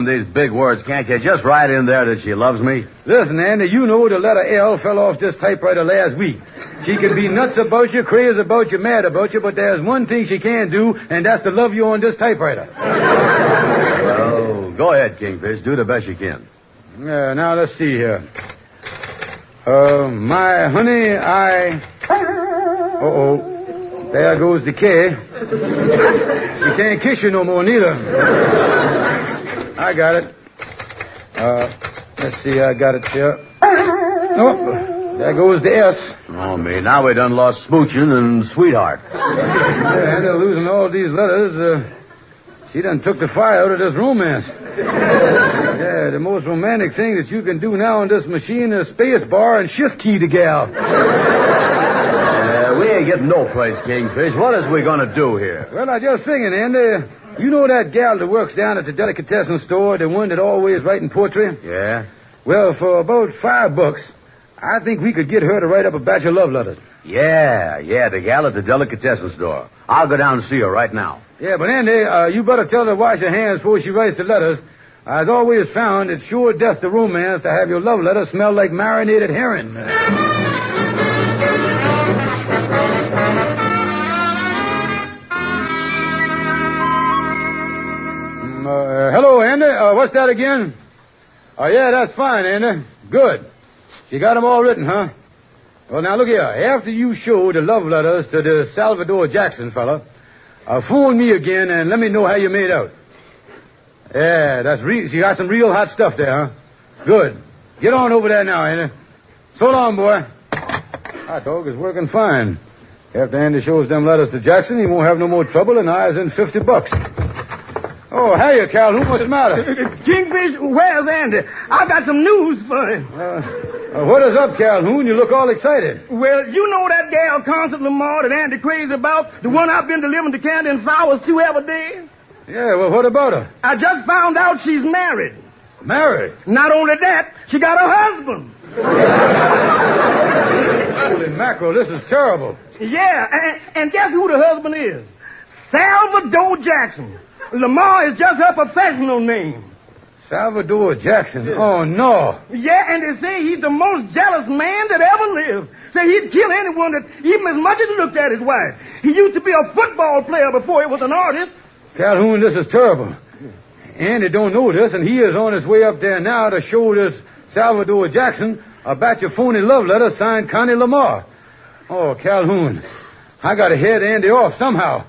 these big words, can't you? Just write in there that she loves me. Listen, Andy, you know the letter L fell off this typewriter last week. She can be nuts about you, crazy about you, mad about you, but there's one thing she can't do, and that's to love you on this typewriter. Well, go ahead, Kingfish. Do the best you can. Yeah, now let's see here. My honey, Uh-oh. There goes the K. She can't kiss you no more, neither. I got it. Let's see, I got it here. Oh, there goes the S. Oh, me. Now we done lost smooching and sweetheart. Yeah, and losing all these letters, she done took the fire out of this romance. Yeah, the most romantic thing that you can do now on this machine is space bar and shift key the gal. We ain't getting no place, Kingfish. What is we gonna do here? Well, I just thinking, Andy. You know that gal that works down at the delicatessen store, the one that always writing poetry? Yeah? Well, for about $5, I think we could get her to write up a batch of love letters. Yeah, the gal at the delicatessen store. I'll go down and see her right now. Yeah, but Andy, you better tell her to wash her hands before she writes the letters. I've always found it's sure death to romance to have your love letter smell like marinated herring. Hello, Andy. What's that again? Oh, yeah, that's fine, Andy. Good. You got them all written, huh? Well, now, look here. After you show the love letters to the Salvador Jackson fella, phone me again and let me know how you made out. Yeah, that's you got some real hot stuff there, huh? Good. Get on over there now, Andy. So long, boy. Hot dog is working fine. After Andy shows them letters to Jackson, he won't have no more trouble, and I is in $50. Oh, hiya, Calhoun. What's the matter? Kingfish, where's Andy? I've got some news for him. What is up, Calhoun? You look all excited. Well, you know that gal, Constance Lamar, that Andy crazy about? The one I've been delivering the candy and flowers to every day? Yeah, well, what about her? I just found out she's married. Married? Not only that, she got a husband. Holy mackerel, this is terrible. Yeah, and guess who the husband is? Salvador Jackson. Lamar is just her professional name. Salvador Jackson? Oh, no. Yeah, and they say he's the most jealous man that ever lived. Say he'd kill anyone that even as much as looked at his wife. He used to be a football player before he was an artist. Calhoun, this is terrible. Andy don't know this, and he is on his way up there now to show this Salvador Jackson a batch of phony love letters signed Connie Lamar. Oh, Calhoun, I got to head Andy off somehow.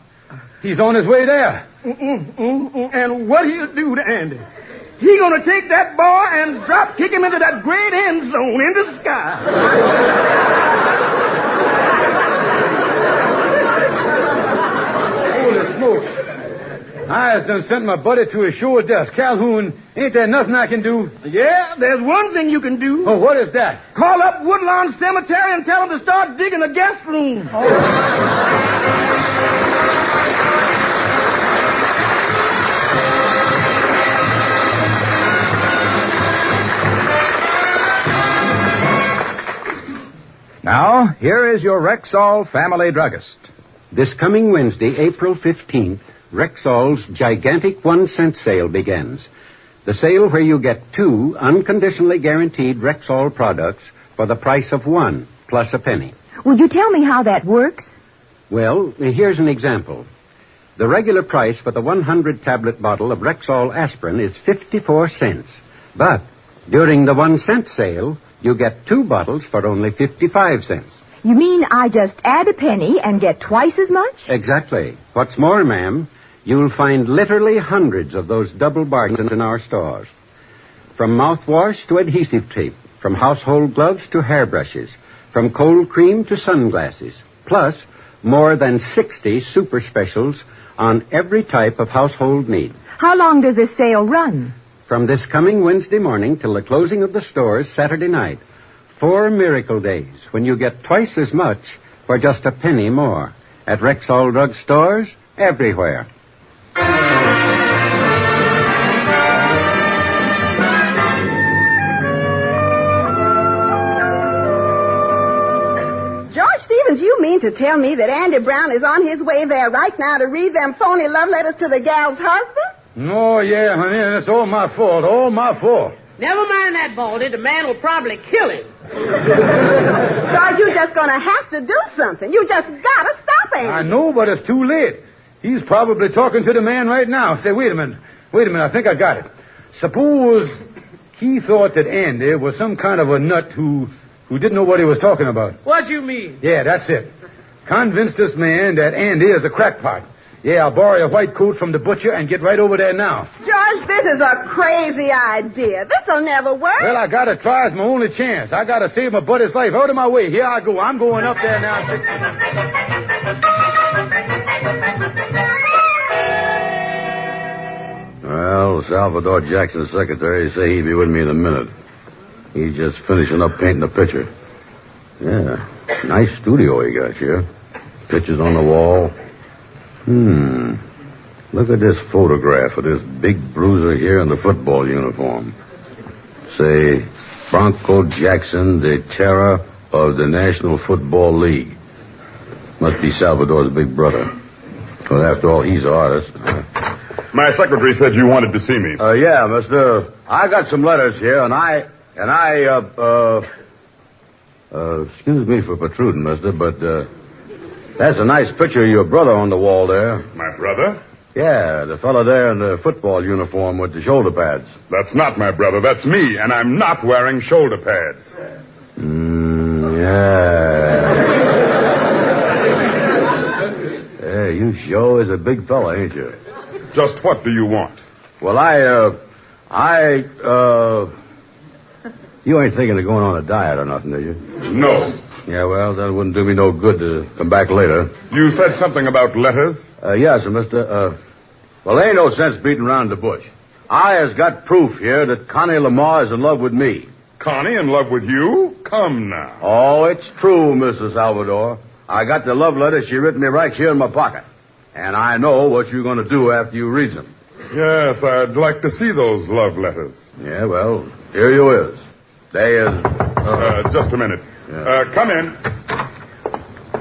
He's on his way there. And what he'll do to Andy? He gonna take that boy and drop kick him into that great end zone in the sky. Holy smokes. I has done sent my buddy to his sure death. Calhoun, ain't there nothing I can do? Yeah, there's one thing you can do. Oh, what is that? Call up Woodlawn Cemetery and tell them to start digging a guest room. Now, here is your Rexall family druggist. This coming Wednesday, April 15th, Rexall's gigantic 1-cent sale begins. The sale where you get 2 unconditionally guaranteed Rexall products for the price of 1 plus a penny. Will you tell me how that works? Well, here's an example. The regular price for the 100-tablet bottle of Rexall aspirin is 54 cents. But during the 1-cent sale, you get 2 bottles for only 55 cents. You mean I just add a penny and get twice as much? Exactly. What's more, ma'am, you'll find literally hundreds of those double bargains in our stores. From mouthwash to adhesive tape, from household gloves to hairbrushes, from cold cream to sunglasses, plus more than 60 super specials on every type of household need. How long does this sale run? From this coming Wednesday morning till the closing of the stores Saturday night. 4 miracle days when you get twice as much for just a penny more. At Rexall drug stores everywhere. George Stevens, you mean to tell me that Andy Brown is on his way there right now to read them phony love letters to the gal's husband? Oh, yeah, honey, that's all my fault. All my fault. Never mind that, Baldy. The man will probably kill him. George, you're just going to have to do something. You just got to stop him. I know, but it's too late. He's probably talking to the man right now. Say, wait a minute, I think I got it. Suppose he thought that Andy was some kind of a nut who didn't know what he was talking about. What do you mean? Yeah, that's it. Convince this man that Andy is a crackpot. Yeah, I'll borrow a white coat from the butcher and get right over there now. George, this is a crazy idea. This'll never work. Well, I gotta try. It's my only chance. I gotta save my buddy's life. Out of my way. Here I go. I'm going up there now. Well, Salvador Jackson's secretary say he'd be with me in a minute. He's just finishing up painting the picture. Yeah, nice studio he got here. Pictures on the wall. Look at this photograph of this big bruiser here in the football uniform. Say, Bronco Jackson, the terror of the National Football League. Must be Salvador's big brother. Well, after all, he's an artist. My secretary said you wanted to see me. Yeah, mister. I got some letters here, and I, excuse me for protruding, mister, but, that's a nice picture of your brother on the wall there. My brother? Yeah, the fellow there in the football uniform with the shoulder pads. That's not my brother. That's me, and I'm not wearing shoulder pads. Yeah. Hey, you sure is a big fella, ain't you? Just what do you want? Well, you ain't thinking of going on a diet or nothing, are you? No. Yeah, well, that wouldn't do me no good to come back later. You said something about letters? Yes, mister. Well, there ain't no sense beating around the bush. I has got proof here that Connie Lamar is in love with me. Connie in love with you? Come now. Oh, it's true, Mrs. Salvador. I got the love letter she written me right here in my pocket. And I know what you're going to do after you read them. Yes, I'd like to see those love letters. Yeah, well, here you is. They is... just a minute. Yeah. Come in.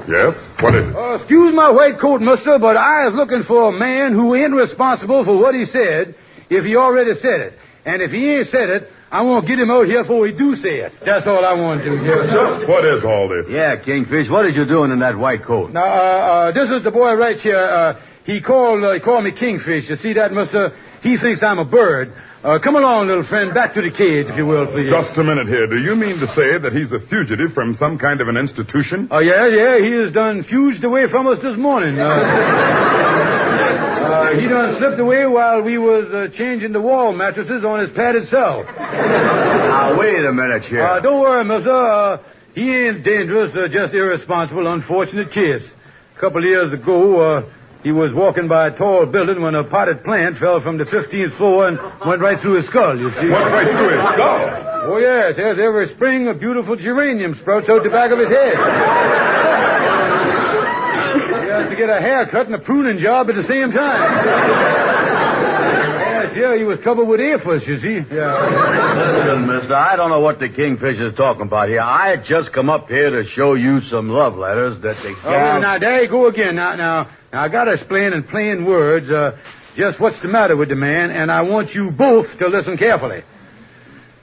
Yes? What is it? Excuse my white coat, mister, but I was looking for a man who ain't responsible for what he said if he already said it. And if he ain't said it, I won't get him out here before he do say it. That's all I want to do. Yeah. Just what is all this? Yeah, Kingfish, what is you doing in that white coat? Now, this is the boy right here. He called me Kingfish. You see that, mister? He thinks I'm a bird. Come along, little friend, back to the cage, if you will, please. Just a minute here. Do you mean to say that he's a fugitive from some kind of an institution? Oh, yeah. He has done fuged away from us this morning. He done slipped away while we was changing the wall mattresses on his padded cell. Now, wait a minute here. Don't worry, mister. He ain't dangerous, just irresponsible, unfortunate case. A couple of years ago, he was walking by a tall building when a potted plant fell from the 15th floor and went right through his skull, you see. Went right through his skull? Oh, yes. Every spring, a beautiful geranium sprouts out the back of his head. He has to get a haircut and a pruning job at the same time. Yes, he was troubled with aphis, you see. Yeah. Listen, mister, I don't know what the Kingfish is talking about here. I just come up here to show you some love letters that they can't... now, there you go again. Now, I got to explain in plain words just what's the matter with the man, and I want you both to listen carefully.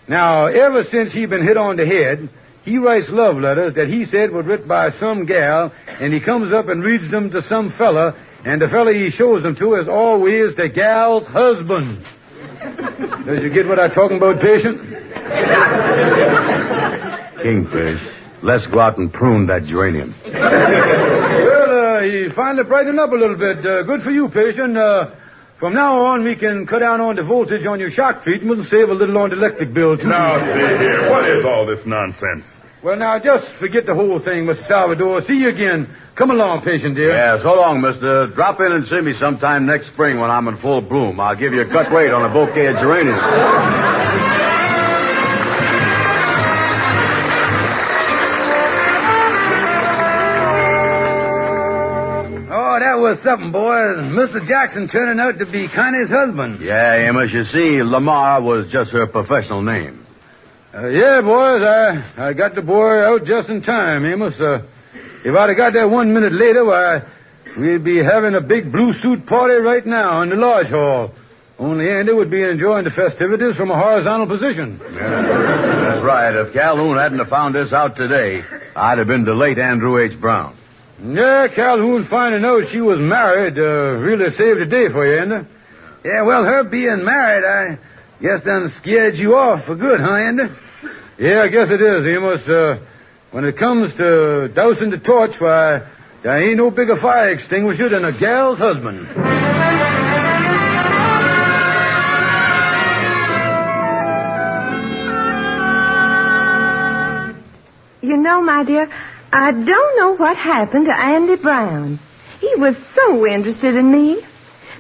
Now, ever since he been hit on the head, he writes love letters that he said were written by some gal, and he comes up and reads them to some fella, and the fella he shows them to is always the gal's husband. Does you get what I'm talking about, patient? Kingfish, let's go out and prune that geranium. Well, he finally brightened up a little bit. Good for you, patient. From now on, we can cut down on the voltage on your shock treatment and save a little on the electric bill, too. Now, see here. What is all this nonsense? Well, now, just forget the whole thing, Mr. Salvador. See you again. Come along, patient dear. Yeah, so long, mister. Drop in and see me sometime next spring when I'm in full bloom. I'll give you a cut rate on a bouquet of geraniums. That was something, boys. Mr. Jackson turning out to be Connie's husband. Yeah, Amos, you see, Lamar was just her professional name. Yeah, boys, I got the boy out just in time, Amos. If I'd have got there 1 minute later, why, we'd be having a big blue suit party right now in the lodge hall. Only Andy would be enjoying the festivities from a horizontal position. Yeah, that's right. If Calhoun hadn't have found this out today, I'd have been the late Andrew H. Brown. Yeah, Calhoun finding out she was married really saved the day for you, Andy. Yeah, well, her being married, I guess done scared you off for good, huh, Andy? Yeah, I guess it is, Amos. When it comes to dousing the torch, why, there ain't no bigger fire extinguisher than a gal's husband. You know, my dear, I don't know what happened to Andy Brown. He was so interested in me.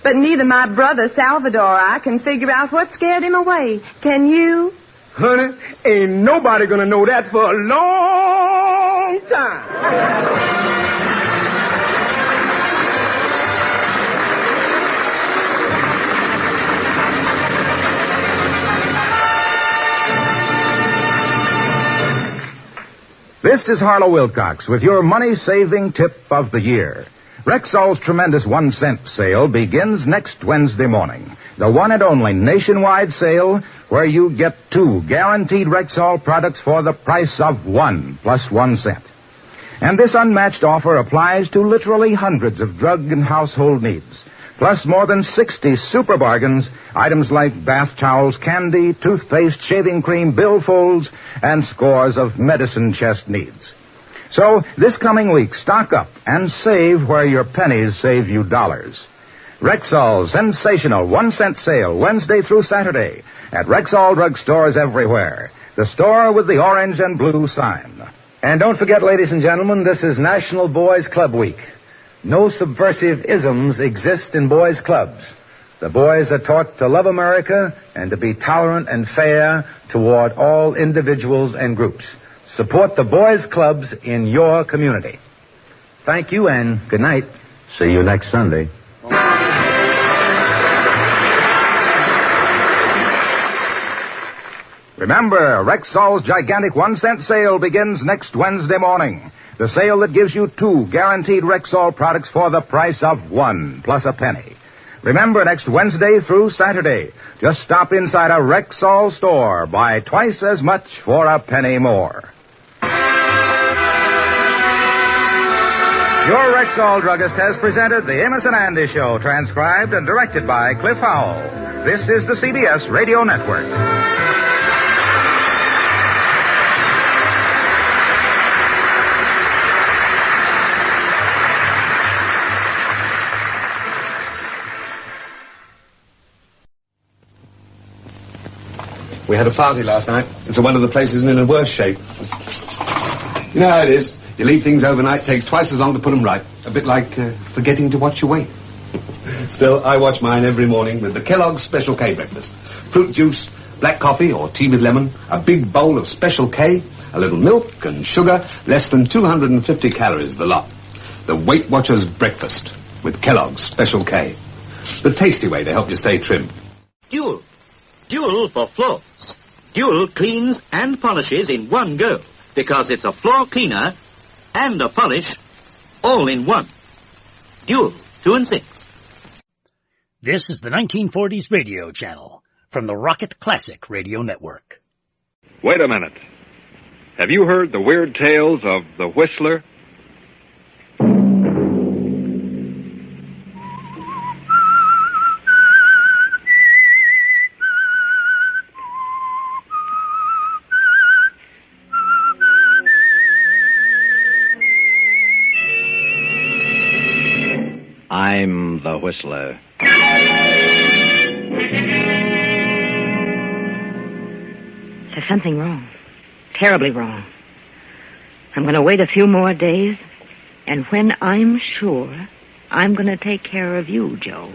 But neither my brother Salvador or I can figure out what scared him away. Can you? Honey, ain't nobody gonna know that for a long time. This is Harlow Wilcox with your money-saving tip of the year. Rexall's tremendous 1-cent sale begins next Wednesday morning. The one and only nationwide sale where you get 2 guaranteed Rexall products for the price of 1 plus 1 cent. And this unmatched offer applies to literally hundreds of drug and household needs, plus more than 60 super bargains, items like bath towels, candy, toothpaste, shaving cream, billfolds, and scores of medicine chest needs. So, this coming week, stock up and save where your pennies save you dollars. Rexall's sensational 1-cent sale, Wednesday through Saturday, at Rexall drugstores everywhere. The store with the orange and blue sign. And don't forget, ladies and gentlemen, this is National Boys Club Week. No subversive isms exist in boys' clubs. The boys are taught to love America and to be tolerant and fair toward all individuals and groups. Support the boys' clubs in your community. Thank you and good night. See you next Sunday. Remember, Rexall's gigantic 1-cent sale begins next Wednesday morning. The sale that gives you 2 guaranteed Rexall products for the price of 1 plus a penny. Remember, next Wednesday through Saturday, just stop inside a Rexall store, buy twice as much for a penny more. Your Rexall druggist has presented the Amos and Andy Show, transcribed and directed by Cliff Howell. This is the CBS Radio Network. We had a party last night, and so one of the places is in a worse shape. You know how it is. You leave things overnight, takes twice as long to put them right. A bit like forgetting to watch your weight. Still, I watch mine every morning with the Kellogg's Special K breakfast. Fruit juice, black coffee or tea with lemon, a big bowl of Special K, a little milk and sugar, less than 250 calories the lot. The Weight Watchers breakfast with Kellogg's Special K. The tasty way to help you stay trim. Dual. Dual for floors. Dual cleans and polishes in one go because it's a floor cleaner and a polish all in one. Dual 2 and 6. This is the 1940s radio channel from the Rocket Classic Radio Network. Wait a minute. Have you heard the weird tales of the Whistler? I'm the Whistler. There's something wrong. Terribly wrong. I'm going to wait a few more days, and when I'm sure, I'm going to take care of you, Joe.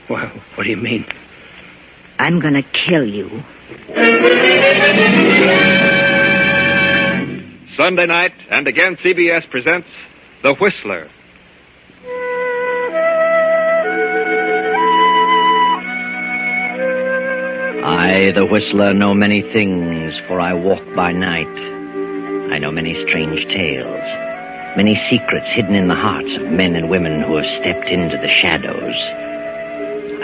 Well, what do you mean? I'm going to kill you. Sunday night, and again CBS presents The Whistler. I, the Whistler, know many things, for I walk by night. I know many strange tales, many secrets hidden in the hearts of men and women who have stepped into the shadows.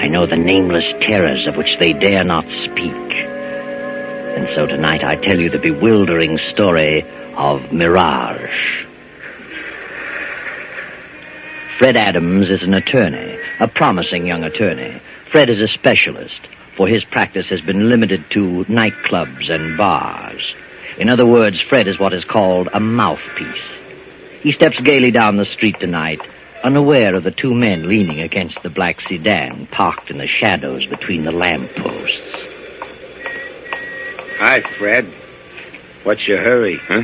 I know the nameless terrors of which they dare not speak. And so tonight I tell you the bewildering story of Mirage. Fred Adams is an attorney, a promising young attorney. Fred is a specialist, for his practice has been limited to nightclubs and bars. In other words, Fred is what is called a mouthpiece. He steps gaily down the street tonight, unaware of the two men leaning against the black sedan parked in the shadows between the lampposts. Hi, Fred. What's your hurry? Huh?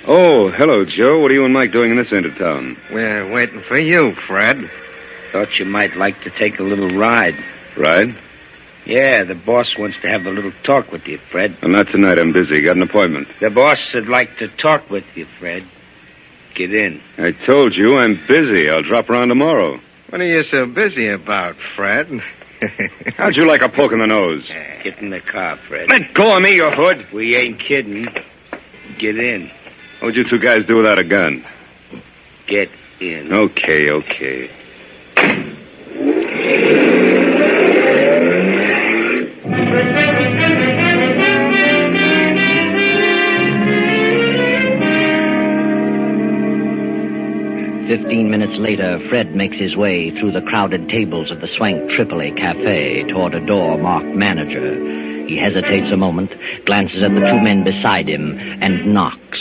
Oh, hello, Joe. What are you and Mike doing in this end of town? We're waiting for you, Fred. Thought you might like to take a little ride. Ride? Yeah, the boss wants to have a little talk with you, Fred. Not tonight. I'm busy. Got an appointment. The boss would like to talk with you, Fred. Get in. I told you I'm busy. I'll drop around tomorrow. What are you so busy about, Fred? How'd you like a poke in the nose? Get in the car, Fred. Let go of me, you hood. We ain't kidding. Get in. What'd you two guys do without a gun? Get in. Okay. 15 minutes later, Fred makes his way through the crowded tables of the Swank Tripoli Cafe toward a door marked manager. He hesitates a moment, glances at the two men beside him, and knocks.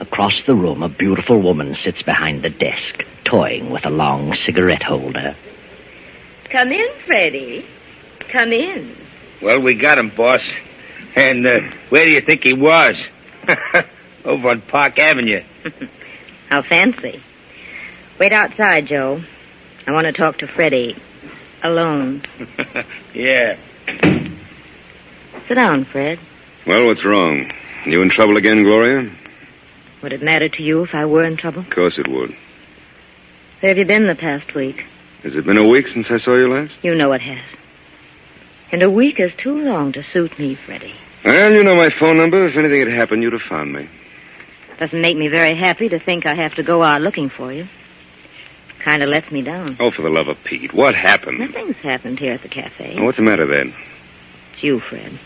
Across the room, a beautiful woman sits behind the desk, toying with a long cigarette holder. Come in, Freddie. Come in. Well, we got him, boss. And where do you think he was? Over on Park Avenue. How fancy. Wait outside, Joe. I want to talk to Freddie. Alone. Yeah. Sit down, Fred. Well, what's wrong? You in trouble again, Gloria? Would it matter to you if I were in trouble? Of course it would. Where have you been the past week? Has it been a week since I saw you last? You know it has. And a week is too long to suit me, Freddie. Well, you know my phone number. If anything had happened, you'd have found me. Doesn't make me very happy to think I have to go out looking for you. Kind of lets me down. Oh, for the love of Pete. What happened? Nothing's happened here at the cafe. Oh, what's the matter then? It's you, Fred.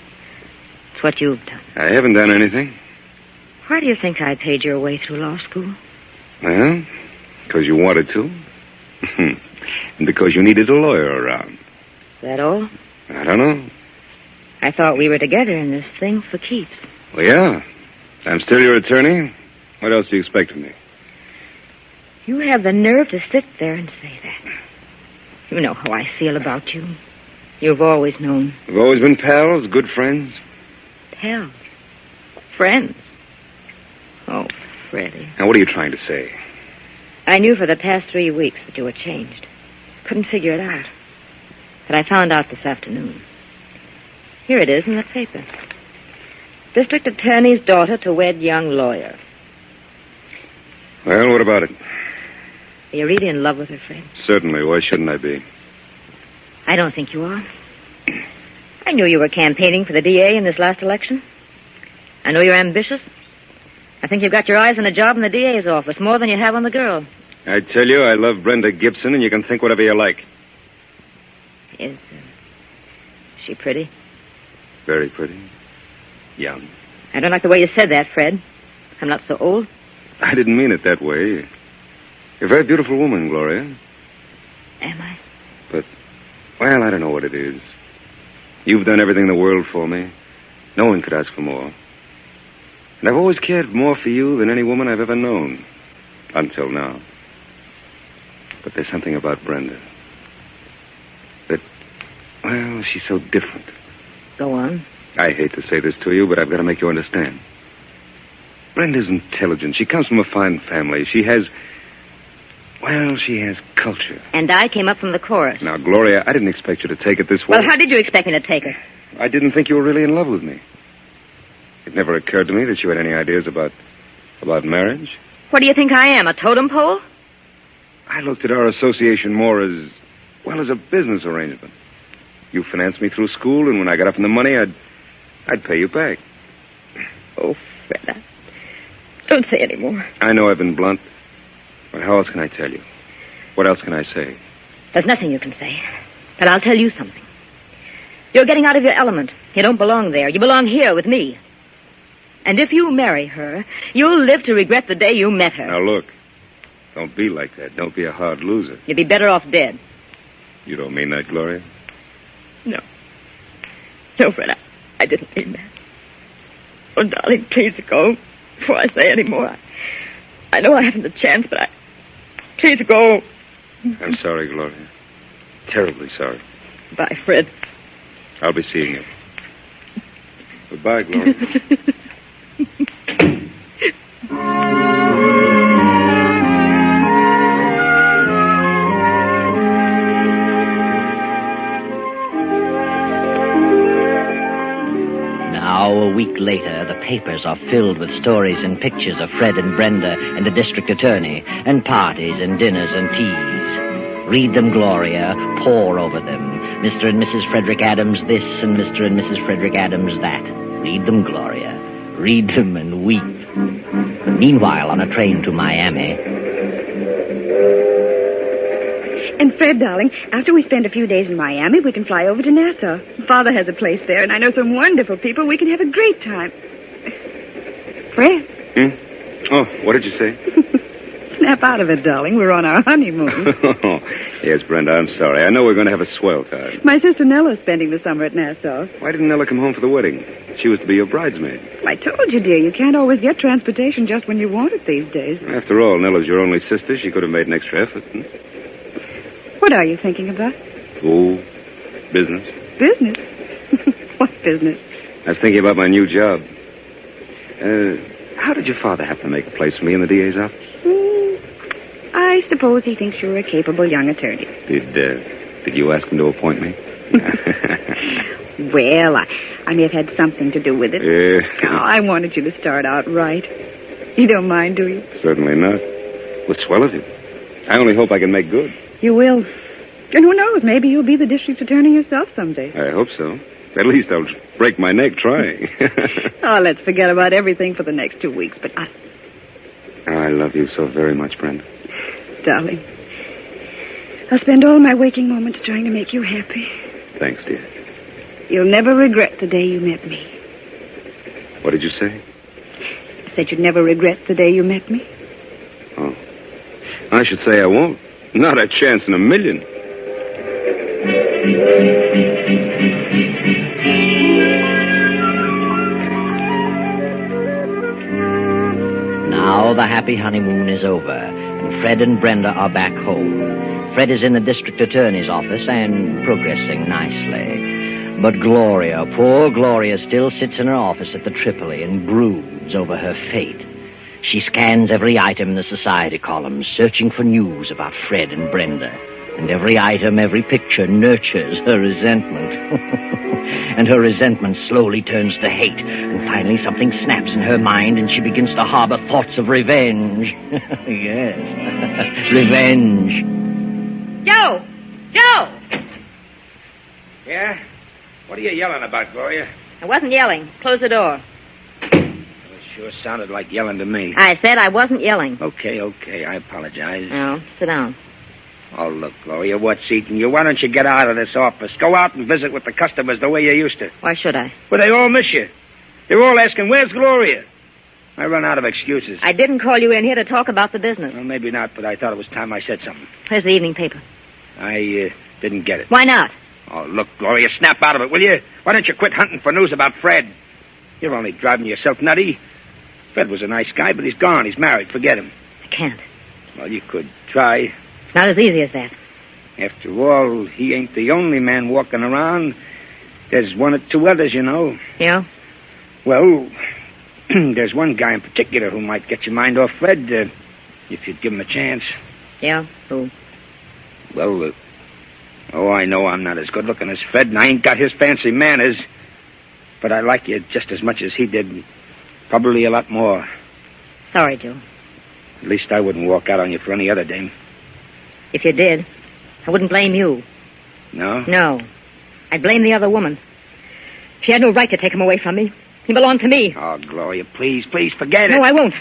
It's what you've done. I haven't done anything. Why do you think I paid your way through law school? Well, because you wanted to. And because you needed a lawyer around. Is that all? I don't know. I thought we were together in this thing for keeps. Well, yeah. I'm still your attorney. What else do you expect of me? You have the nerve to sit there and say that. You know how I feel about you. You've always known. We've always been pals, good friends. Pals? Friends? Oh, Freddie. Now, what are you trying to say? I knew for the past 3 weeks that you were changed. Couldn't figure it out. But I found out this afternoon. Here it is in the paper. District Attorney's daughter to wed young lawyer. Well, what about it? Are you really in love with her, Fred? Certainly. Why shouldn't I be? I don't think you are. I knew you were campaigning for the DA in this last election. I know you're ambitious. I think you've got your eyes on a job in the DA's office, more than you have on the girl. I tell you, I love Brenda Gibson, and you can think whatever you like. Is she pretty? Very pretty. Young. I don't like the way you said that, Fred. I'm not so old. I didn't mean it that way. You're a very beautiful woman, Gloria. Am I? But, well, I don't know what it is. You've done everything in the world for me. No one could ask for more. And I've always cared more for you than any woman I've ever known. Until now. But there's something about Brenda. That, well, she's so different. Go on. I hate to say this to you, but I've got to make you understand. Brenda's intelligent. She comes from a fine family. She has culture. And I came up from the chorus. Now, Gloria, I didn't expect you to take it this way. Well, how did you expect me to take it? I didn't think you were really in love with me. It never occurred to me that you had any ideas about marriage. What do you think I am, a totem pole? I looked at our association more as a business arrangement. You financed me through school, and when I got up in the money, I'd pay you back. Oh, Fred, don't say any more. I know I've been blunt, but how else can I tell you? What else can I say? There's nothing you can say. But I'll tell you something. You're getting out of your element. You don't belong there. You belong here with me. And if you marry her, you'll live to regret the day you met her. Now, look. Don't be like that. Don't be a hard loser. You'd be better off dead. You don't mean that, Gloria? No. No, Fred, I didn't mean that. Oh, darling, please go before I say any more. I know I haven't the chance, but please go. I'm sorry, Gloria. Terribly sorry. Bye, Fred. I'll be seeing you. Goodbye, Gloria. Now, a week later, the papers are filled with stories and pictures of Fred and Brenda and the district attorney, and parties and dinners and teas. Read them, Gloria. Pore over them. Mr. and Mrs. Frederick Adams this and Mr. and Mrs. Frederick Adams that. Read them, Gloria. Read them and weep. Meanwhile, on a train to Miami. And Fred, darling, after we spend a few days in Miami, we can fly over to Nassau. Father has a place there, and I know some wonderful people. We can have a great time. Fred? Oh, what did you say? Snap out of it, darling. We're on our honeymoon. Yes, Brenda, I'm sorry. I know we're going to have a swell time. My sister Nella's spending the summer at Nassau. Why didn't Nella come home for the wedding? She was to be your bridesmaid. I told you, dear, you can't always get transportation just when you want it these days. After all, Nella's your only sister. She could have made an extra effort. What are you thinking about? Oh, business. Business? What business? I was thinking about my new job. How did your father happen to make a place for me in the DA's office? I suppose he thinks you're a capable young attorney. Did you ask him to appoint me? Well, I may have had something to do with it. I wanted you to start out right. You don't mind, do you? Certainly not. Well, swell of you. I only hope I can make good. You will. And who knows, maybe you'll be the district attorney yourself someday. I hope so. At least I'll break my neck trying. Oh, let's forget about everything for the next 2 weeks, but I love you so very much, Brenda. Darling, I'll spend all my waking moments trying to make you happy. Thanks, dear. You'll never regret the day you met me. What did you say? I said you'd never regret the day you met me. Oh. I should say I won't. Not a chance in a million. Now the happy honeymoon is over, and Fred and Brenda are back home. Fred is in the district attorney's office and progressing nicely. But Gloria, poor Gloria, still sits in her office at the Tripoli and broods over her fate. She scans every item in the society columns, searching for news about Fred and Brenda. And every item, every picture nurtures her resentment. And her resentment slowly turns to hate. And finally something snaps in her mind and she begins to harbor thoughts of revenge. Yes, revenge. Joe! Yeah? What are you yelling about, Gloria? I wasn't yelling. Close the door. It sure sounded like yelling to me. I said I wasn't yelling. Okay. I apologize. Oh, sit down. Oh, look, Gloria, what's eating you? Why don't you get out of this office? Go out and visit with the customers the way you used to. Why should I? Well, they all miss you. They're all asking, where's Gloria? I run out of excuses. I didn't call you in here to talk about the business. Well, maybe not, but I thought it was time I said something. Where's the evening paper? I didn't get it. Why not? Oh, look, Gloria, snap out of it, will you? Why don't you quit hunting for news about Fred? You're only driving yourself nutty. Fred was a nice guy, but he's gone. He's married. Forget him. I can't. Well, you could try. It's not as easy as that. After all, he ain't the only man walking around. There's one or two others, you know. Yeah? Well, there's one guy in particular who might get your mind off Fred, if you'd give him a chance. Yeah? Who? Well, I know I'm not as good-looking as Fred, and I ain't got his fancy manners. But I like you just as much as he did. Probably a lot more. Sorry, Joe. At least I wouldn't walk out on you for any other dame. If you did, I wouldn't blame you. No? No. I'd blame the other woman. She had no right to take him away from me. He belonged to me. Oh, Gloria, please, forget it. No, I won't.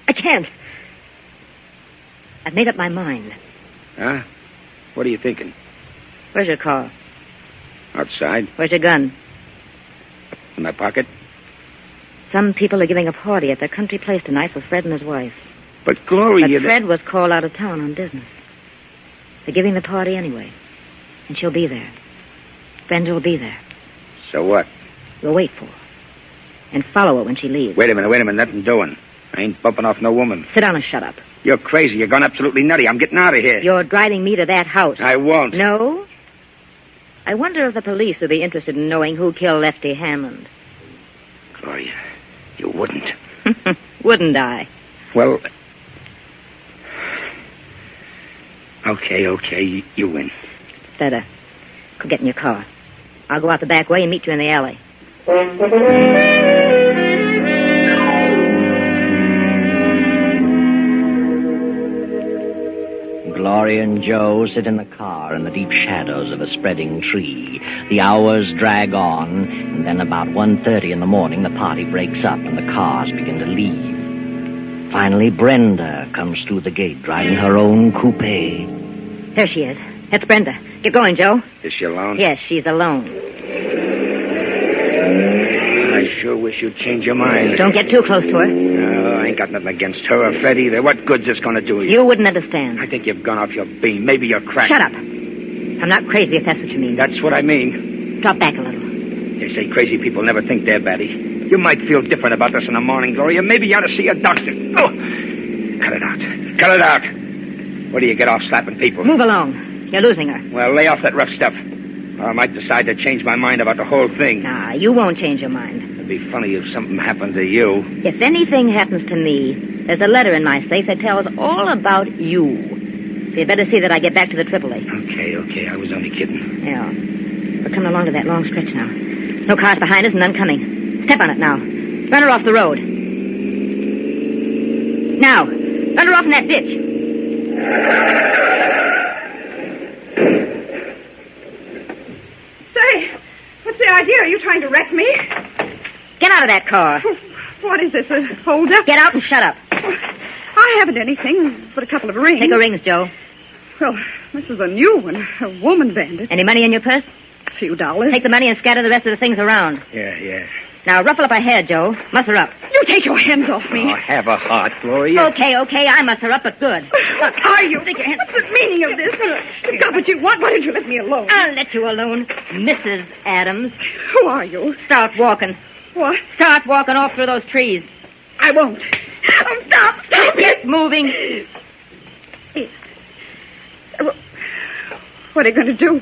I can't. I've made up my mind. Huh? What are you thinking? Where's your car? Outside? Where's your gun? In my pocket? Some people are giving a party at their country place tonight for Fred and his wife. But, Gloria... But Fred was called out of town on business. They're giving the party anyway. And she'll be there. Brenda will be there. So what? We'll wait for her. And follow her when she leaves. Wait a minute. Nothing doing. I ain't bumping off no woman. Sit down and shut up. You're crazy. You're gone absolutely nutty. I'm getting out of here. You're driving me to that house. I won't. No? I wonder if the police would be interested in knowing who killed Lefty Hammond. Gloria, you wouldn't. Wouldn't I? Well... Okay. You win. Better. Go get in your car. I'll go out the back way and meet you in the alley. Gloria and Joe sit in the car in the deep shadows of a spreading tree. The hours drag on, and then about 1:30 in the morning, the party breaks up and the cars begin to leave. Finally, Brenda comes through the gate, driving her own coupe. There she is. That's Brenda. Get going, Joe. Is she alone? Yes, she's alone. I sure wish you'd change your mind. Don't get too close to her. No, I ain't got nothing against her or Fred either. What good's this going to do you? You wouldn't understand. I think you've gone off your beam. Maybe you're cracked. Shut up. I'm not crazy, if that's what you mean. That's what I mean. Drop back a little. They say crazy people never think they're batty. You might feel different about this in the morning, Gloria. Maybe you ought to see a doctor. Oh! Cut it out. What do you get off slapping people? Move along. You're losing her. Well, lay off that rough stuff. Or I might decide to change my mind about the whole thing. Nah, you won't change your mind. It'd be funny if something happened to you. If anything happens to me, there's a letter in my safe that tells all about you. So you better see that I get back to the AAA. Okay. I was only kidding. Yeah. We're coming along to that long stretch now. No cars behind us and none coming. Step on it now. Run her off the road. Now, run her off in that ditch. Say, what's the idea? Are you trying to wreck me? Get out of that car. What is this, a hold-up? Get out and shut up. I haven't anything but a couple of rings. Take her rings, Joe. Well, this is a new one, a woman bandit. Any money in your purse? A few dollars. Take the money and scatter the rest of the things around. Yeah. Now, ruffle up her hair, Joe. Muss her up. You take your hands off me. Oh, have a heart, Gloria. Okay. I muss her up, but good. What are you? What's the meaning of this? You got what you want. Why did you let me alone? I'll let you alone, Mrs. Adams. Who are you? Start walking. What? Start walking off through those trees. I won't. Oh, stop. Get moving. What are you going to do?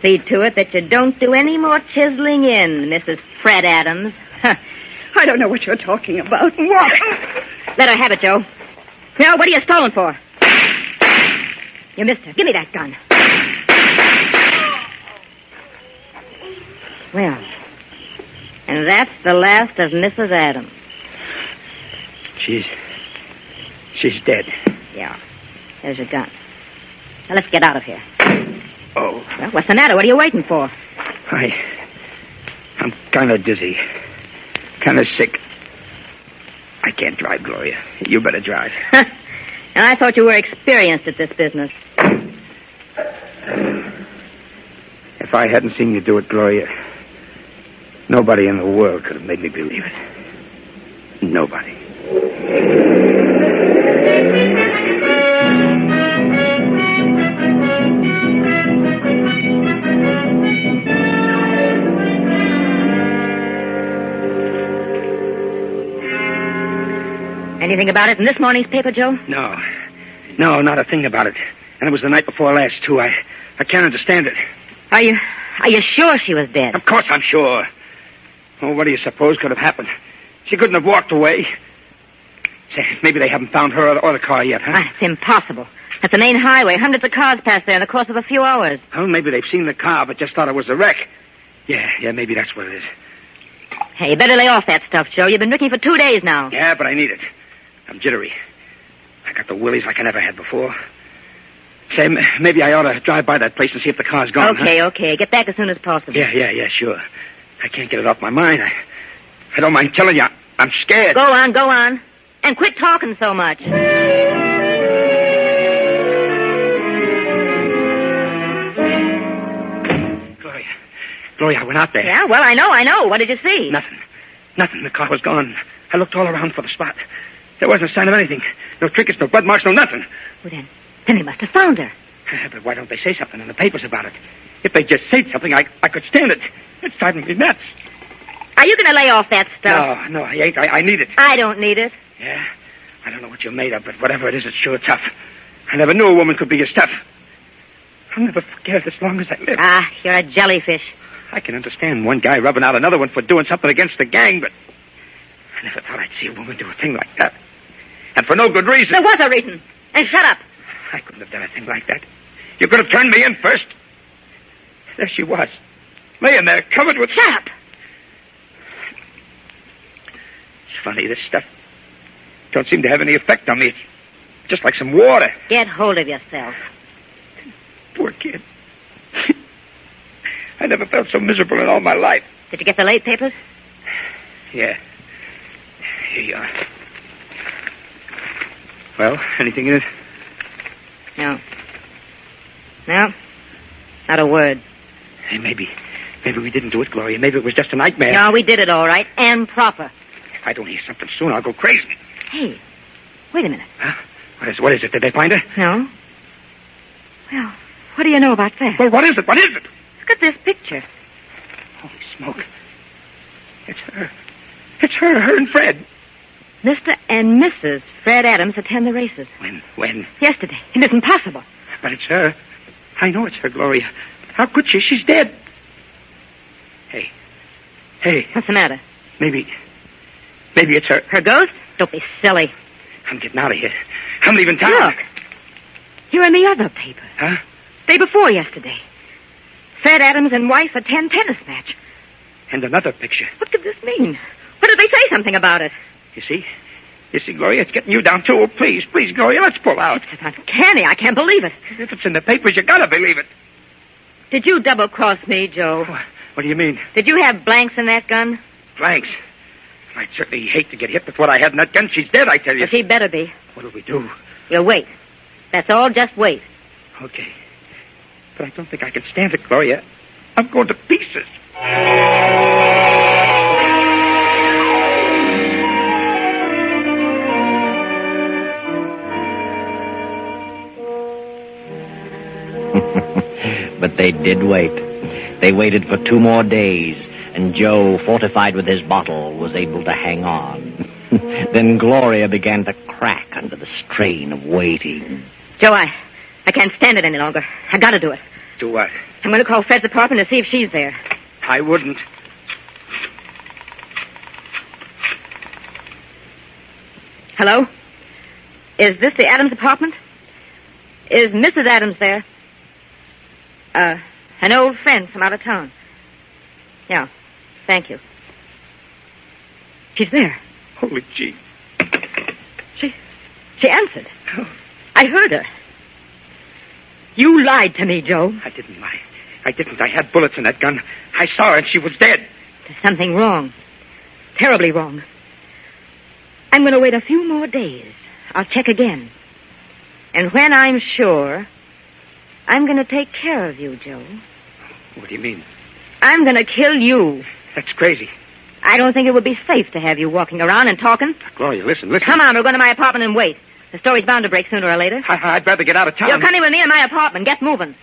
See to it that you don't do any more chiseling in, Mrs. Fred Adams. I don't know what you're talking about. Walk. Let her have it, Joe. Now, what are you stolen for? You missed her. Give me that gun. Well, and that's the last of Mrs. Adams. She's dead. Yeah. There's your gun. Now, let's get out of here. Oh. Well, what's the matter? What are you waiting for? I'm kind of dizzy. Kind of sick. I can't drive, Gloria. You better drive. And I thought you were experienced at this business. If I hadn't seen you do it, Gloria, nobody in the world could have made me believe it. Nobody. Anything about it in this morning's paper, Joe? No, not a thing about it. And it was the night before last, too. I can't understand it. Are you sure she was dead? Of course I'm sure. Oh, what do you suppose could have happened? She couldn't have walked away. Say, maybe they haven't found her or the car yet, huh? It's impossible. That's the main highway. Hundreds of cars pass there in the course of a few hours. Well, maybe they've seen the car but just thought it was a wreck. Yeah, maybe that's what it is. Hey, you better lay off that stuff, Joe. You've been drinking for 2 days now. Yeah, but I need it. I'm jittery. I got the willies like I never had before. Say, maybe I ought to drive by that place and see if the car's gone. Okay. Get back as soon as possible. Yeah, sure. I can't get it off my mind. I don't mind telling you, I'm scared. Go on. And quit talking so much. Gloria, I went out there. Yeah, well, I know. What did you see? Nothing. The car was gone. I looked all around for the spot. There wasn't a sign of anything. No trinkets, no blood marks, no nothing. Well, then they must have found her. But why don't they say something in the papers about it? If they just said something, I could stand it. It's driving me nuts. Are you going to lay off that stuff? No, I ain't. I need it. I don't need it. Yeah? I don't know what you're made of, but whatever it is, it's sure tough. I never knew a woman could be as tough. I'll never forget it as long as I live. Ah, you're a jellyfish. I can understand one guy rubbing out another one for doing something against the gang, but I never thought I'd see a woman do a thing like that. And for no good reason. There was a reason. And shut up. I couldn't have done a thing like that. You could have turned me in first. There she was, laying there, covered with... Shut up! It's funny, this stuff don't seem to have any effect on me. It's just like some water. Get hold of yourself. Poor kid. I never felt so miserable in all my life. Did you get the late papers? Yeah. Here you are. Well, anything in it? No. Not a word. Hey, maybe we didn't do it, Gloria. Maybe it was just a nightmare. No, we did it all right, and proper. If I don't hear something soon, I'll go crazy. Hey, wait a minute. Huh? What is it? Did they find her? No. Well, what do you know about that? Well, what is it? Look at this picture. Holy smoke. It's her. It's her and Fred. Mr. and Mrs. Fred Adams attend the races. When? Yesterday. It isn't possible. But it's her. I know it's her, Gloria. How could she? She's dead. Hey. What's the matter? Maybe it's her. Her ghost? Don't be silly. I'm getting out of here. I'm leaving town. Look. You're in the other paper. Huh? Day before yesterday. Fred Adams and wife attend tennis match. And another picture. What could this mean? What did they say something about it? You see, Gloria, it's getting you down, too. Oh, please, Gloria, let's pull out. It's uncanny. I can't believe it. If it's in the papers, you gotta believe it. Did you double-cross me, Joe? What do you mean? Did you have blanks in that gun? Blanks? I'd certainly hate to get hit with what I had in that gun. She's dead, I tell you. Well, she better be. What'll we do? You'll wait. That's all, just wait. Okay. But I don't think I can stand it, Gloria. I'm going to pieces. But they did wait. They waited for 2 more days, and Joe, fortified with his bottle, was able to hang on. Then Gloria began to crack under the strain of waiting. Joe, I can't stand it any longer. I gotta do it. Do what? I'm going to call Fred's apartment to see if she's there. I wouldn't. Hello? Is this the Adams apartment? Is Mrs. Adams there? An old friend from out of town. Yeah, thank you. She's there. Holy gee. She answered. Oh. I heard her. You lied to me, Joe. I didn't lie. I had bullets in that gun. I saw her and she was dead. There's something wrong. Terribly wrong. I'm going to wait a few more days. I'll check again. And when I'm sure, I'm going to take care of you, Joe. What do you mean? I'm going to kill you. That's crazy. I don't think it would be safe to have you walking around and talking. Gloria, listen. Come on, we're going to my apartment and wait. The story's bound to break sooner or later. I'd rather get out of town. You're coming with me in my apartment. Get moving.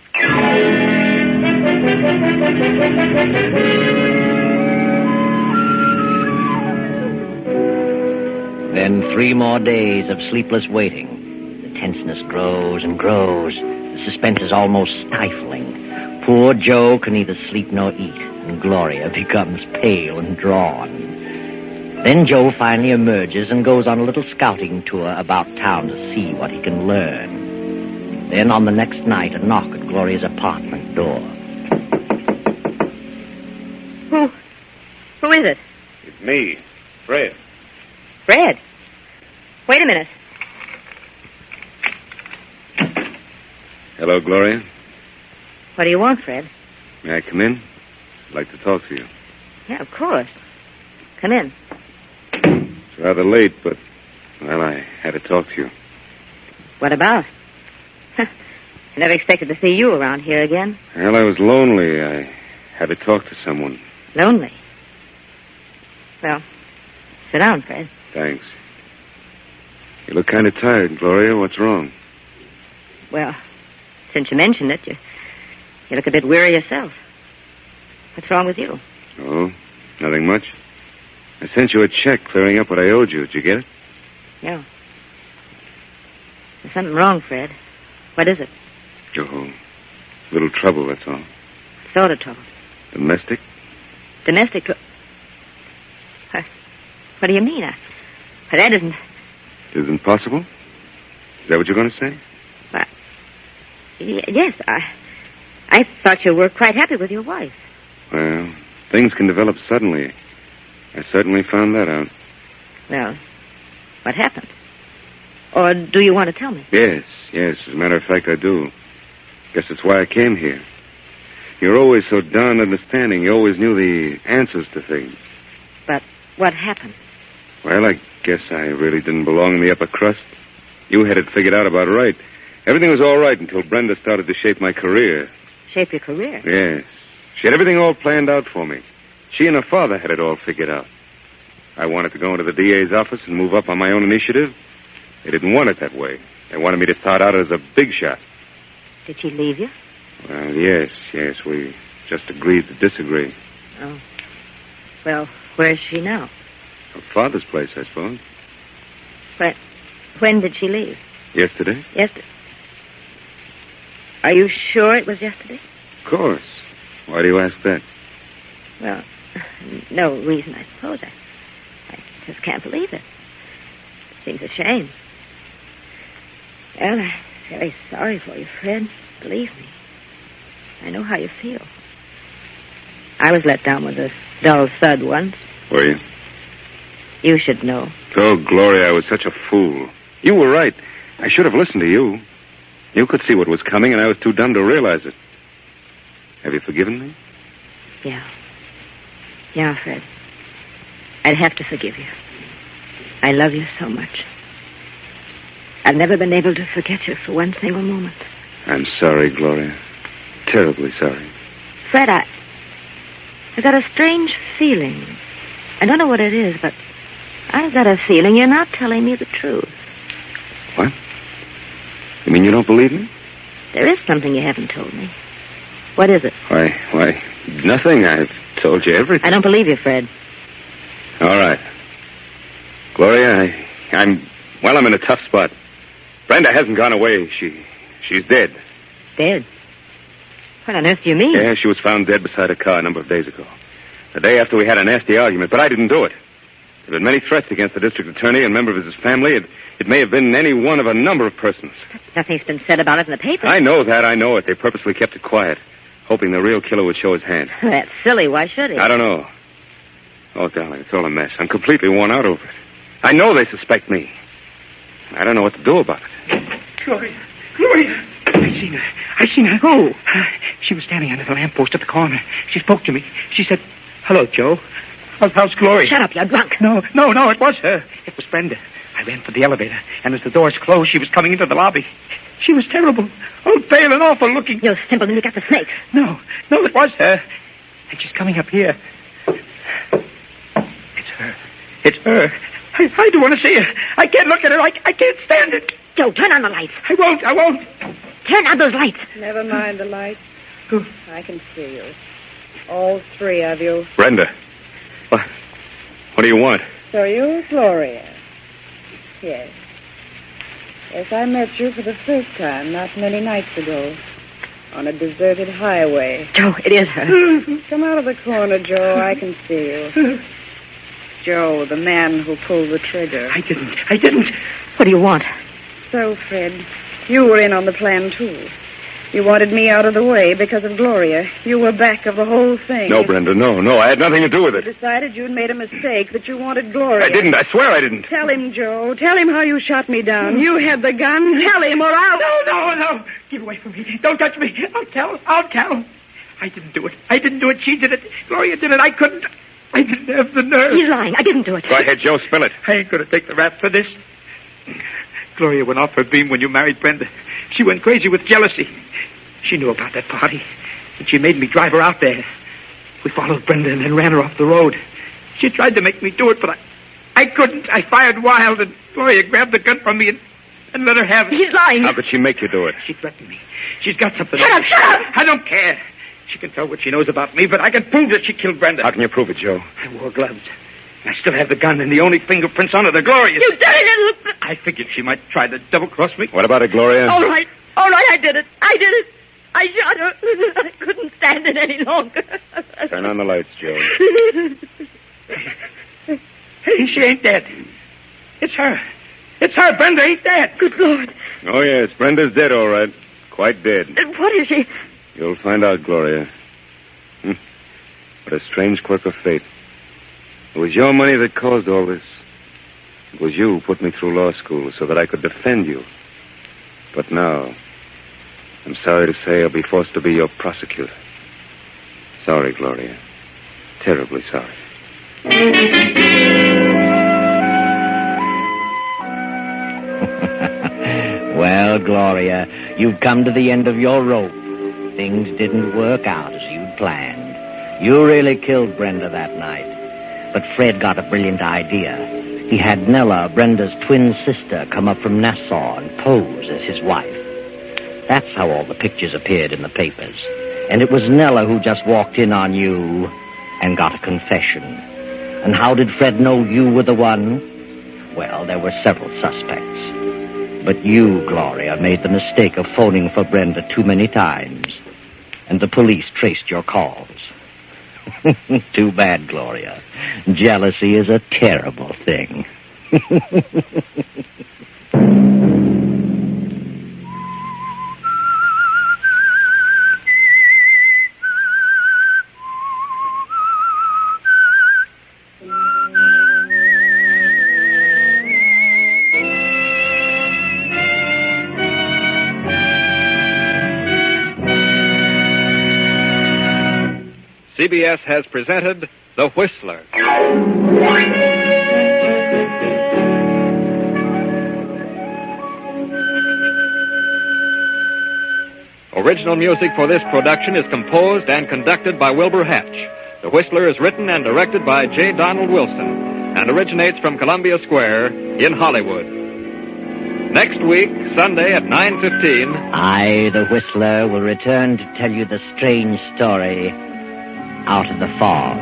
Then 3 more days of sleepless waiting. The tenseness grows and grows. The suspense is almost stifling. Poor Joe can neither sleep nor eat, and Gloria becomes pale and drawn. Then Joe finally emerges and goes on a little scouting tour about town to see what he can learn. Then on the next night, a knock at Gloria's apartment door. Who is it? It's me, Fred. Fred? Wait a minute. Hello, Gloria. What do you want, Fred? May I come in? I'd like to talk to you. Yeah, of course. Come in. It's rather late, but, well, I had to talk to you. What about? I never expected to see you around here again. Well, I was lonely. I Had to talk to someone. Lonely? Well, sit down, Fred. Thanks. You look kind of tired, Gloria. What's wrong? Well, since you mentioned it, you look a bit weary yourself. What's wrong with you? Oh, nothing much. I sent you a check clearing up what I owed you. Did you get it? No. There's something wrong, Fred. What is it? Oh, little trouble, that's all. What sort of trouble? Domestic? Domestic? What do you mean? That isn't... Isn't possible? Is that what you're going to say? Well, yes, I thought you were quite happy with your wife. Well, things can develop suddenly. I certainly found that out. Well, what happened? Or do you want to tell me? Yes. As a matter of fact, I do. Guess that's why I came here. You're always so darn understanding. You always knew the answers to things. But what happened? Well, I guess I really didn't belong in the upper crust. You had it figured out about right. Everything was all right until Brenda started to shape my career. Shape your career? Yes. She had everything all planned out for me. She and her father had it all figured out. I wanted to go into the DA's office and move up on my own initiative. They didn't want it that way. They wanted me to start out as a big shot. Did she leave you? Well, yes. We just agreed to disagree. Oh. Well, where's she now? Her father's place, I suppose. When did she leave? Yesterday? Yesterday. Are you sure it was yesterday? Of course. Why do you ask that? Well, no reason, I suppose. I just can't believe it. It seems a shame. Well, I'm very sorry for you, Fred. Believe me. I know how you feel. I was let down with a dull thud once. Were you? You should know. Oh, Gloria, I was such a fool. You were right. I should have listened to you. You could see what was coming, and I was too dumb to realize it. Have you forgiven me? Yeah. Yeah, Fred. I'd have to forgive you. I love you so much. I've never been able to forget you for one single moment. I'm sorry, Gloria. Terribly sorry. Fred, I got a strange feeling. I don't know what it is, but I've got a feeling you're not telling me the truth. What? You mean you don't believe me? There is something you haven't told me. What is it? Why, nothing. I've told you everything. I don't believe you, Fred. All right. Gloria, I'm in a tough spot. Brenda hasn't gone away. She's dead. Dead? What on earth do you mean? Yeah, she was found dead beside a car a number of days ago. The day after we had a nasty argument, but I didn't do it. There have been many threats against the district attorney and member of his family. It may have been any one of a number of persons. Nothing's been said about it in the paper. I know that. I know it. They purposely kept it quiet, hoping the real killer would show his hand. That's silly. Why should he? I don't know. Oh, darling, it's all a mess. I'm completely worn out over it. I know they suspect me. I don't know what to do about it. Gloria! I seen her. Who? She was standing under the lamppost at the corner. She spoke to me. She said, "Hello, Joe. How's Gloria?" Shut up, you're drunk. No, it was her. It was Brenda. I ran for the elevator, and as the doors closed, she was coming into the lobby. She was terrible. Oh, pale and awful looking. You simpleton, you got the snakes. No, it was her. And she's coming up here. It's her. I don't want to see her. I can't look at her. I can't stand it. Joe, turn on the lights. I won't. Turn on those lights. Never mind the lights. I can see you. All three of you. Brenda. What do you want? So you're Gloria. Yes. Yes, I met you for the first time not many nights ago. On a deserted highway. Joe, it is her. Come out of the corner, Joe. I can see you. Joe, the man who pulled the trigger. I didn't. What do you want? So, Fred, you were in on the plan, too. You wanted me out of the way because of Gloria. You were back of the whole thing. No, Brenda, no. I had nothing to do with it. You decided you'd made a mistake, that you wanted Gloria. I didn't. I swear I didn't. Tell him, Joe. Tell him how you shot me down. You had the gun. Tell him or I'll... No. Get away from me. Don't touch me. I'll tell. I didn't do it. She did it. Gloria did it. I couldn't. I didn't have the nerve. He's lying. I didn't do it. Go ahead, Joe. Spill it. I ain't going to take the rap for this. Gloria went off her beam when you married Brenda. She went crazy with jealousy. She knew about that party, and she made me drive her out there. We followed Brenda and then ran her off the road. She tried to make me do it, but I couldn't. I fired wild, and Gloria grabbed the gun from me and let her have it. He's lying. How could she make you do it? She threatened me. She's got something. Shut up, shut up! I don't care. She can tell what she knows about me, but I can prove that she killed Brenda. How can you prove it, Joe? I wore gloves. And I still have the gun, and the only fingerprints on it are Gloria's. You did it! I figured she might try to double-cross me. What about it, Gloria? All right, I did it. I shot her. I couldn't stand it any longer. Turn on the lights, Joe. Hey, she ain't dead. It's her. It's her. Brenda ain't dead. Good Lord. Oh, yes, Brenda's dead, all right. Quite dead. What is she? You'll find out, Gloria. What a strange quirk of fate. It was your money that caused all this. It was you who put me through law school so that I could defend you. But now, I'm sorry to say I'll be forced to be your prosecutor. Sorry, Gloria. Terribly sorry. Well, Gloria, you've come to the end of your rope. Things didn't work out as you'd planned. You really killed Brenda that night. But Fred got a brilliant idea. He had Nella, Brenda's twin sister, come up from Nassau and pose as his wife. That's how all the pictures appeared in the papers. And it was Nella who just walked in on you and got a confession. And how did Fred know you were the one? Well, there were several suspects. But you, Gloria, made the mistake of phoning for Brenda too many times. And the police traced your calls. Too bad, Gloria. Jealousy is a terrible thing. CBS has presented The Whistler. Original music for this production is composed and conducted by Wilbur Hatch. The Whistler is written and directed by J. Donald Wilson and originates from Columbia Square in Hollywood. Next week, Sunday at 9:15... I, the Whistler, will return to tell you the strange story out of the fog.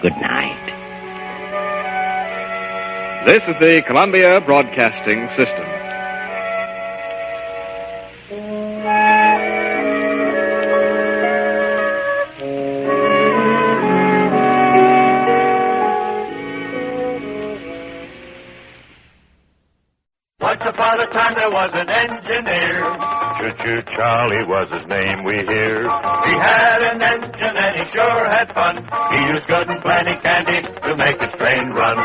Good night. This is the Columbia Broadcasting System. Once upon a time there was an engineer. Choo-choo Charlie was his name, we hear. He had an engine and he sure had fun. He used good and plenty candy to make his train run.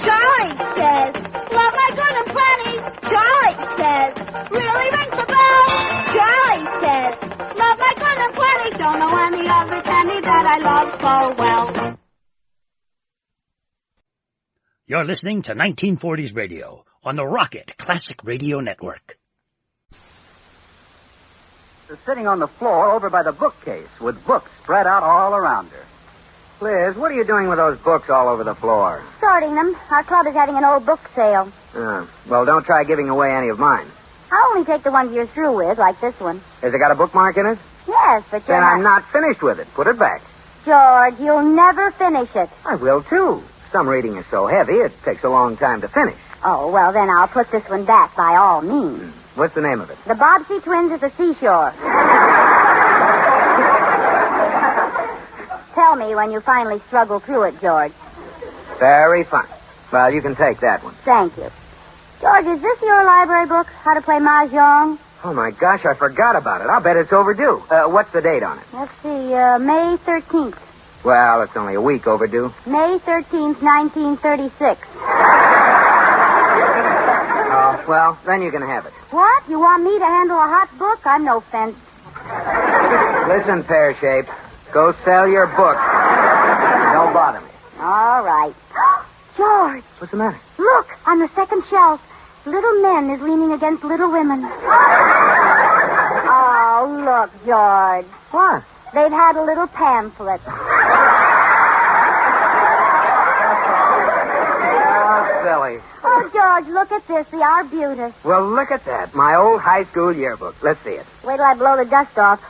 Charlie says, love my good and plenty. Charlie says, really rings the bell. Charlie says, love my good and plenty. Don't know any other candy that I love so well. You're listening to 1940s Radio on the Rocket Classic Radio Network. Sitting on the floor over by the bookcase with books spread out all around her. Liz, what are you doing with those books all over the floor? Sorting them. Our club is having an old book sale. Well, don't try giving away any of mine. I'll only take the ones you're through with, like this one. Has it got a bookmark in it? Yes, but Then I'm not finished with it. Put it back. George, you'll never finish it. I will, too. Some reading is so heavy, it takes a long time to finish. Oh, well, then I'll put this one back by all means. What's the name of it? The Bobbsey Twins at the Seashore. Tell me when you finally struggle through it, George. Very fine. Well, you can take that one. Thank you. George, is this your library book, How to Play Mahjong? Oh, my gosh, I forgot about it. I'll bet it's overdue. What's the date on it? Let's see, May 13th. Well, it's only a week overdue. May 13th, 1936. Oh, well, then you can have it. What? You want me to handle a hot book? I'm no fence. Listen, pear-shaped. Go sell your book. Don't bother me. All right. George. What's the matter? Look, on the second shelf. Little Men is leaning against Little Women. Oh, look, George. What? They've had a little pamphlet. Oh, silly. Oh, George, look at this, the Arbutus. Well, look at that. My old high school yearbook. Let's see it. Wait till I blow the dust off.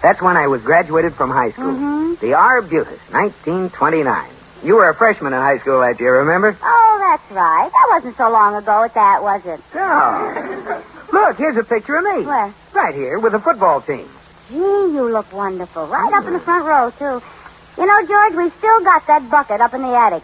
That's when I was graduated from high school. Mm-hmm. The Arbutus, 1929. You were a freshman in high school that year, remember? Oh, that's right. That wasn't so long ago at that, was it? No. Look, here's a picture of me. Where? Right here with the football team. Gee, you look wonderful. Right up in the front row, too. You know, George, we've still got that bucket up in the attic.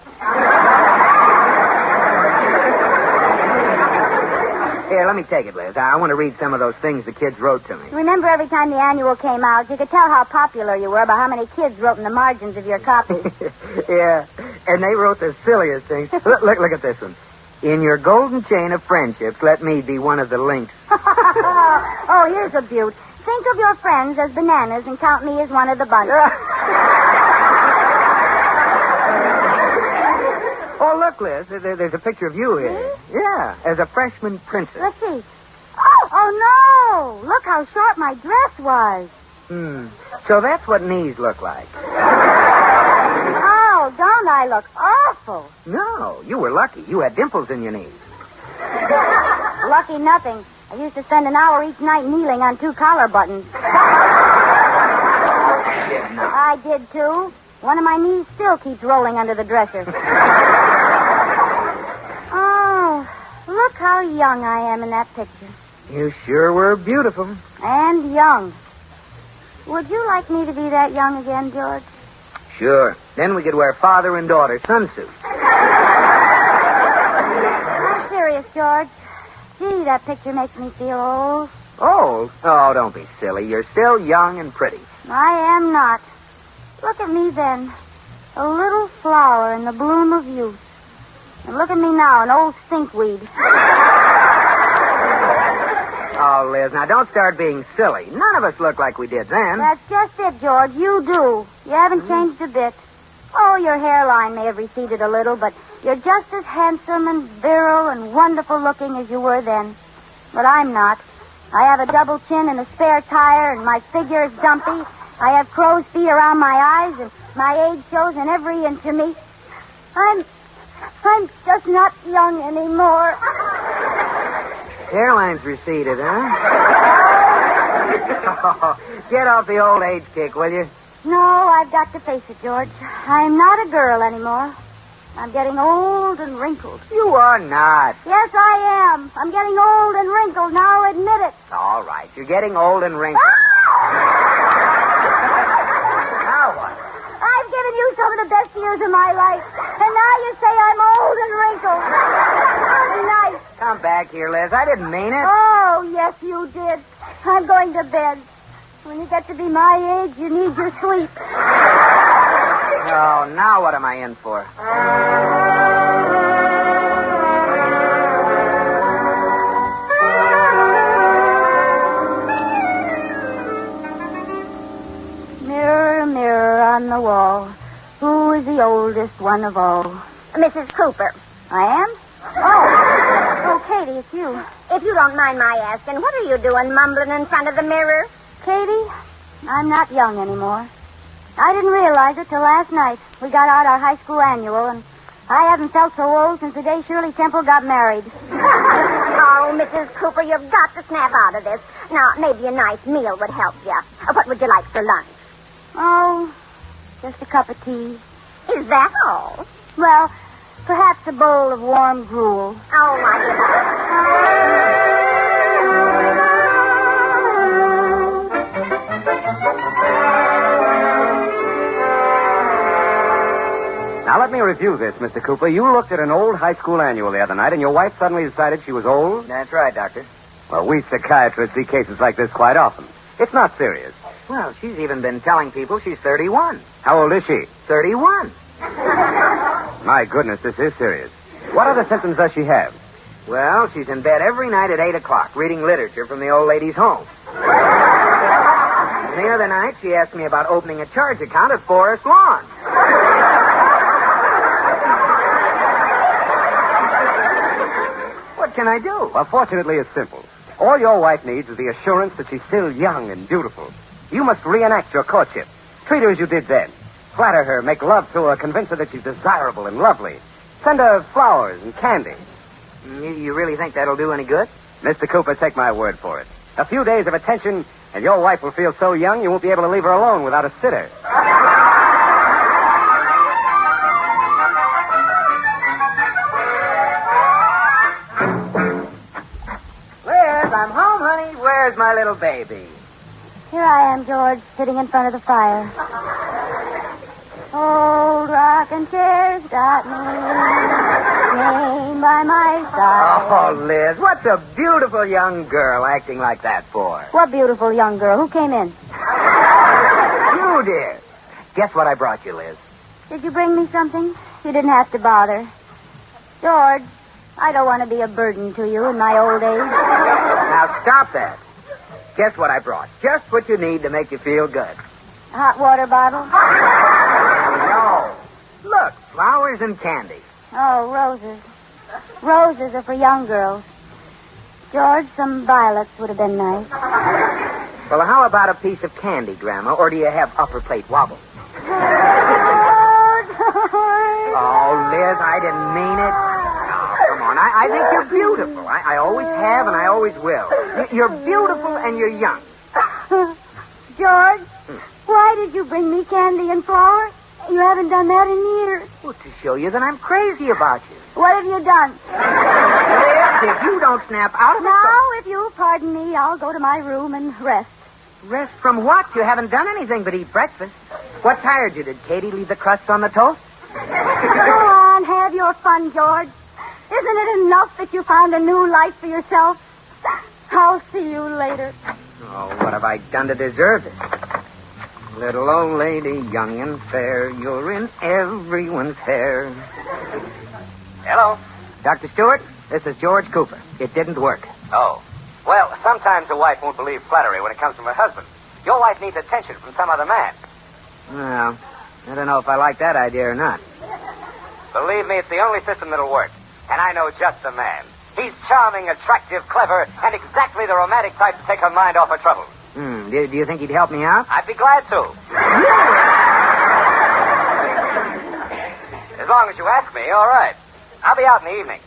Here, let me take it, Liz. I want to read some of those things the kids wrote to me. Remember every time the annual came out, you could tell how popular you were by how many kids wrote in the margins of your copy. Yeah, and they wrote the silliest things. Look at this one. In your golden chain of friendships, let me be one of the links. Oh, here's a beaut. Think of your friends as bananas and count me as one of the bunch. Oh, look, Liz, there's a picture of you here. Yeah, as a freshman princess. Let's see. Oh, no! Look how short my dress was. So that's what knees look like. Oh, don't I look awful? No, you were lucky. You had dimples in your knees. Lucky nothing. I used to spend an hour each night kneeling on 2 collar buttons. I did, too. One of my knees still keeps rolling under the dresser. Oh, look how young I am in that picture. You sure were beautiful. And young. Would you like me to be that young again, George? Sure. Then we could wear father and daughter sunsuits. I'm serious, George. Gee, that picture makes me feel old. Old? Oh, don't be silly. You're still young and pretty. I am not. Look at me then. A little flower in the bloom of youth. And look at me now, an old stinkweed. Oh, Liz, now don't start being silly. None of us look like we did then. That's just it, George. You do. You haven't changed a bit. Oh, your hairline may have receded a little, but you're just as handsome and virile and wonderful looking as you were then. But I'm not. I have a double chin and a spare tire, and my figure is dumpy. I have crow's feet around my eyes, and my age shows in every inch of me. I'm just not young anymore. Hairline's receded, huh? Get off the old age kick, will you? No, I've got to face it, George. I'm not a girl anymore. I'm getting old and wrinkled. You are not. Yes, I am. I'm getting old and wrinkled. Now admit it. All right, you're getting old and wrinkled. Now what? I've given you some of the best years of my life, and now you say I'm old and wrinkled. Good night. Come back here, Liz. I didn't mean it. Oh, yes, you did. I'm going to bed. When you get to be my age, you need your sleep. Oh, now what am I in for? Mirror, mirror on the wall, who is the oldest one of all? Mrs. Cooper. I am? Oh, Katie, it's you. If you don't mind my asking, what are you doing mumbling in front of the mirror? Katie, I'm not young anymore. I didn't realize it till last night. We got out our high school annual, and I haven't felt so old since the day Shirley Temple got married. Oh, Mrs. Cooper, you've got to snap out of this. Now, maybe a nice meal would help you. What would you like for lunch? Oh, just a cup of tea. Is that all? Well, perhaps a bowl of warm gruel. Oh, my goodness. Now, let me review this, Mr. Cooper. You looked at an old high school annual the other night, and your wife suddenly decided she was old? That's right, Doctor. Well, we psychiatrists see cases like this quite often. It's not serious. Well, she's even been telling people she's 31. How old is she? 31. My goodness, this is serious. What other symptoms does she have? Well, she's in bed every night at 8 o'clock reading literature from the old lady's home. And the other night, she asked me about opening a charge account at Forest Lawn. What can I do? Well, fortunately, it's simple. All your wife needs is the assurance that she's still young and beautiful. You must reenact your courtship. Treat her as you did then. Flatter her, make love to her, convince her that she's desirable and lovely. Send her flowers and candy. You really think that'll do any good? Mr. Cooper, take my word for it. A few days of attention, and your wife will feel so young you won't be able to leave her alone without a sitter. Liz, I'm home, honey. Where's my little baby? Here I am, George, sitting in front of the fire. Old rocking chair's got me laying by my side. Oh, Liz, what's a beautiful young girl acting like that for? What beautiful young girl. Who came in? You, dear. Guess what I brought you, Liz? Did you bring me something? You didn't have to bother. George, I don't want to be a burden to you in my old age. Now, stop that. Guess what I brought? Just what you need to make you feel good. A hot water bottle? No. Look, flowers and candy. Oh, roses. Roses are for young girls. George, some violets would have been nice. Well, how about a piece of candy, Grandma? Or do you have upper plate wobbles? Oh, Liz, I didn't mean it. Oh, come on. I think you're beautiful. I always have and I always will. You're beautiful and you're young. George, why did you bring me candy and flowers? You haven't done that in years. Well, to show you that I'm crazy about you. What have you done? Liz, if you don't snap out of it... Now, if you'll pardon me, I'll go to my room and rest. Rest from what? You haven't done anything but eat breakfast. What tired you? Did Katie leave the crusts on the toast? Go on, have your fun, George. Isn't it enough that you found a new life for yourself? I'll see you later. Oh, what have I done to deserve it? Little old lady, young and fair, you're in everyone's hair. Hello. Dr. Stewart, this is George Cooper. It didn't work. Oh. Well, sometimes a wife won't believe flattery when it comes from her husband. Your wife needs attention from some other man. Well, I don't know if I like that idea or not. Believe me, it's the only system that'll work. And I know just the man. He's charming, attractive, clever, and exactly the romantic type to take her mind off her troubles. Do you think he'd help me out? I'd be glad to. As long as you ask me, all right. I'll be out in the evening.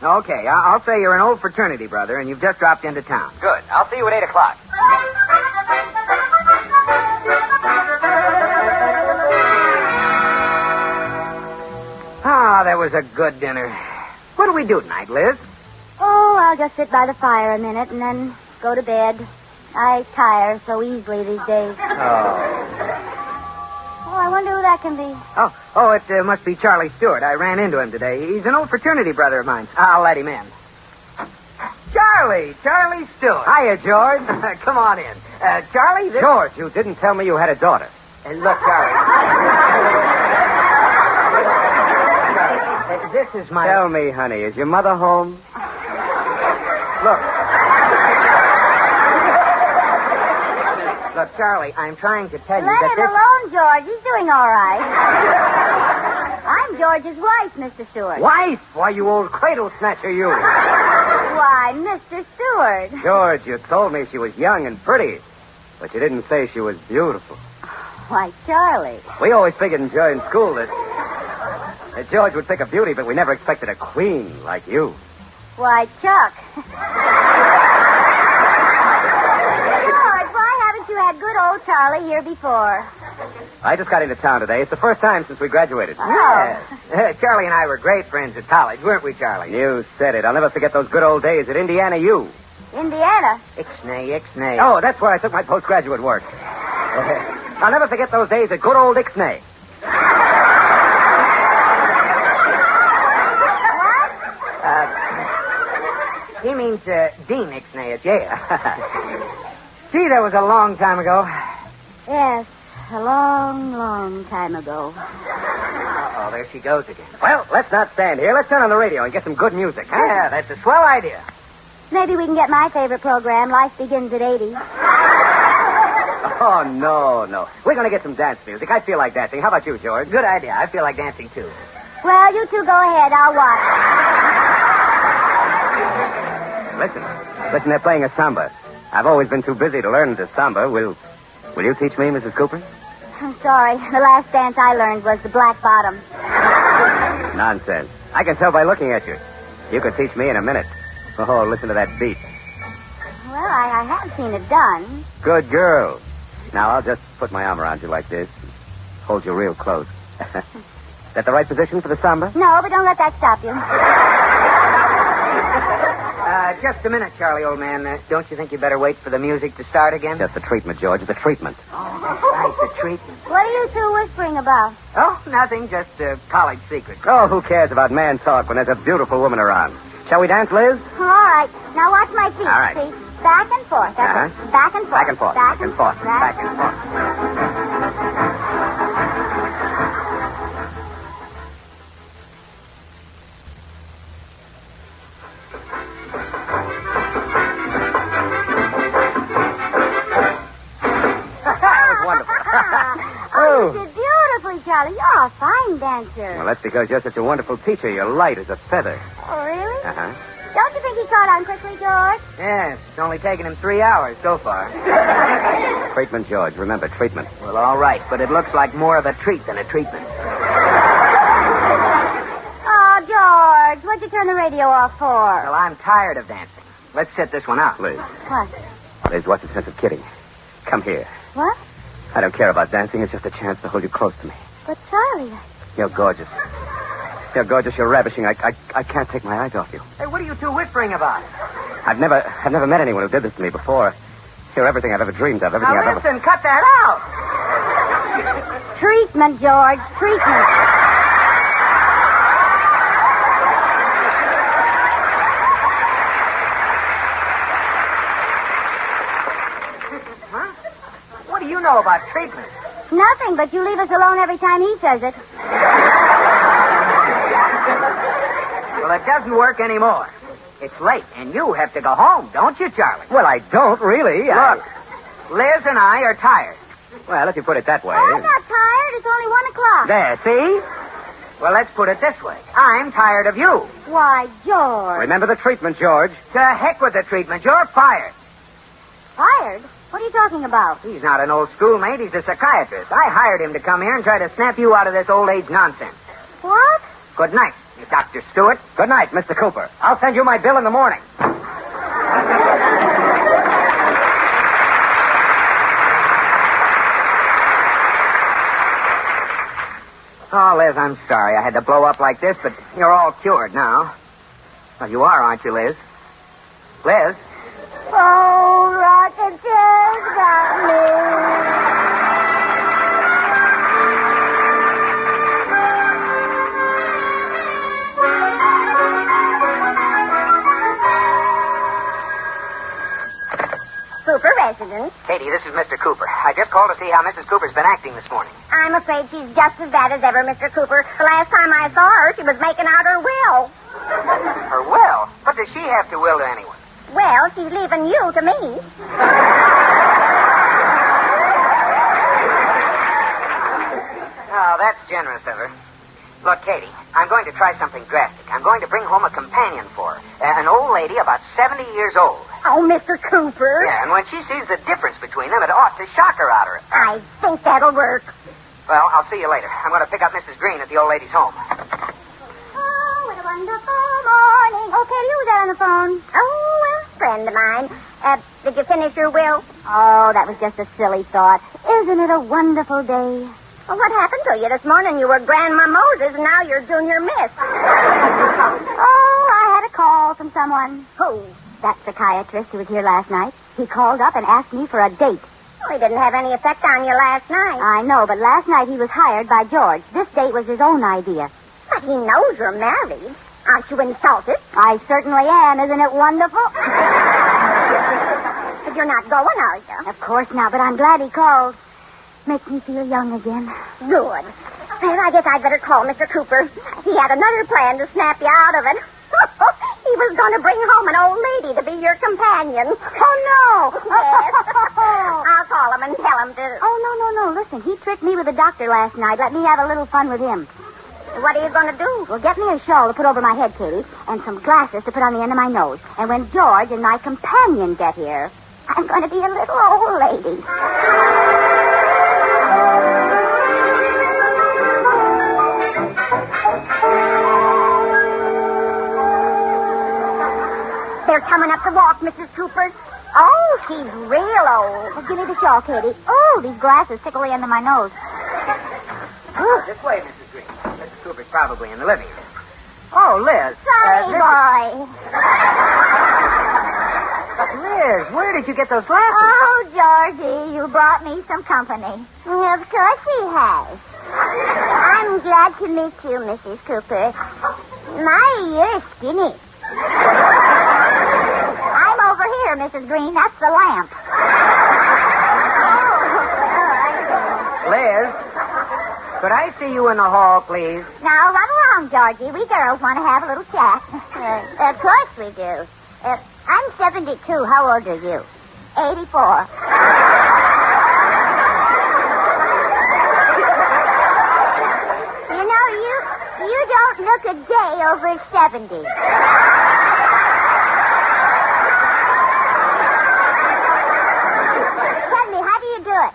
Okay. I'll say you're an old fraternity brother, and you've just dropped into town. Good. I'll see you at 8 o'clock. Ah, that was a good dinner. What do we do tonight, Liz? Oh, I'll just sit by the fire a minute and then go to bed. I tire so easily these days. Oh, I wonder who that can be. Oh, it must be Charlie Stewart. I ran into him today. He's an old fraternity brother of mine. I'll let him in. Charlie Stewart. Hiya, George. Come on in. Charlie, this... George, you didn't tell me you had a daughter. Look, Charlie. This is my... Tell me, honey, is your mother home? Look, Charlie, I'm trying to tell you Let that him alone, George. He's doing all right. I'm George's wife, Mr. Stewart. Wife? Why, you old cradle snatcher, you. Why, Mr. Stewart. George, you told me she was young and pretty, but you didn't say she was beautiful. Why, Charlie. We always figured in school that George would pick a beauty, but we never expected a queen like you. Why, Chuck. George, why haven't you had good old Charlie here before? I just got into town today. It's the first time since we graduated. Oh. Yes. Charlie and I were great friends at college, weren't we, Charlie? You said it. I'll never forget those good old days at Indiana U. Indiana? Ixnay. Oh, that's where I took my postgraduate work. I'll never forget those days at good old Ixnay. He means Dean Ixnay at Yale. Gee, that was a long time ago. Yes, a long, long time ago. Uh-oh, there she goes again. Well, let's not stand here. Let's turn on the radio and get some good music. Huh? Yeah, that's a swell idea. Maybe we can get my favorite program, Life Begins at 80. Oh, no. We're going to get some dance music. I feel like dancing. How about you, George? Good idea. I feel like dancing, too. Well, you two go ahead. I'll watch. Listen, they're playing a samba. I've always been too busy to learn the samba. We'll Will you teach me, Mrs. Cooper? I'm sorry. The last dance I learned was the black bottom. Nonsense. I can tell by looking at you. You could teach me in a minute. Oh, listen to that beat. Well, I have seen it done. Good girl. Now, I'll just put my arm around you like this. Hold you real close. Is that the right position for the samba? No, but don't let that stop you. Just a minute, Charlie, old man. Don't you think you better wait for the music to start again? Just the treatment, George. The treatment. Oh, that's right, the treatment. What are you two whispering about? Oh, nothing. Just college secrets. Oh, who cares about man talk when there's a beautiful woman around? Shall we dance, Liz? All right. Now watch my feet. All right. See? Back and forth. That's it. Back and forth. Back and forth. Back and forth. Back and forth. You did beautifully, Charlie. You're a fine dancer. Well, that's because you're such a wonderful teacher. You're light as a feather. Oh, really? Uh-huh. Don't you think he caught on quickly, George? Yes, it's only taken him 3 hours so far. Treatment, George. Remember, treatment. Well, all right, but it looks like more of a treat than a treatment. Oh, George, what'd you turn the radio off for? Well, I'm tired of dancing. Let's sit this one out. Liz. What? Liz, what's the sense of kidding? Come here. What? I don't care about dancing. It's just a chance to hold you close to me. But, Charlie... You're gorgeous. You're gorgeous. You're ravishing. I can't take my eyes off you. Hey, what are you two whispering about? I've never met anyone who did this to me before. You're everything I've ever dreamed of. Everything Now, I've ever... listen, cut that out. Treatment, George. Treatment. Huh? What do you know about treatment? Nothing, but you leave us alone every time he says it. Well, it doesn't work anymore. It's late, and you have to go home, don't you, Charlie? Well, I don't really. Look, Liz and I are tired. Well, if you put it that way... Oh, I'm not tired. It's only 1 o'clock. There, see? Well, let's put it this way. I'm tired of you. Why, George. Remember the treatment, George. To heck with the treatment. You're fired. Fired? What are you talking about? He's not an old schoolmate. He's a psychiatrist. I hired him to come here and try to snap you out of this old age nonsense. What? Good night, Dr. Stewart. Good night, Mr. Cooper. I'll send you my bill in the morning. Oh, Liz, I'm sorry I had to blow up like this, but you're all cured now. Well, you are, aren't you, Liz? Liz? Oh, rocket just got me. Cooper residence. Katie, this is Mr. Cooper. I just called to see how Mrs. Cooper's been acting this morning. I'm afraid she's just as bad as ever, Mr. Cooper. The last time I saw her, she was making out her will. Her will? What does she have to will to anyone? Well, she's leaving you to me. Oh, that's generous of her. Look, Katie, I'm going to try something drastic. I'm going to bring home a companion for her. An old lady about 70 years old. Oh, Mr. Cooper. Yeah, and when she sees the difference between them, it ought to shock her out of it. I think that'll work. Well, I'll see you later. I'm going to pick up Mrs. Green at the old lady's home. Oh, what a wonderful morning. Oh, Katie, who's that on the phone? Oh, a friend of mine. Did you finish your will? Oh, that was just a silly thought. Isn't it a wonderful day? Well, what happened to you this morning? You were Grandma Moses, and now you're Junior Miss. Oh, I had a call from someone. Who? That psychiatrist who was here last night. He called up and asked me for a date. Well, he didn't have any effect on you last night. I know, but last night he was hired by George. This date was his own idea. But he knows you're married. Aren't you insulted? I certainly am. Isn't it wonderful? But you're not going, are you? Of course not, but I'm glad he called. Makes me feel young again. Good. Well, I guess I'd better call Mr. Cooper. He had another plan to snap you out of it. He was going to bring home an old lady to be your companion. Oh, no. Yes. I'll call him and tell him to... Oh, no. Listen, he tricked me with the doctor last night. Let me have a little fun with him. What are you going to do? Well, get me a shawl to put over my head, Katie, and some glasses to put on the end of my nose. And when George and my companion get here, I'm going to be a little old lady. They're coming up the walk, Mrs. Cooper. Oh, she's real old. Give me the shawl, Katie. Oh, these glasses tickle the end of my nose. This way, Mrs. Green. Mrs. Cooper's probably in the living room. Oh, Liz. Sorry, boy. Liz, where did you get those glasses? Oh, Georgie, you brought me some company. Of course he has. I'm glad to meet you, Mrs. Cooper. You're skinny. I'm over here, Mrs. Green. That's the lamp. Liz, could I see you in the hall, please? Now, run along, Georgie. We girls want to have a little chat. Of course we do. I'm 72. How old are you? 84. You don't look a day over 70. Tell me, how do you do it?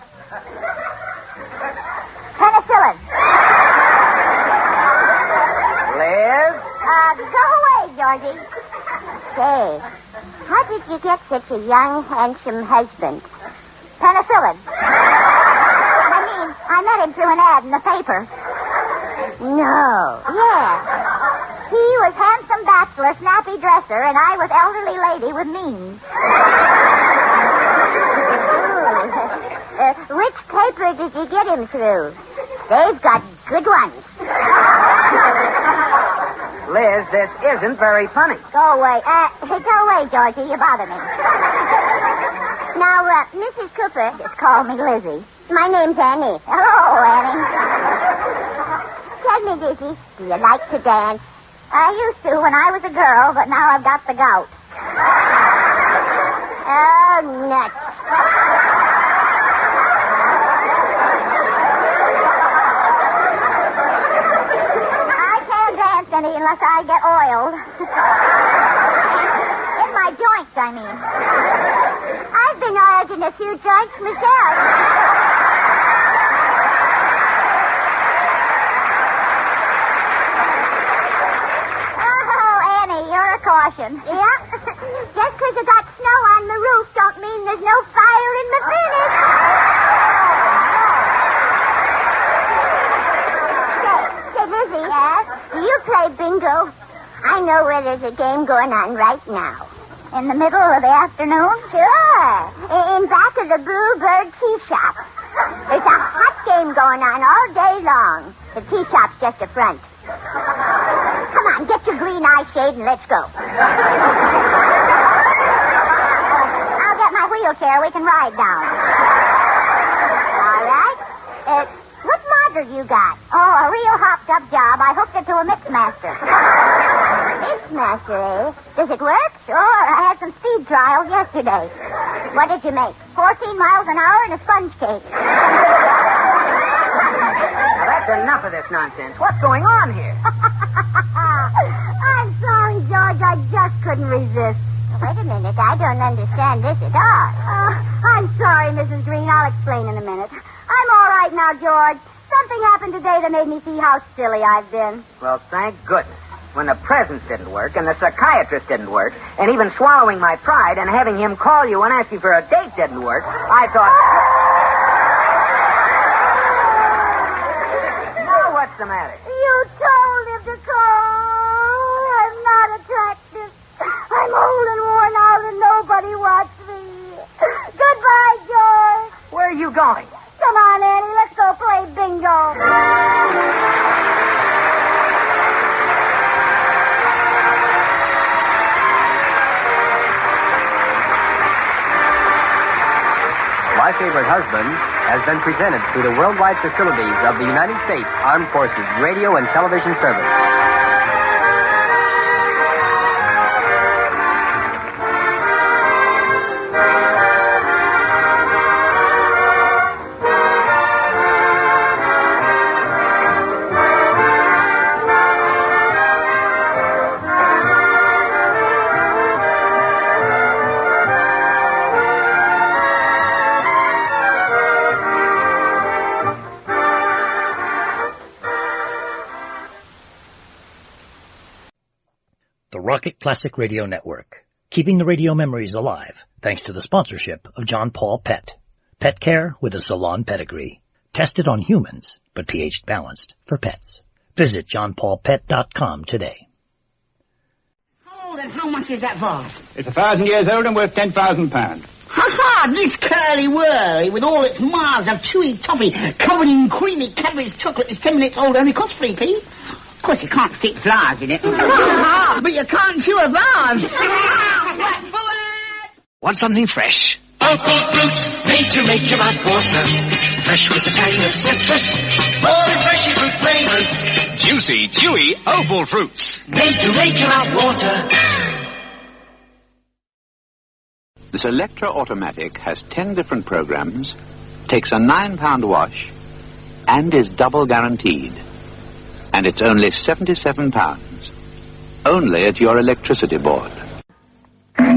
Penicillin. Liz? Go away, Georgie. Say, how did you get such a young, handsome husband? Penicillin. I met him through an ad in the paper. No. Yeah. He was handsome bachelor, snappy dresser, and I was elderly lady with means. Which paper did you get him through? They've got good ones. Liz, this isn't very funny. Go away. Go away, Georgie. You bother me. Now, Mrs. Cooper just called me Lizzie. My name's Annie. Hello, Annie. Tell me, Lizzie, do you like to dance? I used to when I was a girl, but now I've got the gout. Oh, nuts. I can't dance any unless I get oiled. In my joints, I mean. I've been oiled in a few joints myself. Caution. Yeah? Just because you got snow on the roof don't mean there's no fire in the furnace. Say, Lizzie. Yes? Do you play bingo? I know where there's a game going on right now. In the middle of the afternoon? Sure. In back of the Bluebird Tea Shop. There's a hot game going on all day long. The tea shop's just a front. Come on, get your green eye shade and let's go. I'll get my wheelchair. We can ride down. All right. What model you got? Oh, a real hopped-up job. I hooked it to a mixmaster. Mixmaster, eh? Does it work? Sure. I had some speed trials yesterday. What did you make? 14 miles an hour and a sponge cake. Now, that's enough of this nonsense. What's going on here? I'm sorry, George. I just couldn't resist. Wait a minute. I don't understand this at all. I'm sorry, Mrs. Green. I'll explain in a minute. I'm all right now, George. Something happened today that made me see how silly I've been. Well, thank goodness. When the presents didn't work, and the psychiatrist didn't work, and even swallowing my pride and having him call you and ask you for a date didn't work, I thought... Now what's the matter? You told him to call. I'm not attractive. I'm old and worn out and nobody wants me. Goodbye, George. Where are you going? Come on, Annie. Let's go play bingo. My Favorite Husband has been presented through the worldwide facilities of the United States Armed Forces Radio and Television Service. Rocket Classic Radio Network, keeping the radio memories alive thanks to the sponsorship of John Paul Pet. Pet care with a salon pedigree. Tested on humans, but pH balanced for pets. Visit johnpaulpet.com today. How old and how much is that vase? It's 1,000 years old and worth £10,000. Ha-ha! This curly-whirly with all its miles of chewy toffee covered in creamy Cadbury's chocolate is 10 minutes old, only costs 3p. Of course, you can't stick flowers in it. But you can't chew a vase. Want something fresh? Opal fruit, made to make your mouth water. Fresh with a tang of citrus, more refreshing fruit flavors. Juicy, chewy Opal fruits. Made to make your mouth water. The Selectra Automatic has 10 different programs, takes a £9 wash, and is double guaranteed. And it's only £77. Only at your electricity board. On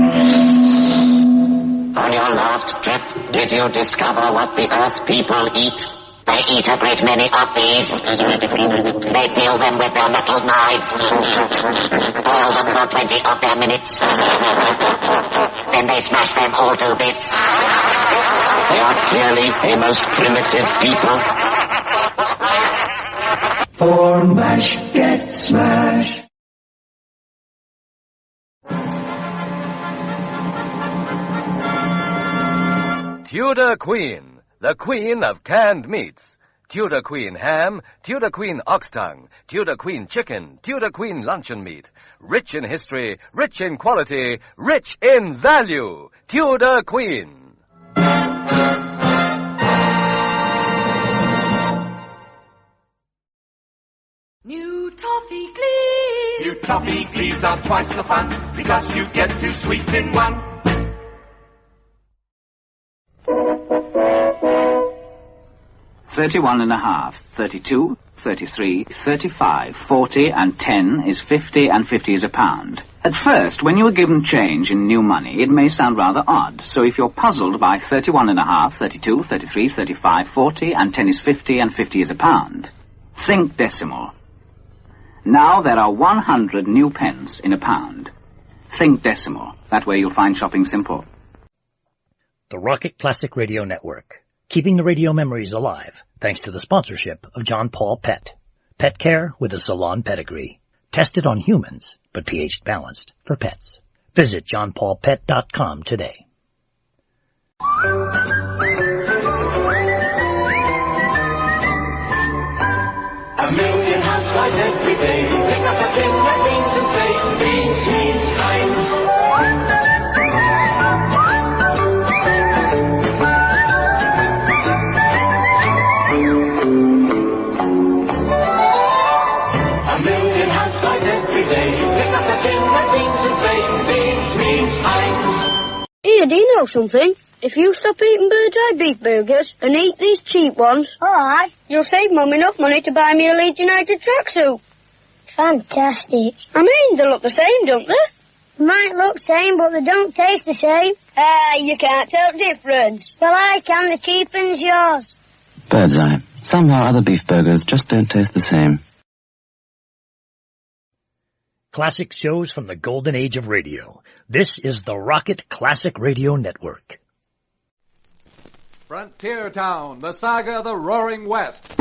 your last trip, did you discover what the Earth people eat? They eat a great many of these. They peel them with their metal knives. Boil them for 20 of their minutes. Then they smash them all to bits. They are clearly a most primitive people. For mash, get smash. Tudor Queen, the queen of canned meats. Tudor Queen ham, Tudor Queen ox tongue, Tudor Queen chicken, Tudor Queen luncheon meat. Rich in history, rich in quality, rich in value. Tudor Queen. New Toffee Glees. New Toffee Glees are twice the fun because you get 2 sweets in one. $31.5, $32, $33, $35, $40, and $10 is $50, and $50 is a pound. At first, when you are given change in new money, it may sound rather odd. So if you're puzzled by $31.5, $32, $33, $35, $40, and $10 is $50, and $50 is a pound, think decimal. Now there are 100 new pence in a pound. Think decimal. That way you'll find shopping simple. The Rocket Classic Radio Network, keeping the radio memories alive thanks to the sponsorship of John Paul Pet. Pet care with a salon pedigree. Tested on humans, but pH balanced for pets. Visit johnpaulpet.com today. A million housewives every day pick up a tin of beans and say, beans, beans, Heinz. A million housewives every day pick up a tin of beans and say, beans, beans, Heinz. Here, do you know something? If you stop eating Bird's Eye beef burgers and eat these cheap ones, alright, you'll save Mum enough money to buy me a Leeds United tracksuit. Fantastic. I mean, they look the same, don't they? Might look same, but they don't taste the same. You can't tell the difference. Well, I can. The cheap one's yours. Bird's Eye. Somehow other beef burgers just don't taste the same. Classic shows from the golden age of radio. This is the Rocket Classic Radio Network. Frontier Town, the saga of the Roaring West.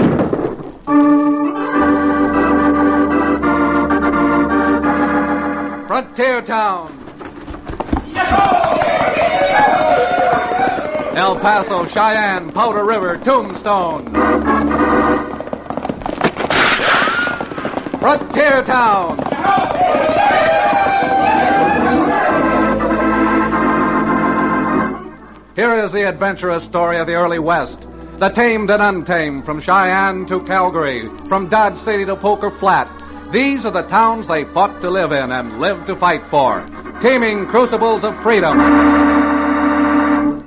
Frontier Town. El Paso, Cheyenne, Powder River, Tombstone. Frontier Town. Here is the adventurous story of the early West. The tamed and untamed, from Cheyenne to Calgary, from Dodge City to Poker Flat. These are the towns they fought to live in and lived to fight for. Teeming crucibles of freedom.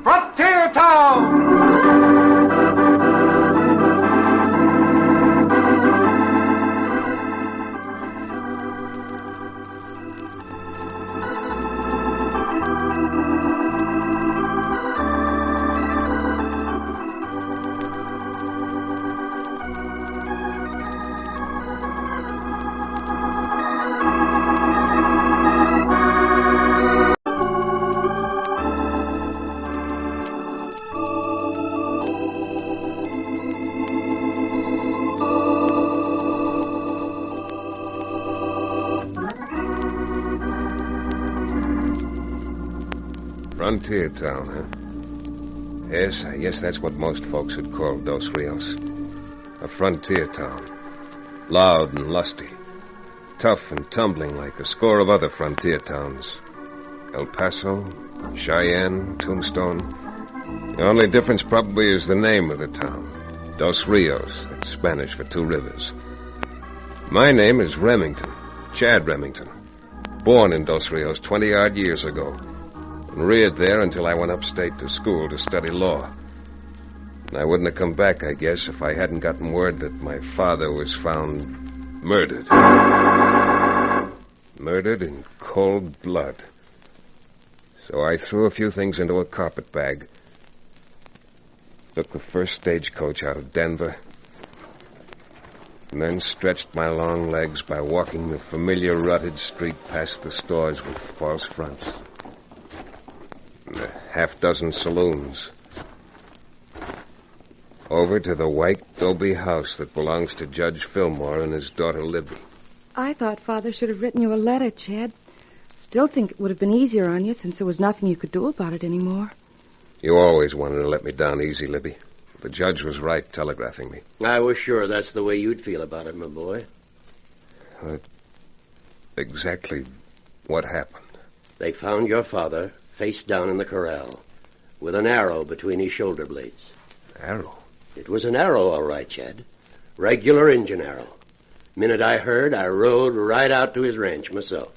Frontier Town! Frontier town, huh? Yes, I guess that's what most folks would call Dos Rios. A frontier town. Loud and lusty. Tough and tumbling like a score of other frontier towns. El Paso, Cheyenne, Tombstone. The only difference probably is the name of the town. Dos Rios, that's Spanish for 2 rivers. My name is Remington, Chad Remington. Born in Dos Rios 20-odd years ago. And reared there until I went upstate to school to study law. And I wouldn't have come back, I guess, if I hadn't gotten word that my father was found murdered. Murdered in cold blood. So I threw a few things into a carpet bag. Took the first stagecoach out of Denver. And then stretched my long legs by walking the familiar rutted street past the stores with false fronts. And a half-dozen saloons. Over to the white adobe house that belongs to Judge Fillmore and his daughter Libby. I thought Father should have written you a letter, Chad. Still think it would have been easier on you since there was nothing you could do about it anymore. You always wanted to let me down easy, Libby. The judge was right telegraphing me. I was sure that's the way you'd feel about it, my boy. Exactly what happened? They found your father face down in the corral with an arrow between his shoulder blades. Arrow? It was an arrow, all right, Chad. Regular engine arrow. Minute I heard, I rode right out to his ranch myself.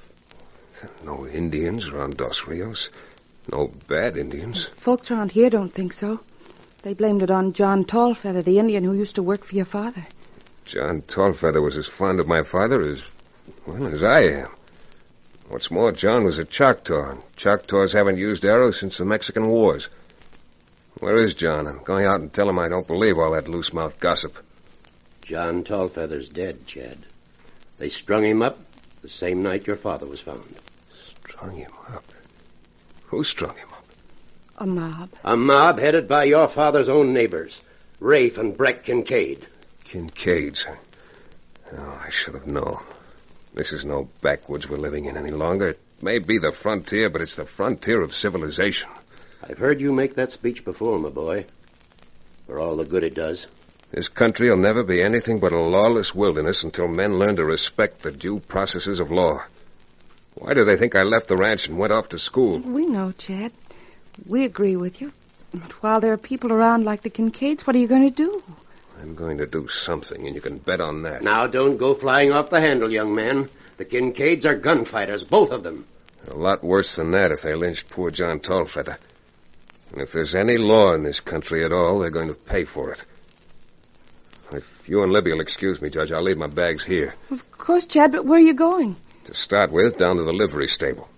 No Indians around Dos Rios? No bad Indians? Folks around here don't think so. They blamed it on John Tallfeather, the Indian who used to work for your father. John Tallfeather was as fond of my father as I am. What's more, John was a Choctaw, and Choctaws haven't used arrows since the Mexican Wars. Where is John? I'm going out and tell him I don't believe all that loose-mouthed gossip. John Tallfeather's dead, Chad. They strung him up the same night your father was found. Strung him up? Who strung him up? A mob. A mob headed by your father's own neighbors, Rafe and Breck Kincaid. Kincaids? Oh, I should have known. This is no backwoods we're living in any longer. It may be the frontier, but it's the frontier of civilization. I've heard you make that speech before, my boy. For all the good it does. This country will never be anything but a lawless wilderness until men learn to respect the due processes of law. Why do they think I left the ranch and went off to school? We know, Chad. We agree with you. But while there are people around like the Kincaids, what are you going to do? I'm going to do something, and you can bet on that. Now, don't go flying off the handle, young man. The Kincaids are gunfighters, both of them. A lot worse than that if they lynched poor John Tallfeather. And if there's any law in this country at all, they're going to pay for it. If you and Libby will excuse me, Judge, I'll leave my bags here. Of course, Chad, but where are you going? To start with, down to the livery stable.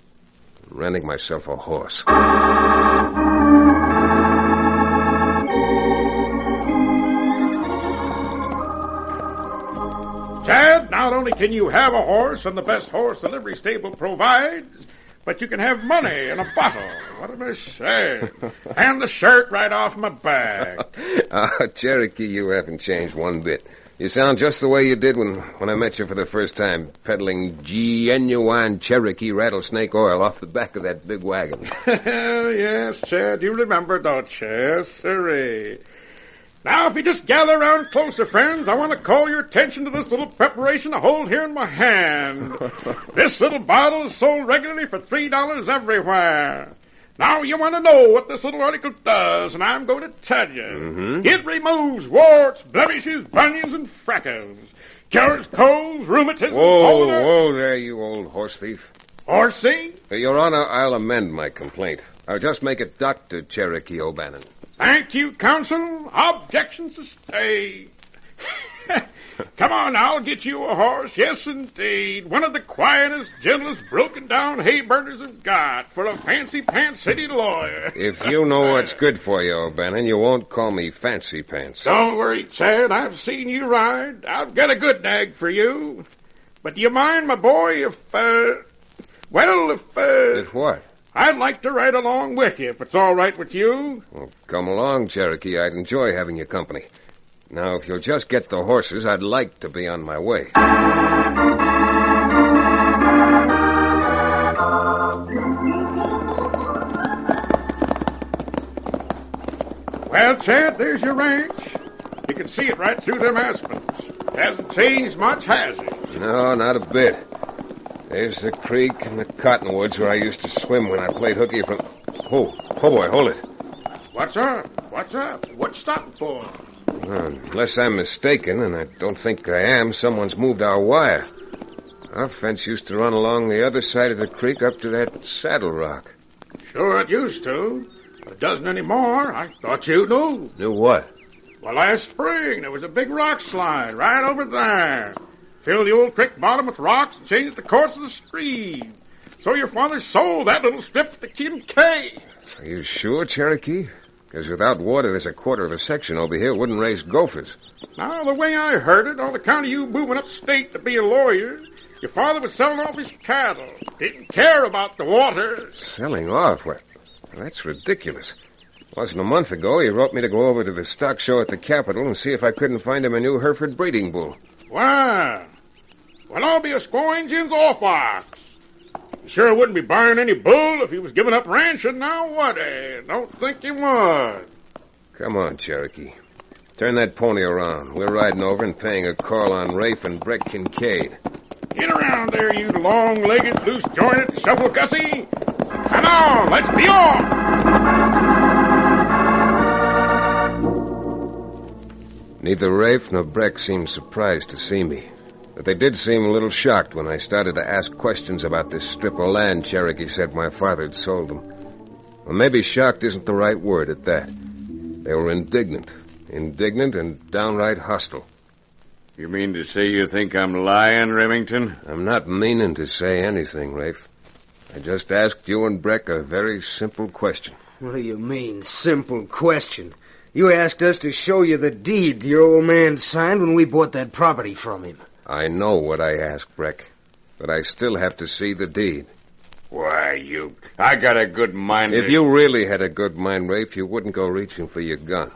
I'm renting myself a horse. Chad, not only can you have a horse and the best horse the livery stable provides, but you can have money in a bottle. What am I saying? And the shirt right off my back. Cherokee, you haven't changed one bit. You sound just the way you did when I met you for the first time, peddling genuine Cherokee rattlesnake oil off the back of that big wagon. Yes, Chad, you remember, don't you? Yes, sirree. Now, if you just gather around closer, friends, I want to call your attention to this little preparation I hold here in my hand. This little bottle is sold regularly for $3 everywhere. Now, you want to know what this little article does, and I'm going to tell you. Mm-hmm. It removes warts, blemishes, bunions, and freckles. Cures colds, rheumatism, Whoa there, you old horse thief. Horse thief? Your Honor, I'll amend my complaint. I'll just make it Dr. Cherokee O'Bannon. Thank you, counsel. Objections sustained. Come on now, I'll get you a horse. Yes, indeed. One of the quietest, gentlest, broken-down hay burners I've got for a fancy-pants city lawyer. If you know what's good for you, O'Bannon, you won't call me Fancy Pants. Don't worry, Chad. I've seen you ride. I've got a good nag for you. But do you mind, my boy, if If what? I'd like to ride along with you, if it's all right with you. Well, come along, Cherokee. I'd enjoy having your company. Now, if you'll just get the horses, I'd like to be on my way. Well, Chad, there's your ranch. You can see it right through them aspens. Hasn't changed much, has it? No, not a bit. There's the creek and the cottonwoods where I used to swim when I played hooky from... Oh, boy, hold it. What's up? What's up? What's stopping for? Unless I'm mistaken, and I don't think I am, someone's moved our wire. Our fence used to run along the other side of the creek up to that saddle rock. Sure it used to. But it doesn't anymore. I thought you knew. Knew what? Well, last spring, there was a big rock slide right over there. Filled the old creek bottom with rocks and changed the course of the stream. So your father sold that little strip to the K. Are you sure, Cherokee? Because without water, there's a quarter of a section over here wouldn't raise gophers. Now, the way I heard it, on account of you moving upstate to be a lawyer, your father was selling off his cattle. Didn't care about the water. Selling off? Well, that's ridiculous. Wasn't a month ago, he wrote me to go over to the stock show at the Capitol and see if I couldn't find him a new Hereford breeding bull. Well, I'll be a squaw Injun's off ox. You sure wouldn't be buying any bull if he was giving up ranching now, would he? Don't think he would. Come on, Cherokee. Turn that pony around. We're riding over and paying a call on Rafe and Breck Kincaid. Get around there, you long-legged, loose-jointed shuffle-gussie. Come on, let's be off! Neither Rafe nor Breck seemed surprised to see me. But they did seem a little shocked when I started to ask questions about this strip of land Cherokee said my father had sold them. Well, maybe shocked isn't the right word at that. They were indignant. Indignant and downright hostile. You mean to say you think I'm lying, Remington? I'm not meaning to say anything, Rafe. I just asked you and Breck a very simple question. What do you mean, simple question? You asked us to show you the deed your old man signed when we bought that property from him. I know what I asked, Breck, but I still have to see the deed. Why, I got a good mind... If you really had a good mind, Rafe, you wouldn't go reaching for your gun.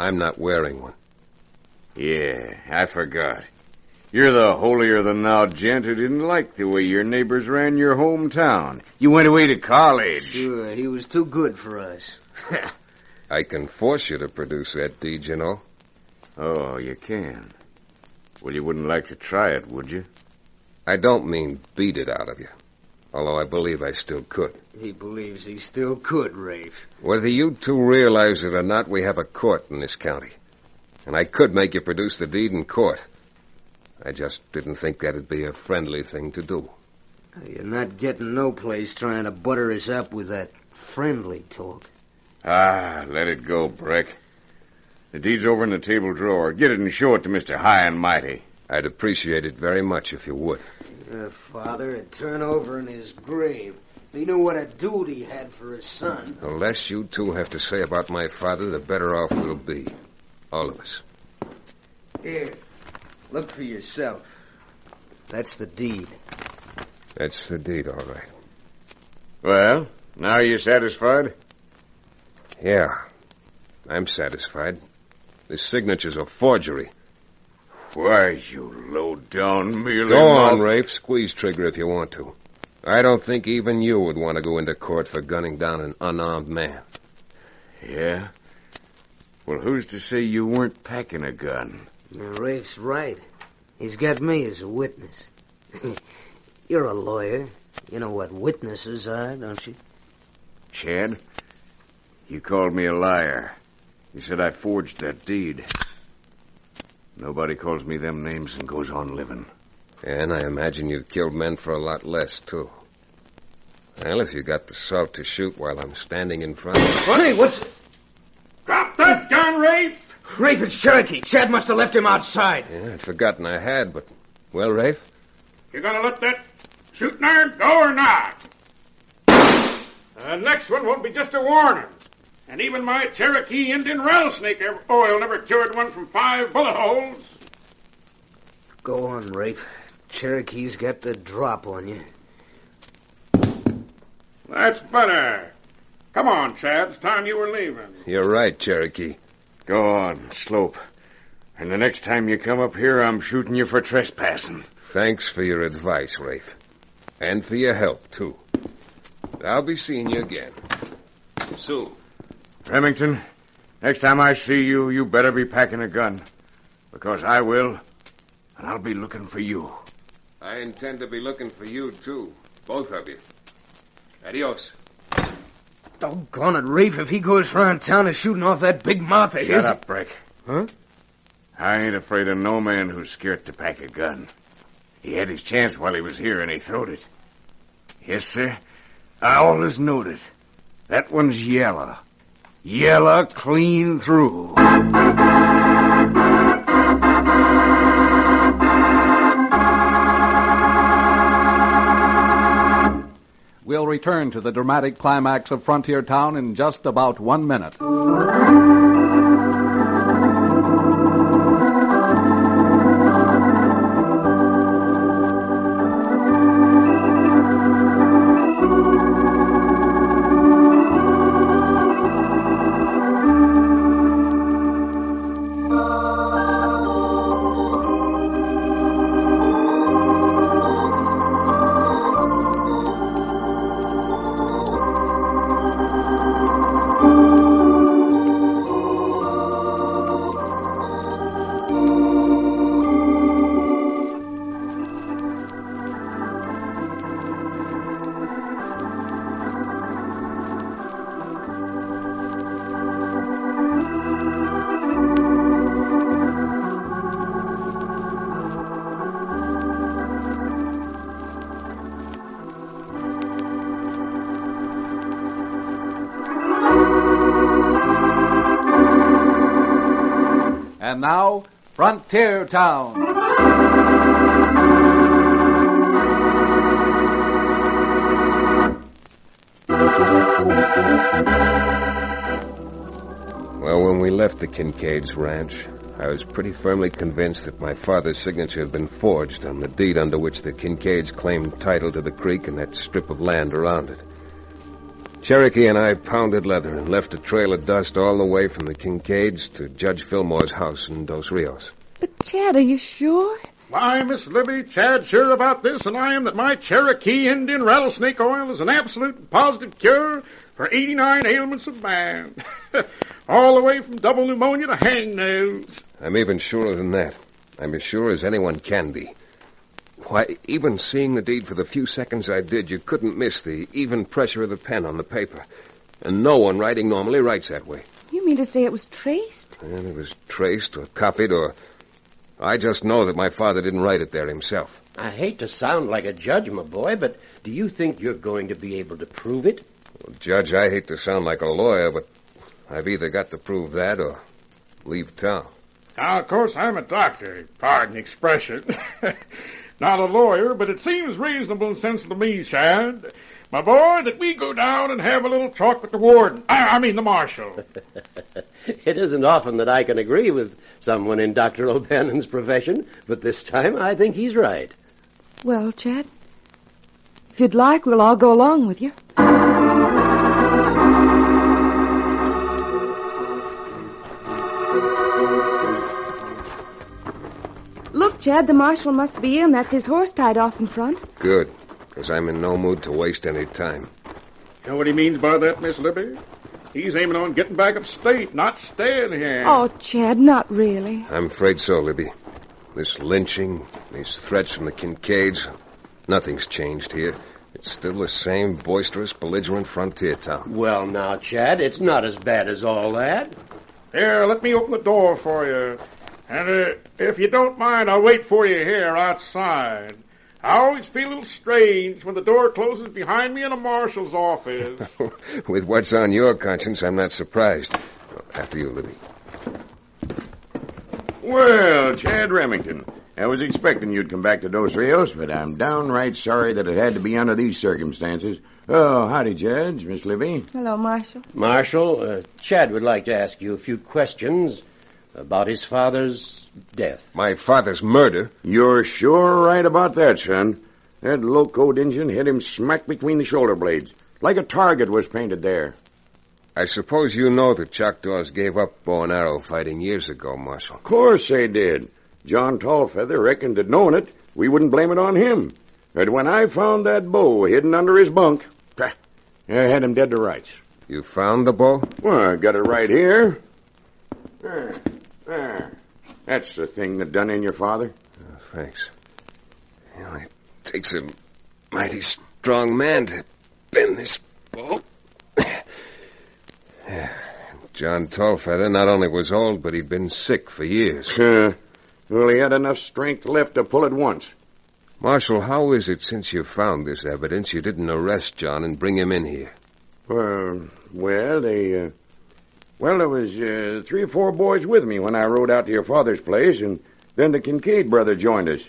I'm not wearing one. Yeah, I forgot. You're the holier-than-thou gent who didn't like the way your neighbors ran your hometown. You went away to college. Sure, he was too good for us. I can force you to produce that deed, you know. Oh, you can? Well, you wouldn't like to try it, would you? I don't mean beat it out of you, although I believe I still could. He believes he still could, Rafe. Whether you two realize it or not, we have a court in this county. And I could make you produce the deed in court. I just didn't think that'd be a friendly thing to do. You're not getting no place trying to butter us up with that friendly talk. Let it go, Breck. The deed's over in the table drawer. Get it and show it to Mr. High and Mighty. I'd appreciate it very much if you would. Father would turn over in his grave. He knew what a duty he had for his son. The less you two have to say about my father, the better off we'll be. All of us. Here, look for yourself. That's the deed. That's the deed, all right. Well, now you're satisfied? Yeah, I'm satisfied. This signature's a forgery. Why, you low-down mealy Go on, mouth. Rafe. Squeeze trigger if you want to. I don't think even you would want to go into court for gunning down an unarmed man. Yeah? Well, who's to say you weren't packing a gun? Rafe's right. He's got me as a witness. You're a lawyer. You know what witnesses are, don't you? Chad, you called me a liar. You said I forged that deed. Nobody calls me them names and goes on living. And I imagine you've killed men for a lot less, too. Well, if you got the salt to shoot while I'm standing in front of you... Hey, what's... Drop that gun, Rafe! Rafe, it's Cherokee. Chad must have left him outside. Yeah, I'd forgotten I had, but... Well, Rafe? You gonna let that shooting iron go or not? The next one won't be just a warning. And even my Cherokee Indian rattlesnake oil never cured one from 5 bullet holes. Go on, Rafe. Cherokee's got the drop on you. That's better. Come on, Chad. It's time you were leaving. You're right, Cherokee. Go on, Slope. And the next time you come up here, I'm shooting you for trespassing. Thanks for your advice, Rafe. And for your help, too. I'll be seeing you again. Soon. Remington, Next time I see you, you better be packing a gun. Because I will, and I'll be looking for you. I intend to be looking for you, too. Both of you. Adios. Doggone it, Rafe, if he goes around town and shooting off that big mouth of his... Shut up, Brick. Huh? I ain't afraid of no man who's scared to pack a gun. He had his chance while he was here, and he throwed it. Yes, sir. I always knowed it. That one's yellow. Yellow clean through. We'll return to the dramatic climax of Frontier Town in just about 1 minute. And now, Frontier Town. Well, when we left the Kincaid's ranch, I was pretty firmly convinced that my father's signature had been forged on the deed under which the Kincaids claimed title to the creek and that strip of land around it. Cherokee and I pounded leather and left a trail of dust all the way from the Kincaids to Judge Fillmore's house in Dos Rios. But, Chad, are you sure? Why, Miss Libby, Chad's sure about this, and I am that my Cherokee Indian rattlesnake oil is an absolute and positive cure for 89 ailments of man. All the way from double pneumonia to hangnails. I'm even surer than that. I'm as sure as anyone can be. Why, even seeing the deed for the few seconds I did, you couldn't miss the even pressure of the pen on the paper. And no one writing normally writes that way. You mean to say it was traced? And it was traced or copied or... I just know that my father didn't write it there himself. I hate to sound like a judge, my boy, but do you think you're going to be able to prove it? Well, Judge, I hate to sound like a lawyer, but I've either got to prove that or leave town. Now, of course, I'm a doctor. Pardon the expression. Not a lawyer, but it seems reasonable and sensible to me, Shad, my boy, that we go down and have a little talk with the warden. I mean the marshal. It isn't often that I can agree with someone in Dr. O'Bannon's profession, but this time I think he's right. Well, Chad, if you'd like, we'll all go along with you. Look, Chad, the marshal must be in. That's his horse tied off in front. Good, because I'm in no mood to waste any time. You know what he means by that, Miss Libby? He's aiming on getting back upstate, not staying here. Oh, Chad, not really. I'm afraid so, Libby. This lynching, these threats from the Kincaids, nothing's changed here. It's still the same boisterous, belligerent frontier town. Well, now, Chad, it's not as bad as all that. Here, let me open the door for you. And if you don't mind, I'll wait for you here outside. I always feel a little strange when the door closes behind me in a marshal's office. With what's on your conscience, I'm not surprised. After you, Libby. Well, Chad Remington, I was expecting you'd come back to Dos Rios, but I'm downright sorry that it had to be under these circumstances. Oh, howdy, Judge, Miss Libby. Hello, Marshal. Marshal, Chad would like to ask you a few questions about his father's death. My father's murder? You're sure right about that, son. That locoed Injun hit him smack between the shoulder blades, like a target was painted there. I suppose you know the Choctaws gave up bow and arrow fighting years ago, Marshal. Of course they did. John Tallfeather reckoned that knowing it, we wouldn't blame it on him. But when I found that bow hidden under his bunk, I had him dead to rights. You found the bow? Well, I got it right here. There. That's the thing that done in your father. Oh, thanks. Well, it takes a mighty strong man to bend this boat. John Tallfeather not only was old, but he'd been sick for years. Well, he had enough strength left to pull it once. Marshal, how is it since you found this evidence you didn't arrest John and bring him in here? Well, there was 3 or 4 boys with me when I rode out to your father's place, and then the Kincaid brother joined us.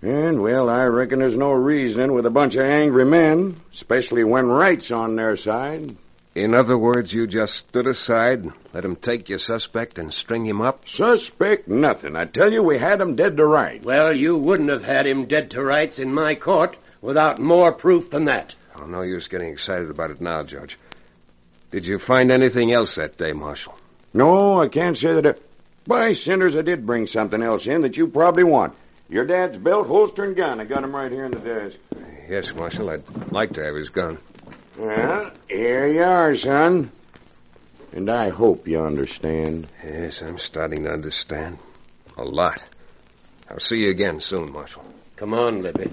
And, well, I reckon there's no reasoning with a bunch of angry men, especially when right's on their side. In other words, you just stood aside, let him take your suspect and string him up? Suspect nothing. I tell you, we had him dead to rights. Well, you wouldn't have had him dead to rights in my court without more proof than that. Oh, no use getting excited about it now, Judge. Did you find anything else that day, Marshal? No, I can't say that. By cinders, I did bring something else in that you probably want. Your dad's belt, holster, and gun. I got him right here in the desk. Yes, Marshal, I'd like to have his gun. Well, here you are, son. And I hope you understand. Yes, I'm starting to understand. A lot. I'll see you again soon, Marshal. Come on, Libby.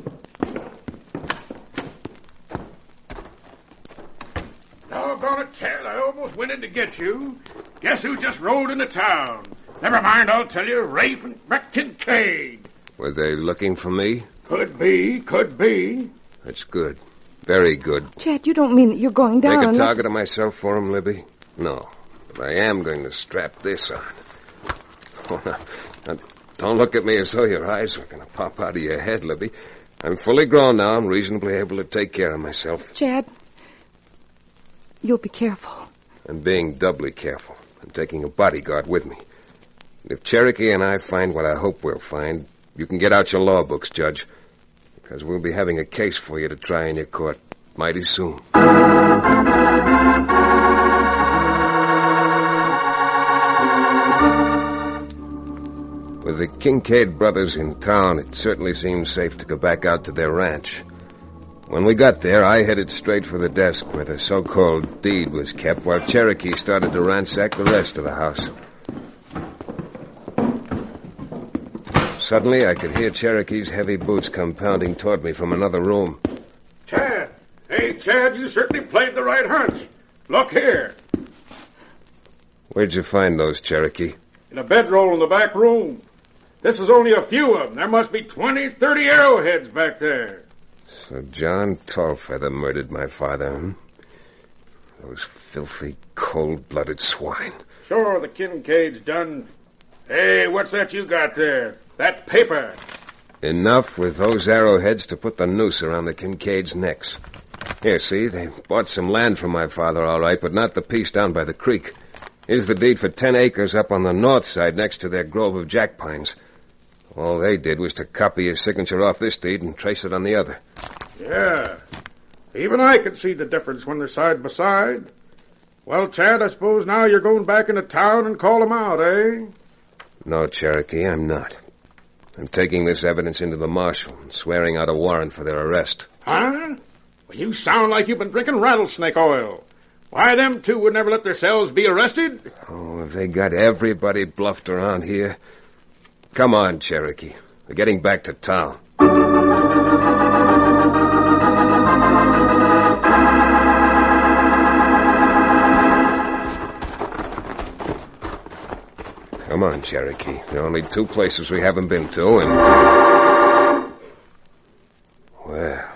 Doggone it, Ted, I almost went in to get you. Guess who just rode into town? Never mind, I'll tell you, Rafe and Breck Kincaid. Were they looking for me? Could be. That's good. Very good. Chad, you don't mean that you're going down Make a target of myself for him, Libby? No. But I am going to strap this on. Oh, now, don't look at me as though your eyes are going to pop out of your head, Libby. I'm fully grown now. I'm reasonably able to take care of myself. Chad, you'll be careful. I'm being doubly careful. I'm taking a bodyguard with me. If Cherokee and I find what I hope we'll find, you can get out your law books, Judge. Because we'll be having a case for you to try in your court mighty soon. With the Kincaid brothers in town, it certainly seemed safe to go back out to their ranch. When we got there, I headed straight for the desk where the so-called deed was kept, while Cherokee started to ransack the rest of the house. Suddenly, I could hear Cherokee's heavy boots come pounding toward me from another room. Chad! Hey, Chad, you certainly played the right hunch. Look here. Where'd you find those, Cherokee? In a bedroll in the back room. This is only a few of them. There must be 20, 30 arrowheads back there. So John Tallfeather murdered my father, huh? Those filthy, cold-blooded swine. Sure, the Kincaid's done. Hey, what's that you got there? That paper. Enough with those arrowheads to put the noose around the Kincaids' necks. Here, see, they bought some land from my father, all right, but not the piece down by the creek. Here's the deed for 10 acres up on the north side next to their grove of jack pines. All they did was to copy his signature off this deed and trace it on the other. Yeah. Even I can see the difference when they're side by side. Well, Chad, I suppose now you're going back into town and call them out, eh? No, Cherokee, I'm not. I'm taking this evidence into the marshal and swearing out a warrant for their arrest. Huh? Well, you sound like you've been drinking rattlesnake oil. Why, them two would never let themselves be arrested? Oh, have they got everybody bluffed around here? Come on, Cherokee. We're getting back to town. Come on, Cherokee. There are only 2 places we haven't been to, and... Well,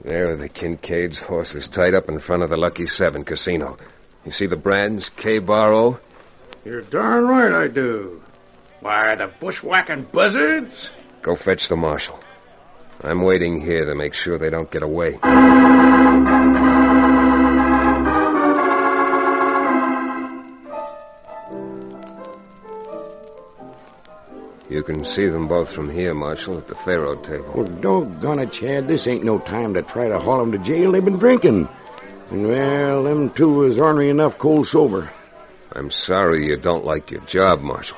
there are the Kincaid's horses tied up in front of the Lucky 7 casino. You see the brands, K-Bar-O? You're darn right I do. Why, the bushwhacking buzzards? Go fetch the marshal. I'm waiting here to make sure they don't get away. You can see them both from here, Marshal, at the faro table. Well, doggone it, Chad. This ain't no time to try to haul them to jail. They've been drinking. And, well, them two is ornery enough cold sober. I'm sorry you don't like your job, Marshal.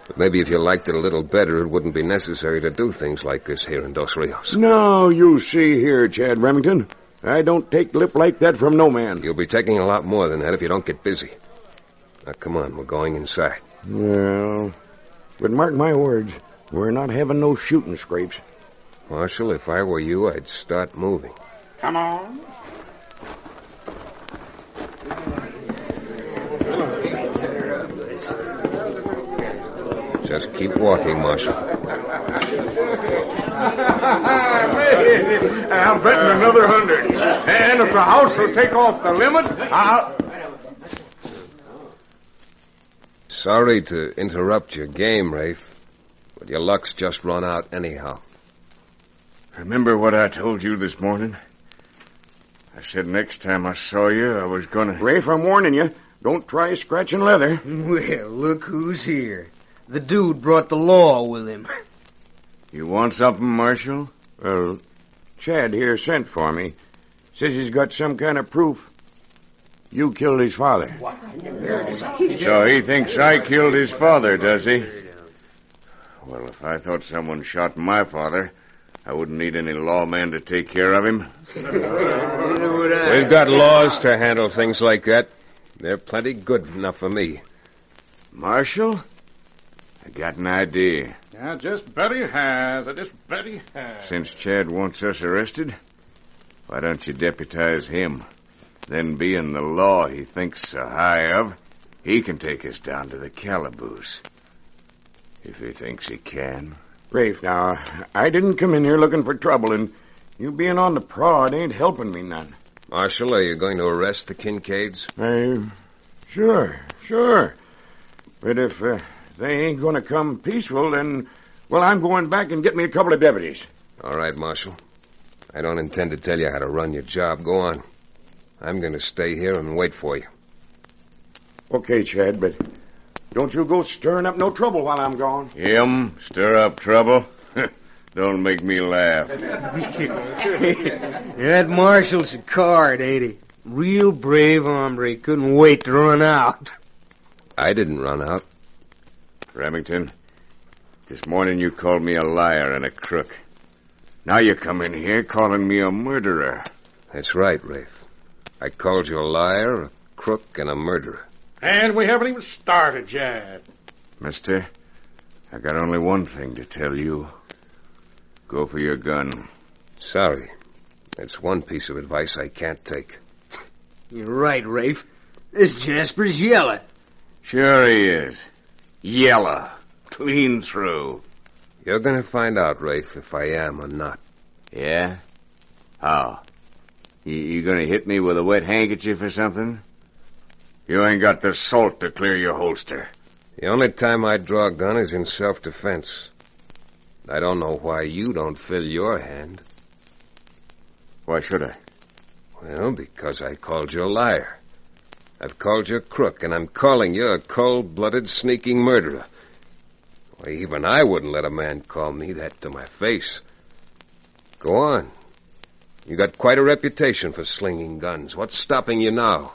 But maybe if you liked it a little better, it wouldn't be necessary to do things like this here in Dos Rios. Now, you see here, Chad Remington, I don't take lip like that from no man. You'll be taking a lot more than that if you don't get busy. Now, come on, we're going inside. Well, but mark my words, we're not having no shooting scrapes. Marshal, if I were you, I'd start moving. Come on. Just keep walking, Marshal. I'm betting another 100. And if the house will take off the limit, I'll... Sorry to interrupt your game, Rafe, but your luck's just run out anyhow. Remember what I told you this morning? I said next time I saw you, I was gonna... Rafe, I'm warning you. Don't try scratching leather. Well, look who's here. The dude brought the law with him. You want something, Marshal? Well, Chad here sent for me. Says he's got some kind of proof. You killed his father. So he thinks I killed his father, does he? Well, if I thought someone shot my father, I wouldn't need any lawman to take care of him. We've got laws to handle things like that. They're plenty good enough for me. Marshal, I got an idea. Yeah, just bet he has. I just bet he has. Since Chad wants us arrested, why don't you deputize him? Then, being the law he thinks so high of, he can take us down to the calaboose. If he thinks he can. Rafe, now, I didn't come in here looking for trouble, and you being on the prod ain't helping me none. Marshal, are you going to arrest the Kincaids? Sure. But if they ain't going to come peaceful, then, well, I'm going back and get me a couple of deputies. All right, Marshal. I don't intend to tell you how to run your job. Go on. I'm going to stay here and wait for you. Okay, Chad, but don't you go stirring up no trouble while I'm gone. Him? Stir up trouble? Don't make me laugh. That marshal's a card, ain't he? Real brave hombre. Couldn't wait to run out. I didn't run out. Remington, this morning you called me a liar and a crook. Now you come in here calling me a murderer. That's right, Rafe. I called you a liar, a crook, and a murderer. And we haven't even started yet. Mister, I got only one thing to tell you. Go for your gun. Sorry. That's one piece of advice I can't take. You're right, Rafe. This Jasper's yellow. Sure he is. Yellow. Clean through. You're going to find out, Rafe, if I am or not. Yeah? How? You going to hit me with a wet handkerchief or something? You ain't got the salt to clear your holster. The only time I draw a gun is in self-defense. I don't know why you don't fill your hand. Why should I? Well, because I called you a liar. I've called you a crook, and I'm calling you a cold-blooded, sneaking murderer. Why, even I wouldn't let a man call me that to my face. Go on. You got quite a reputation for slinging guns. What's stopping you now?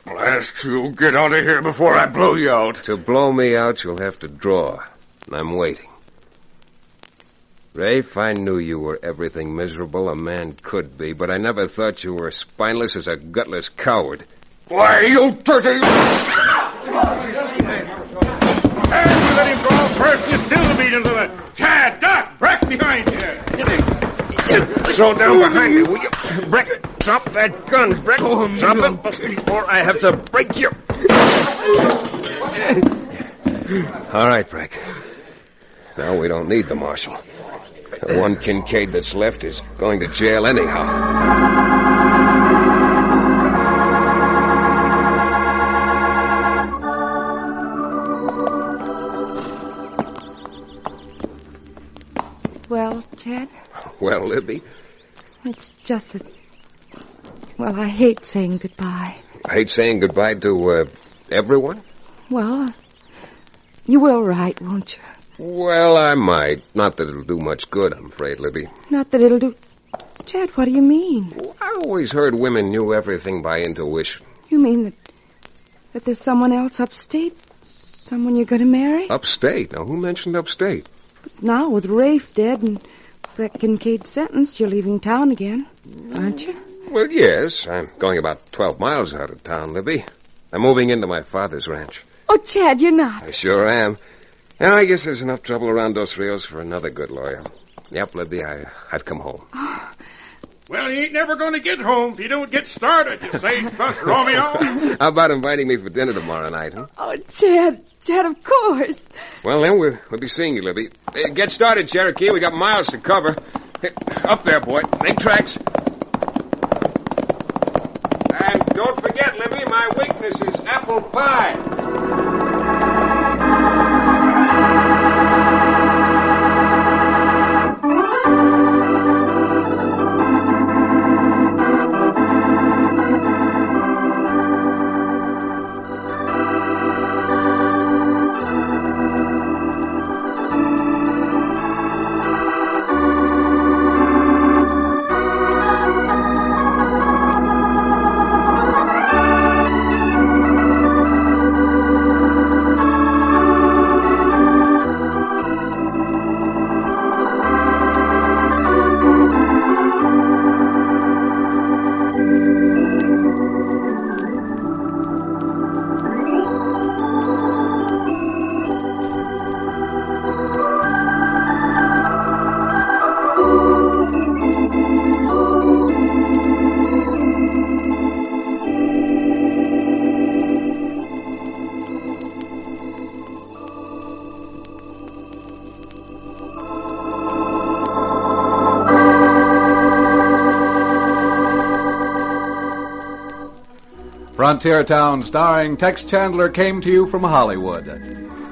Blast you. Get out of here before I blow you out. To blow me out, you'll have to draw. And I'm waiting. Rafe, I knew you were everything miserable a man could be, but I never thought you were as spineless as a gutless coward. Why, you dirty... And you let him draw first, you still beat into the... Chad, Doc, Breck behind you. Slow down behind me, will you? Breck, drop that gun, Breck. Drop it before I have to break you. All right, Breck. Now we don't need the marshal. The one Kincaid that's left is going to jail anyhow. Well, Chad? Well, Libby? It's just that... Well, I hate saying goodbye. I hate saying goodbye to, everyone? Well, you will write, won't you? Well, I might. Not that it'll do much good, I'm afraid, Libby. Not that it'll do... Chad, what do you mean? I always heard women knew everything by intuition. You mean that there's someone else upstate? Someone you're going to marry? Upstate? Now, who mentioned upstate? But now, with Rafe dead and Breck Kincaid sentenced, you're leaving town again, aren't you? Well, yes. I'm going about 12 miles out of town, Libby. I'm moving into my father's ranch. Oh, Chad, you're not. I sure am. And I guess there's enough trouble around Dos Rios for another good lawyer. Yep, Libby, I've come home. Well, you ain't never going to get home if you don't get started, you say, Bus Romeo. How about inviting me for dinner tomorrow night, huh? Oh, Chad, of course. Well, then, we'll be seeing you, Libby. Get started, Cherokee. We got miles to cover. Hey, up there, boy. Make tracks. And don't forget, Libby, my weakness is apple pie. Frontier Town, starring Tex Chandler, came to you from Hollywood.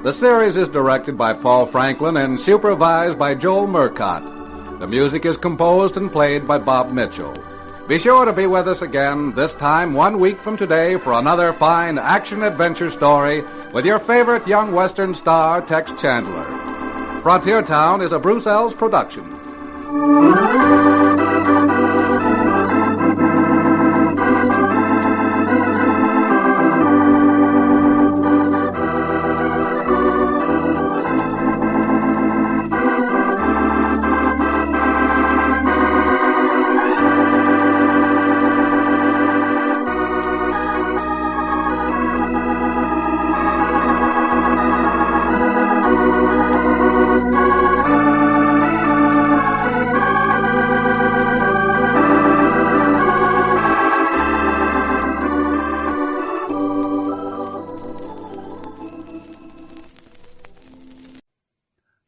The series is directed by Paul Franklin and supervised by Joel Murcott. The music is composed and played by Bob Mitchell. Be sure to be with us again, this time 1 week from today, for another fine action-adventure story with your favorite young Western star, Tex Chandler. Frontier Town is a Bruce Ells production.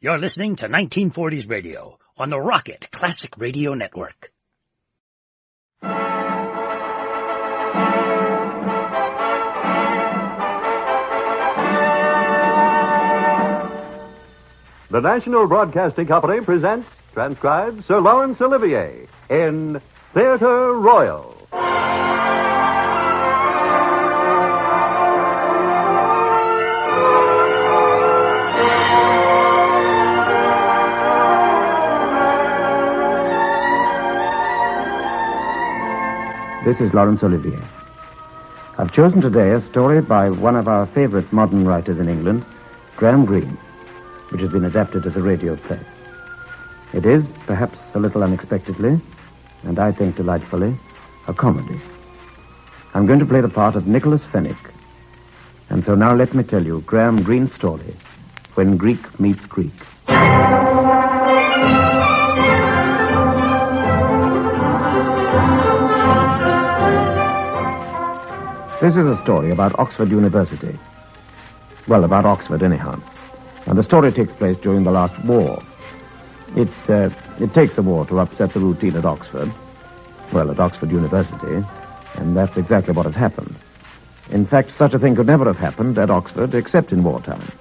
You're listening to 1940s Radio on the Rocket Classic Radio Network. The National Broadcasting Company presents, transcribed, Sir Laurence Olivier in Theatre Royal. This is Laurence Olivier. I've chosen today a story by one of our favorite modern writers in England, Graham Greene, which has been adapted as a radio play. It is, perhaps a little unexpectedly, and I think delightfully, a comedy. I'm going to play the part of Nicholas Fenwick. And so now let me tell you Graham Greene's story, When Greek Meets Greek. This is a story about Oxford University. Well, about Oxford, anyhow. And the story takes place during the last war. It takes a war to upset the routine at Oxford. Well, at Oxford University. And that's exactly what had happened. In fact, such a thing could never have happened at Oxford except in wartime.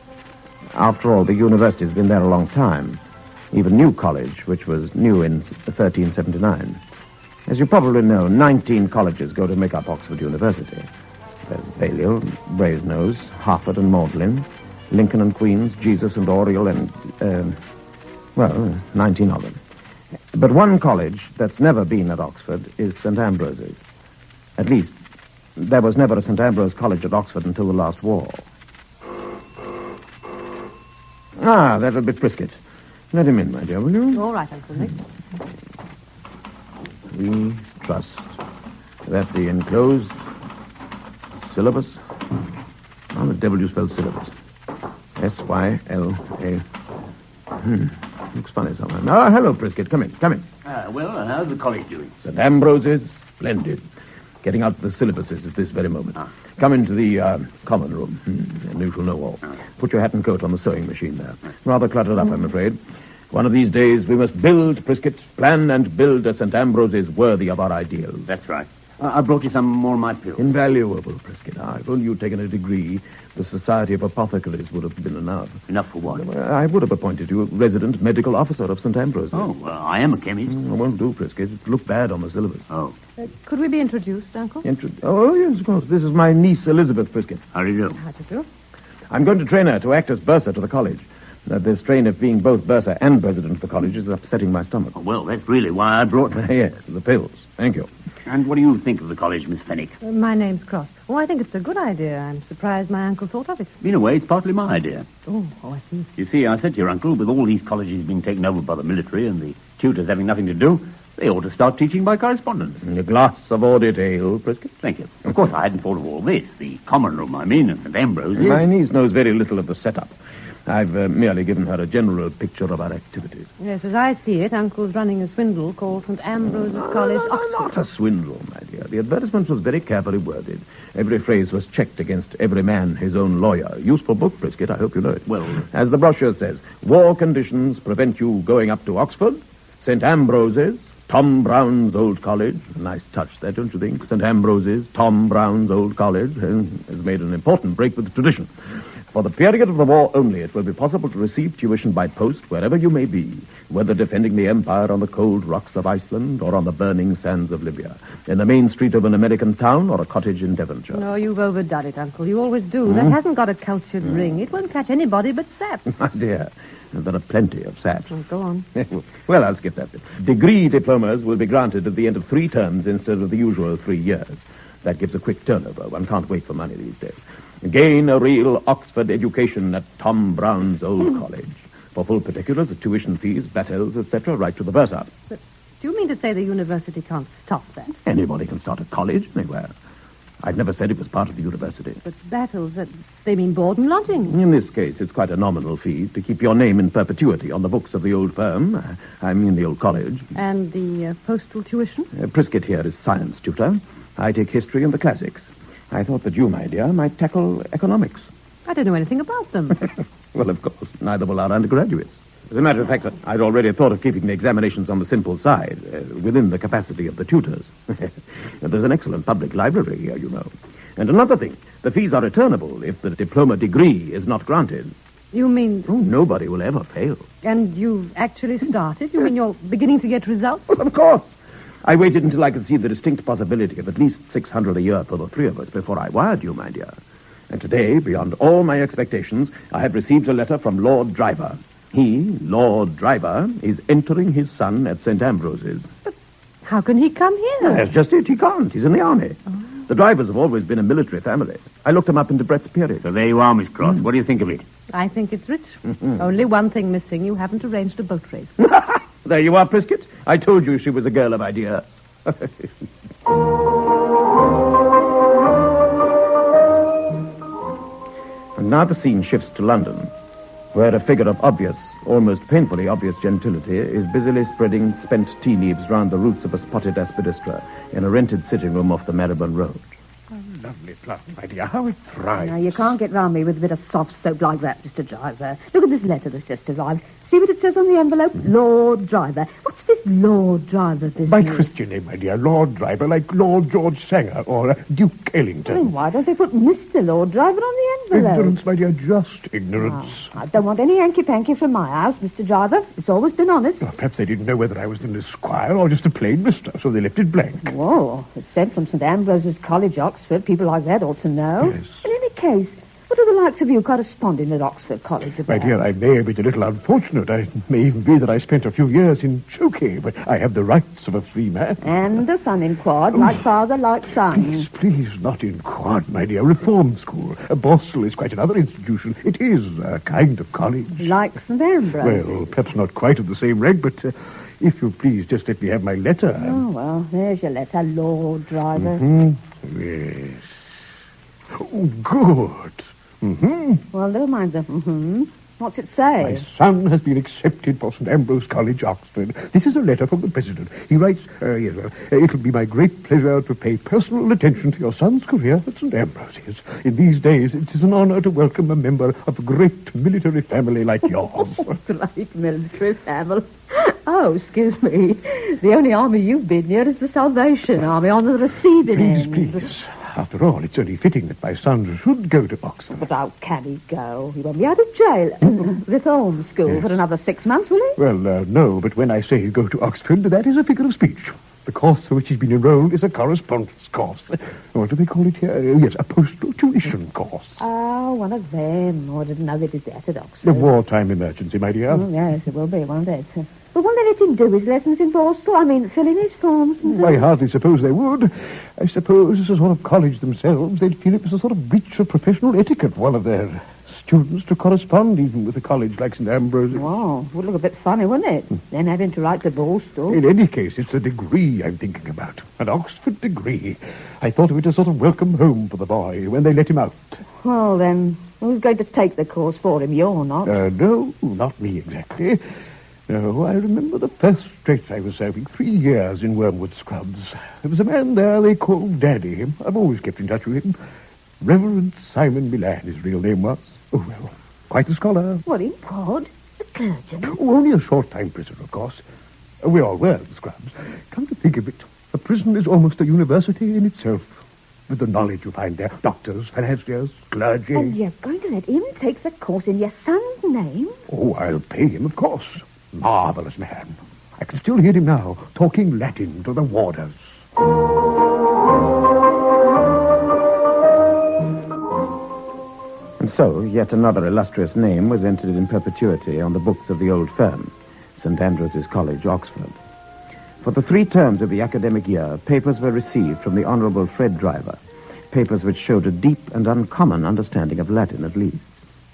After all, the university's been there a long time. Even New College, which was new in 1379. As you probably know, 19 colleges go to make up Oxford University. There's Balliol, Brasenose, Harford and Magdalen, Lincoln and Queens, Jesus and Oriel, and, 19 of them. But one college that's never been at Oxford is St. Ambrose's. At least, there was never a St. Ambrose College at Oxford until the last war. Ah, that'll be Prisket. Let him in, my dear, will you? All right, Uncle Nick. We trust that the enclosed syllabus How the devil do you spell syllabus? S-Y-L-A. Looks funny somewhere. Oh, hello, Prisket. Come in. Well, how's the college doing? St. Ambrose's, splendid. Getting out the syllabuses at this very moment. Come into the common room, and you shall know all. Put your hat and coat on the sewing machine there. Rather cluttered up, I'm afraid. One of these days we must build, Prisket, plan and build a St. Ambrose's worthy of our ideals. That's right. I brought you some more of my pills. Invaluable, Prisket. If only you'd taken a degree, the Society of Apothecaries would have been enough. Enough for what? I would have appointed you resident medical officer of St. Ambrose. Oh, well, I am a chemist. It won't do, Prisket. It look bad on the syllabus. Oh. Could we be introduced, Uncle? Oh, yes, of course. This is my niece, Elizabeth Prisket. How do you do? How do you do? I'm going to train her to act as bursar to the college. This strain of being both bursar and president of the college is upsetting my stomach. Oh, well, that's really why I brought her. Yes, the pills. Thank you. And what do you think of the college, Miss Fenwick? My name's Cross. Oh, I think it's a good idea. I'm surprised my uncle thought of it. In a way, it's partly my idea. Oh, I see. You see, I said to your uncle, with all these colleges being taken over by the military and the tutors having nothing to do, they ought to start teaching by correspondence. A glass of audit ale, Prisket. Thank you. Of course, I hadn't thought of all this. The common room, I mean, at St. Ambrose. My niece knows very little of the setup. I've merely given her a general picture of our activities. Yes, as I see it, Uncle's running a swindle called St. Ambrose's College, Oxford. Not a swindle, my dear. The advertisement was very carefully worded. Every phrase was checked against every man his own lawyer. Useful book, Prisket. I hope you know it. Well, as the brochure says, war conditions prevent you going up to Oxford. St. Ambrose's, Tom Brown's old college. A nice touch there, don't you think? St. Ambrose's, Tom Brown's old college has made an important break with the tradition. For the period of the war only, it will be possible to receive tuition by post wherever you may be, whether defending the empire on the cold rocks of Iceland or on the burning sands of Libya, in the main street of an American town or a cottage in Devonshire. No, you've overdone it, Uncle. You always do. That hasn't got a cultured ring. It won't catch anybody but saps. My dear, there are plenty of saps. Oh, go on. Well, I'll skip that bit. Degree diplomas will be granted at the end of 3 terms instead of the usual 3 years. That gives a quick turnover. One can't wait for money these days. Gain a real Oxford education at Tom Brown's old college. For full particulars of tuition fees, battels, etc., write to the bursar. But do you mean to say the university can't stop that? Anybody can start a college anywhere. I've never said it was part of the university. But battles, they mean board and lodging. In this case, it's quite a nominal fee to keep your name in perpetuity on the books of the old firm. I mean the old college. And the postal tuition? Prisket here is science tutor. I take history and the classics. I thought that you, my dear, might tackle economics. I don't know anything about them. Well, of course, neither will our undergraduates. As a matter of fact, I'd already thought of keeping the examinations on the simple side, within the capacity of the tutors. There's an excellent public library here, you know. And another thing, the fees are returnable if the diploma degree is not granted. You mean... Oh, nobody will ever fail. And you've actually started? You mean you're beginning to get results? Well, of course. I waited until I could see the distinct possibility of at least $600 a year for the 3 of us before I wired you, my dear. And today, beyond all my expectations, I have received a letter from Lord Driver. He, Lord Driver, is entering his son at St. Ambrose's. But how can he come here? That's just it. He can't. He's in the army. Oh. The Drivers have always been a military family. I looked them up in Debrett's period. So there you are, Miss Cross. What do you think of it? I think it's rich. Only one thing missing. You haven't arranged a boat race. There you are, Prisket. I told you she was a girl of idea. And now the scene shifts to London, where a figure of obvious, almost painfully obvious gentility is busily spreading spent tea leaves round the roots of a spotted aspidistra in a rented sitting room off the Marylebone Road. Lovely plant, my dear. How it thrives. Now, you can't get round me with a bit of soft soap like that, Mr. Driver. Look at this letter that's just arrived. See what it says on the envelope? Lord Driver. What's this Lord Driver business? My Christian name, my dear. Lord Driver, like Lord George Sanger or Duke Ellington. Well, why don't they put Mr. Lord Driver on the envelope? Ignorance, my dear, just ignorance. Oh, I don't want any hanky-panky from my house, Mr. Driver. It's always been honest. Well, perhaps they didn't know whether I was an esquire or just a plain mister, so they left it blank. Whoa, it's sent from St. Ambrose's College, Oxford. People like that ought to know. Yes. In any case, what are the likes of you corresponding at Oxford College about? My dear, I may have been a little unfortunate. It may even be that I spent a few years in Chokey, but I have the rights of a free man. And a son in quad, like father, like son. Please, not in quad, my dear. Reform school. Boston is quite another institution. It is a kind of college. Like St. Ambrose. Well, perhaps not quite of the same rank, but if you please, just let me have my letter. Oh, well, there's your letter, Lord Driver. Yes. Oh, good. Mm-hmm. Well, never mind the What's it say? My son has been accepted for St. Ambrose College, Oxford. This is a letter from the President. He writes, it'll be my great pleasure to pay personal attention to your son's career at St. Ambrose's. In these days, it is an honor to welcome a member of a great military family like yours. Great military family? Oh, excuse me. The only army you've been near is the Salvation Army on the receiving end. Please. After all, it's only fitting that my son should go to Oxford. But how can he go? He won't be out of jail. Reform school for another 6 months, will he? Well, no, but when I say go to Oxford, that is a figure of speech. The course for which he's been enrolled is a correspondence course. What do they call it here? Yes, a postal tuition course. Oh, one of them. Oh, I didn't know they did that at Oxford. The wartime emergency, my dear. Oh, yes, it will be, won't it? But won't they let him do his lessons in Borstal? I mean, fill in his forms and I hardly suppose they would. I suppose as a sort of college themselves, they'd feel it was a sort of breach of professional etiquette for one of their students to correspond even with a college like St. Ambrose. Oh, would look a bit funny, wouldn't it? Then having to write to Borstal. In any case, it's the degree I'm thinking about. An Oxford degree. I thought of it as a sort of welcome home for the boy when they let him out. Well, then, who's going to take the course for him? You're not. No, not me exactly. No, I remember the first stretch I was serving 3 years in Wormwood Scrubs. There was a man there they called Daddy. I've always kept in touch with him. Reverend Simon Milan, his real name was. Oh, well, quite a scholar. What, in quad? A clergyman? Oh, only a short time prisoner, of course. We all were the Scrubs. Come to think of it, a prison is almost a university in itself. With the knowledge you find there. Doctors, financiers, clergy. And you're going to let him take the course in your son's name? Oh, I'll pay him, of course. Marvelous man. I can still hear him now, talking Latin to the warders. And so, yet another illustrious name was entered in perpetuity on the books of the old firm, St. Ambroses College, Oxford. For the 3 terms of the academic year, papers were received from the Honourable Fred Driver, papers which showed a deep and uncommon understanding of Latin, at least.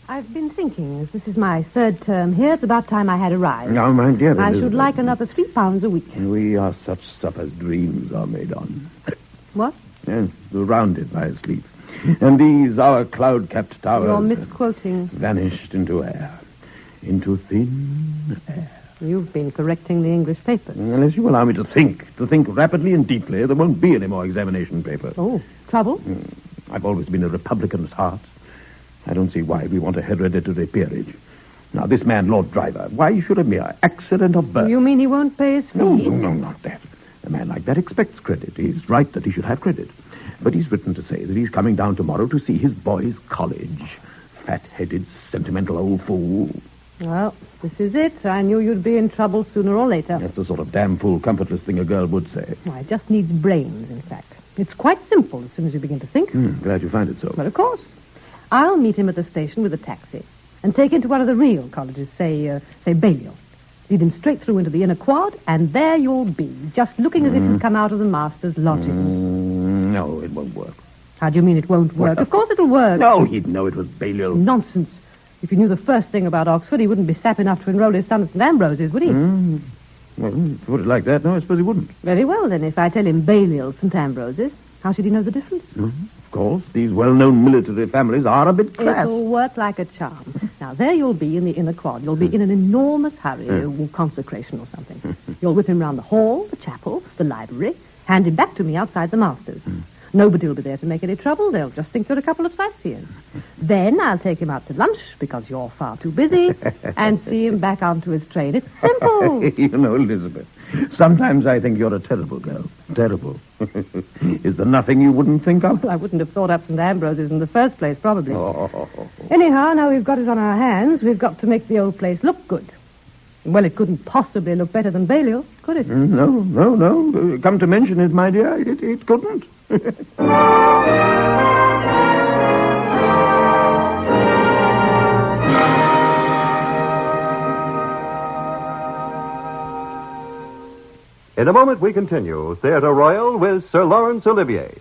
I've been thinking, as this is my 3rd term here, it's about time I had a rise. Now, my dear Elizabeth, I should like another £3 a week. We are such stuff as dreams are made on. What? Yes, surrounded by sleep. And these, our cloud-capped towers... You're misquoting. ...vanished into air. Into thin air. You've been correcting the English papers. Unless you allow me to think rapidly and deeply, there won't be any more examination papers. Oh, trouble? I've always been a Republican at heart. I don't see why we want a hereditary peerage. Now, this man, Lord Driver, why should a mere accident of birth... You mean he won't pay his fees? No, not that. A man like that expects credit. He's right that he should have credit. But he's written to say that he's coming down tomorrow to see his boy's college. Fat-headed, sentimental old fool. Well, this is it. I knew you'd be in trouble sooner or later. That's the sort of damn fool, comfortless thing a girl would say. Why, it just needs brains, in fact. It's quite simple as soon as you begin to think. Glad you find it so. Well, of course. I'll meet him at the station with a taxi and take him to one of the real colleges, say Balliol. Lead him straight through into the inner quad, and there you'll be, just looking as if you'd come out of the master's lodging. No, it won't work. How do you mean it won't work? Of course it'll work. No, he'd know it was Balliol. Nonsense. If he knew the first thing about Oxford, he wouldn't be sap enough to enroll his son at St. Ambrose's, would he? Well, put it like that, no, I suppose he wouldn't. Very well, then, if I tell him Balliol, St. Ambrose's, how should he know the difference? Of course, these well-known military families are a bit crass. It'll work like a charm. Now, there you'll be in the inner quad. You'll be in an enormous hurry, consecration or something. You'll whip him round the hall, the chapel, the library, hand him back to me outside the master's. Nobody will be there to make any trouble. They'll just think you're a couple of sightseers. Then I'll take him out to lunch, because you're far too busy, and see him back onto his train. It's simple. You know, Elizabeth, sometimes I think you're a terrible girl. Terrible. Is there nothing you wouldn't think of? Well, I wouldn't have thought up St. Ambrose's in the first place, probably. Oh. Anyhow, now we've got it on our hands, we've got to make the old place look good. Well, it couldn't possibly look better than Balliol, could it? No. Come to mention it, my dear, it couldn't. In a moment, we continue Theatre Royal with Sir Laurence Olivier.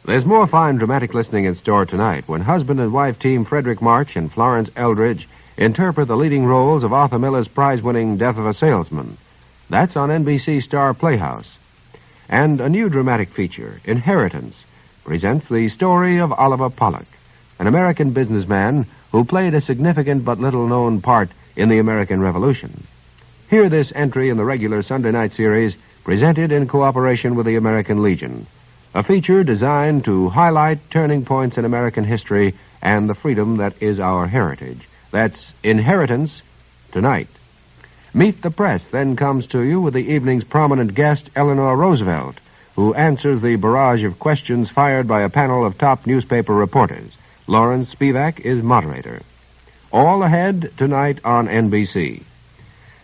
There's more fine dramatic listening in store tonight when husband and wife team Frederick March and Florence Eldridge interpret the leading roles of Arthur Miller's prize-winning Death of a Salesman. That's on NBC Star Playhouse. And a new dramatic feature, Inheritance, presents the story of Oliver Pollock. an American businessman who played a significant but little-known part in the American Revolution. Hear this entry in the regular Sunday night series presented in cooperation with the American Legion, a feature designed to highlight turning points in American history and the freedom that is our heritage. That's Inheritance, tonight. Meet the Press then comes to you with the evening's prominent guest, Eleanor Roosevelt, who answers the barrage of questions fired by a panel of top newspaper reporters. Lawrence Spivak is moderator. All ahead tonight on NBC.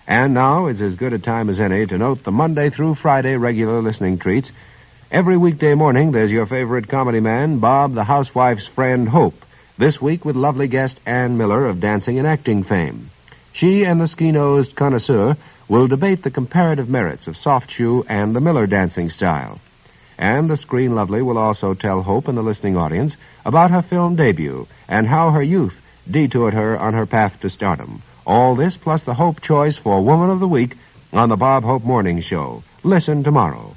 And now is as good a time as any to note the Monday through Friday regular listening treats. Every weekday morning, there's your favorite comedy man, Bob, the housewife's friend, Hope. This week with lovely guest Ann Miller of dancing and acting fame. She and the ski-nosed connoisseur will debate the comparative merits of soft shoe and the Miller dancing style. And the screen lovely will also tell Hope and the listening audience about her film debut and how her youth detoured her on her path to stardom. All this plus the Hope choice for Woman of the Week on the Bob Hope Morning Show. Listen tomorrow.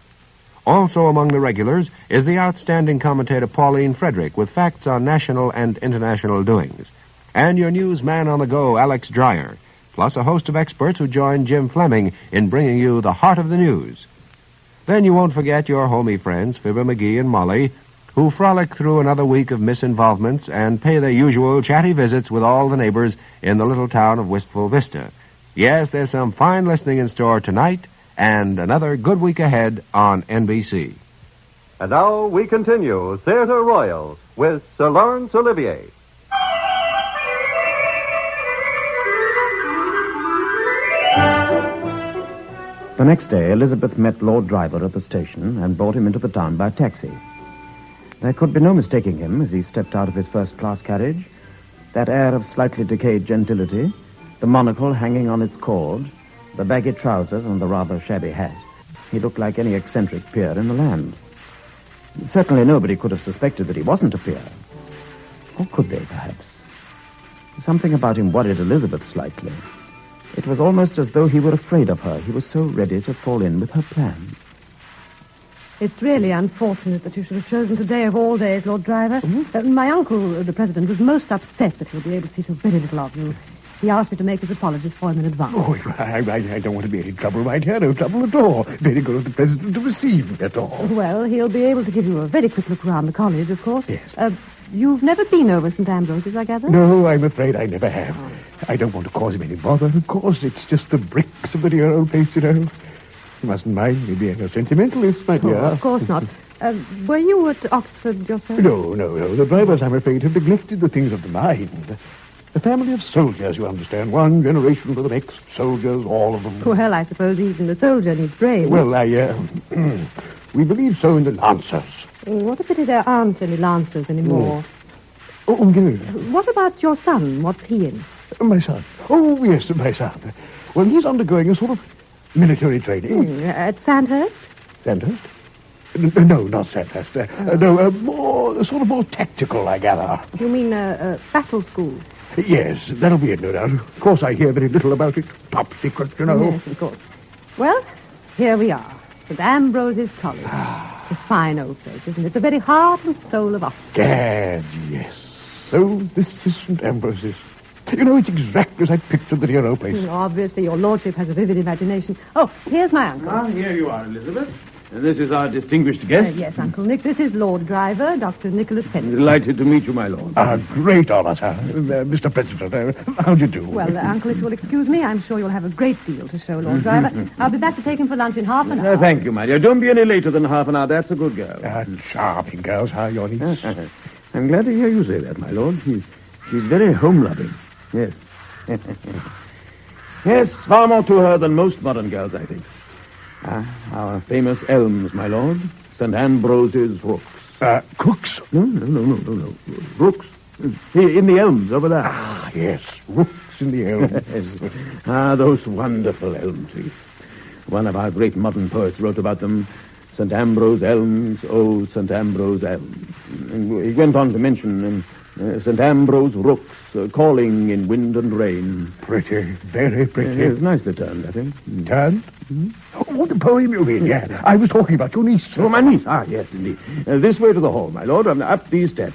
Also among the regulars is the outstanding commentator Pauline Frederick with facts on national and international doings. And your newsman on the go, Alex Dreyer, plus a host of experts who join Jim Fleming in bringing you the heart of the news. Then you won't forget your homey friends, Fibber McGee and Molly, who frolic through another week of misinvolvements and pay their usual chatty visits with all the neighbors in the little town of Wistful Vista. Yes, there's some fine listening in store tonight, and another good week ahead on NBC. And now we continue Theatre Royal with Sir Laurence Olivier. The next day, Elizabeth met Lord Driver at the station and brought him into the town by taxi. There could be no mistaking him as he stepped out of his first-class carriage. That air of slightly decayed gentility, the monocle hanging on its cord, the baggy trousers and the rather shabby hat. He looked like any eccentric peer in the land. Certainly nobody could have suspected that he wasn't a peer. Or could they, perhaps? Something about him worried Elizabeth slightly. It was almost as though he were afraid of her. He was so ready to fall in with her plans. It's really unfortunate that you should have chosen today of all days, Lord Driver. My uncle, the President, was most upset that he'll be able to see so very little of you. He asked me to make his apologies for him in advance. Oh, I don't want to be any trouble, my dear. No trouble at all. Very good of the President to receive me at all. Well, he'll be able to give you a very quick look around the college, of course. Yes. You've never been over St. Ambrose's, I gather? No, I'm afraid I never have. I don't want to cause him any bother, of course. It's just the bricks of the dear old place, you know. You mustn't mind me being a sentimentalist, my dear. Of course not. Were you at Oxford yourself? No. The Drivers, I'm afraid, have neglected the things of the mind. A family of soldiers, you understand. One generation for the next. Soldiers, all of them. Well, I suppose even the soldier needs brains. Well, we believe so in the Lancers. What a pity there aren't any Lancers anymore. Oh, no. What about your son? What's he in? My son? Oh, yes, my son. Well, he's undergoing a sort of military training. At Sandhurst? Sandhurst? No, not Sandhurst. More tactical, I gather. You mean battle school? Yes, that'll be it, no doubt. Of course, I hear very little about it. Top secret, you know. Yes, of course. Well, here we are. St. Ambrose's College. It's a fine old place, isn't it? The very heart and soul of Oxford. Gad, yes. So this is St. Ambrose's. You know, it's exactly as I pictured the dear old place. Obviously, your lordship has a vivid imagination. Oh, here's my uncle. Ah, here you are, Elizabeth. And this is our distinguished guest. Yes, Uncle Nick. This is Lord Driver, Dr. Nicholas Penn. Delighted to meet you, my lord. Great honor, sir. Mr. President, how do you do? Well, Uncle, if you'll excuse me, I'm sure you'll have a great deal to show Lord Driver. I'll be back to take him for lunch in half an hour. Thank you, my dear. Don't be any later than half an hour. That's a good girl. Charming girls, how your niece. I'm glad to hear you say that, my lord. She's very home-loving. Yes. Yes, far more to her than most modern girls, I think. Our famous elms, my lord. St. Ambrose's rooks. Cooks? No. Rooks. In the elms, over there. Yes. Rooks in the elms. Those wonderful elm trees. One of our great modern poets wrote about them. St. Ambrose elms, oh, St. Ambrose elms. And he went on to mention St. Ambrose rooks calling in wind and rain. Pretty, very pretty. It's nicely turned, I think. Turned? Mm-hmm. Oh, the poem you mean, yeah. I was talking about your niece. Oh, my niece. Yes, indeed. This way to the hall, my lord. Up these steps.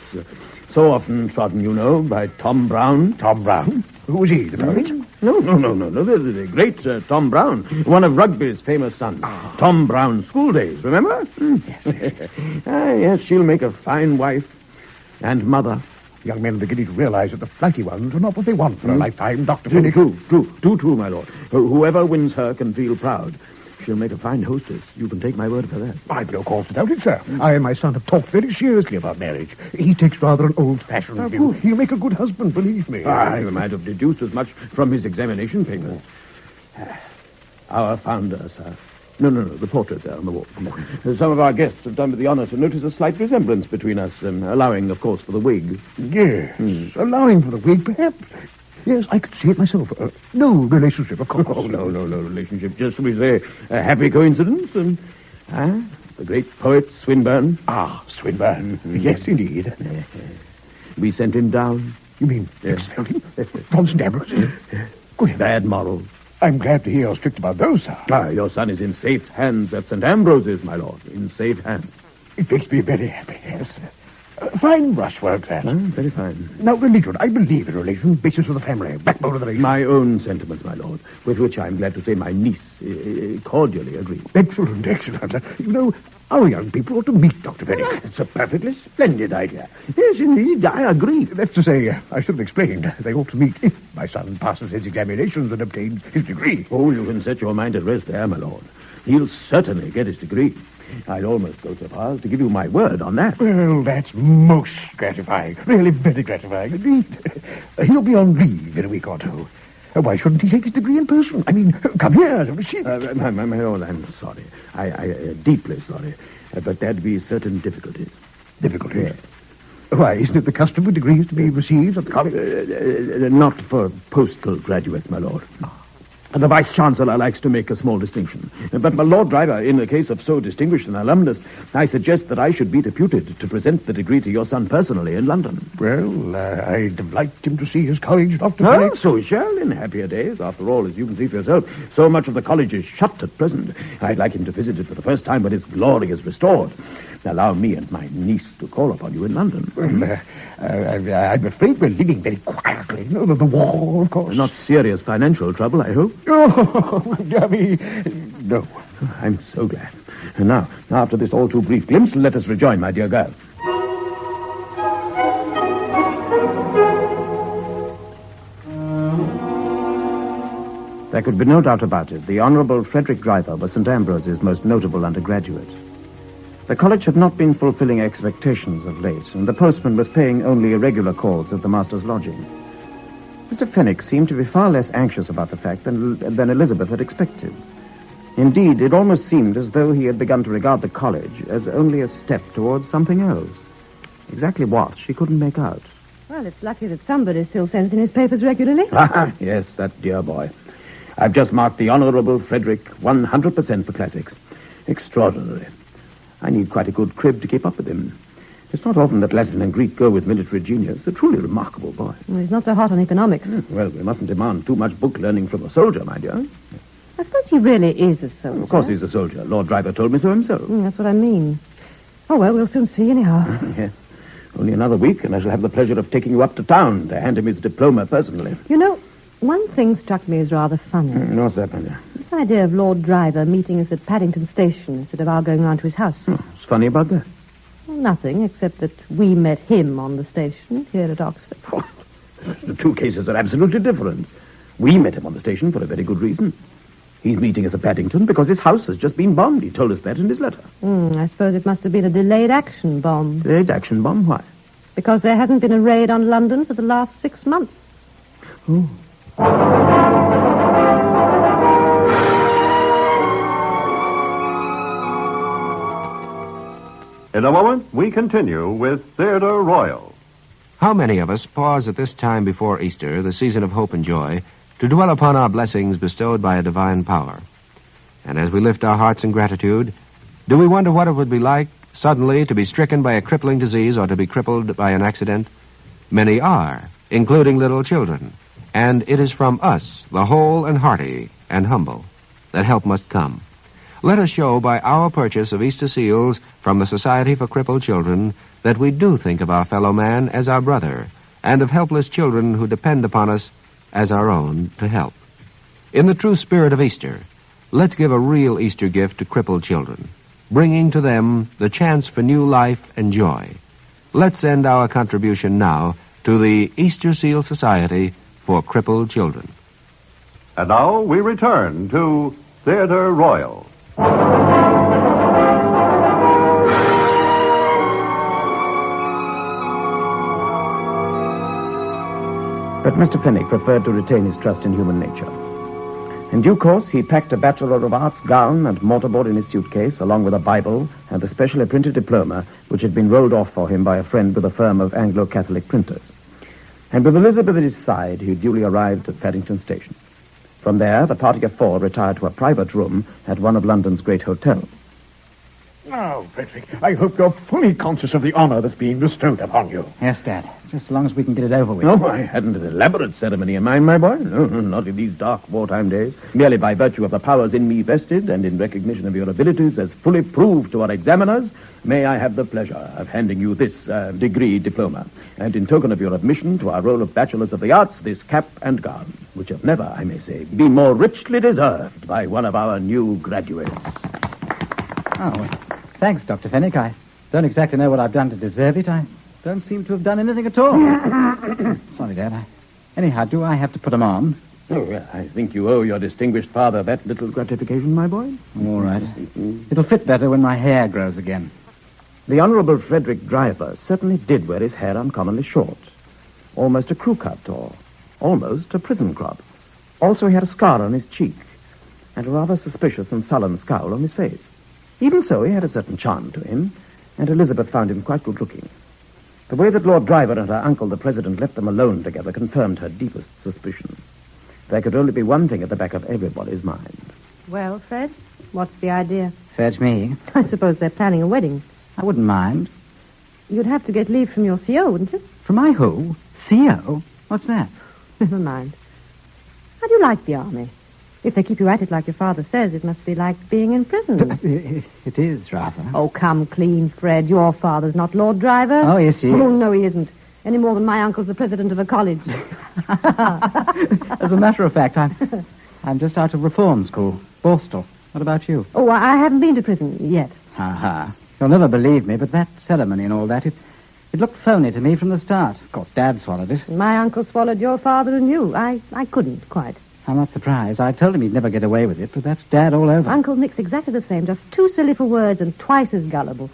So often trodden, you know, by Tom Brown. Tom Brown? Who was he, the poet? No. The great Tom Brown, one of rugby's famous sons. Tom Brown's school days, remember? Yes. Yes, she'll make a fine wife and mother. Young men are beginning to realize that the flighty ones are not what they want for a lifetime, Dr. Finnick. Too true, my lord. Whoever wins her can feel proud. She'll make a fine hostess. You can take my word for that. I've no cause to doubt it, sir. I and my son have talked very seriously about marriage. He takes rather an old-fashioned view. He'll make a good husband, believe me. I might have deduced as much from his examination papers. Our founder, sir. No, the portrait there on the wall. Some of our guests have done me the honor to notice a slight resemblance between us, allowing, of course, for the wig. Yes, allowing for the wig, perhaps. Yes, I could see it myself. No relationship, of course. Oh, no relationship. Just, we say, a happy coincidence. And, the great poet Swinburne. Swinburne. Yes, indeed. We sent him down. You mean expelled him? From St. Ambrose? Good. Bad morals. I'm glad to hear you're strict about those, sir. Your son is in safe hands at St. Ambrose's, my lord. In safe hands. It makes me very happy, yes. Fine brushwork, that. Very fine. Now, religion. I believe in religion. Basis of the family. Backbone of the nation. My own sentiments, my lord, with which I'm glad to say my niece cordially agrees. Excellent. You know, our young people ought to meet Dr. Finnick. It's a perfectly splendid idea. Yes, indeed, I agree. That's to say, I should have explained. They ought to meet if my son passes his examinations and obtains his degree. Oh, you can set your mind at rest there, my lord. He'll certainly get his degree. I'd almost go so far as to give you my word on that. Well, that's most gratifying. Really very gratifying indeed. He'll be on leave in a week or two. Why shouldn't he take his degree in person? I mean, come here, receive it. My lord, I'm sorry. I deeply sorry. But there'd be certain difficulties. Difficulties? Yes. Why, isn't it the custom for degrees to be received at the college? Not for postal graduates, my lord. The Vice-Chancellor likes to make a small distinction. But, my Lord Driver, in the case of so distinguished an alumnus, I suggest that I should be deputed to present the degree to your son personally in London. Well, I'd have liked him to see his college, Dr. Finnick. So he shall, in happier days. After all, as you can see for yourself, so much of the college is shut at present. I'd like him to visit it for the first time when its glory is restored. Allow me and my niece to call upon you in London. Well, I'm afraid we're living very quietly. You know, the war, of course. Not serious financial trouble, I hope. Oh, Gabby, no. I'm so glad. And now, after this all too brief glimpse, let us rejoin my dear girl. There could be no doubt about it. The Honourable Frederick Driver was St. Ambrose's most notable undergraduate. The college had not been fulfilling expectations of late, and the postman was paying only irregular calls at the master's lodging. Mr. Finnick seemed to be far less anxious about the fact than Elizabeth had expected. Indeed, it almost seemed as though he had begun to regard the college as only a step towards something else. Exactly what, she couldn't make out. Well, it's lucky that somebody still sends in his papers regularly. Yes, that dear boy. I've just marked the Honourable Frederick 100% for classics. Extraordinary. I need quite a good crib to keep up with him. It's not often that Latin and Greek go with military genius. A truly remarkable boy. Well, he's not so hot on economics. Well, we mustn't demand too much book learning from a soldier, my dear. I suppose he really is a soldier. Of course he's a soldier. Lord Driver told me so himself. That's what I mean. Oh, well, we'll soon see anyhow. Yes. Only another week, and I shall have the pleasure of taking you up to town to hand him his diploma personally. You know, one thing struck me as rather funny. What's that, my dear? This idea of Lord Driver meeting us at Paddington Station instead of our going round to his house. What's funny about that? Well, nothing, except that we met him on the station here at Oxford. The two cases are absolutely different. We met him on the station for a very good reason. He's meeting us at Paddington because his house has just been bombed. He told us that in his letter. I suppose it must have been a delayed action bomb. Delayed action bomb? Why? Because there hasn't been a raid on London for the last 6 months. Oh. In a moment, we continue with Theatre Royal. How many of us pause at this time before Easter, the season of hope and joy, to dwell upon our blessings bestowed by a divine power? And as we lift our hearts in gratitude, do we wonder what it would be like suddenly to be stricken by a crippling disease or to be crippled by an accident? Many are, including little children. And it is from us, the whole and hearty and humble, that help must come. Let us show by our purchase of Easter seals from the Society for Crippled Children that we do think of our fellow man as our brother, and of helpless children who depend upon us as our own to help. In the true spirit of Easter, let's give a real Easter gift to crippled children, bringing to them the chance for new life and joy. Let's send our contribution now to the Easter Seal Society for Crippled Children. And now we return to Theatre Royal. But Mr. Fenwick preferred to retain his trust in human nature. In due course, he packed a Bachelor of Arts gown and mortarboard in his suitcase, along with a Bible and a specially printed diploma, which had been rolled off for him by a friend with a firm of Anglo-Catholic printers. And with Elizabeth at his side, he duly arrived at Paddington Station. From there, the party of 4 retired to a private room at one of London's great hotels. Now, Frederick, I hope you're fully conscious of the honor that's being bestowed upon you. Yes, Dad. Just as long as we can get it over with. No, I hadn't an elaborate ceremony in mind, my boy. No, not in these dark wartime days. Merely by virtue of the powers in me vested and in recognition of your abilities as fully proved to our examiners, may I have the pleasure of handing you this degree diploma. And in token of your admission to our roll of Bachelors of the Arts, this cap and gown, which have never, I may say, been more richly deserved by one of our new graduates. Oh, well, thanks, Dr. Fenwick. I don't exactly know what I've done to deserve it. I don't seem to have done anything at all. Sorry, Dad. Anyhow, do I have to put them on? Oh, well, I think you owe your distinguished father that little gratification, my boy. All right. It'll fit better when my hair grows again. The Honourable Frederick Driver certainly did wear his hair uncommonly short. Almost a crew cut, or almost a prison crop. Also, he had a scar on his cheek, and a rather suspicious and sullen scowl on his face. Even so, he had a certain charm to him, and Elizabeth found him quite good-looking. The way that Lord Driver and her uncle, the President, left them alone together confirmed her deepest suspicions. There could only be one thing at the back of everybody's mind. Well, Fred, what's the idea? Search me. I suppose they're planning a wedding. I wouldn't mind. You'd have to get leave from your CO, wouldn't you? From my who? CO? What's that? Never mind. How do you like the army? If they keep you at it like your father says, it must be like being in prison. It is, rather. Oh, come clean, Fred. Your father's not Lord Driver. Oh, yes, he is. Oh, no, he isn't. Any more than my uncle's the president of a college. As a matter of fact, I'm just out of reform school, Borstal. What about you? Oh, I haven't been to prison yet. Ha. You'll never believe me, but that ceremony and all that, it looked phony to me from the start. Of course, Dad swallowed it. My uncle swallowed your father and you. I couldn't quite. I'm not surprised. I told him he'd never get away with it, but that's Dad all over. Uncle Nick's exactly the same, just too silly for words and twice as gullible.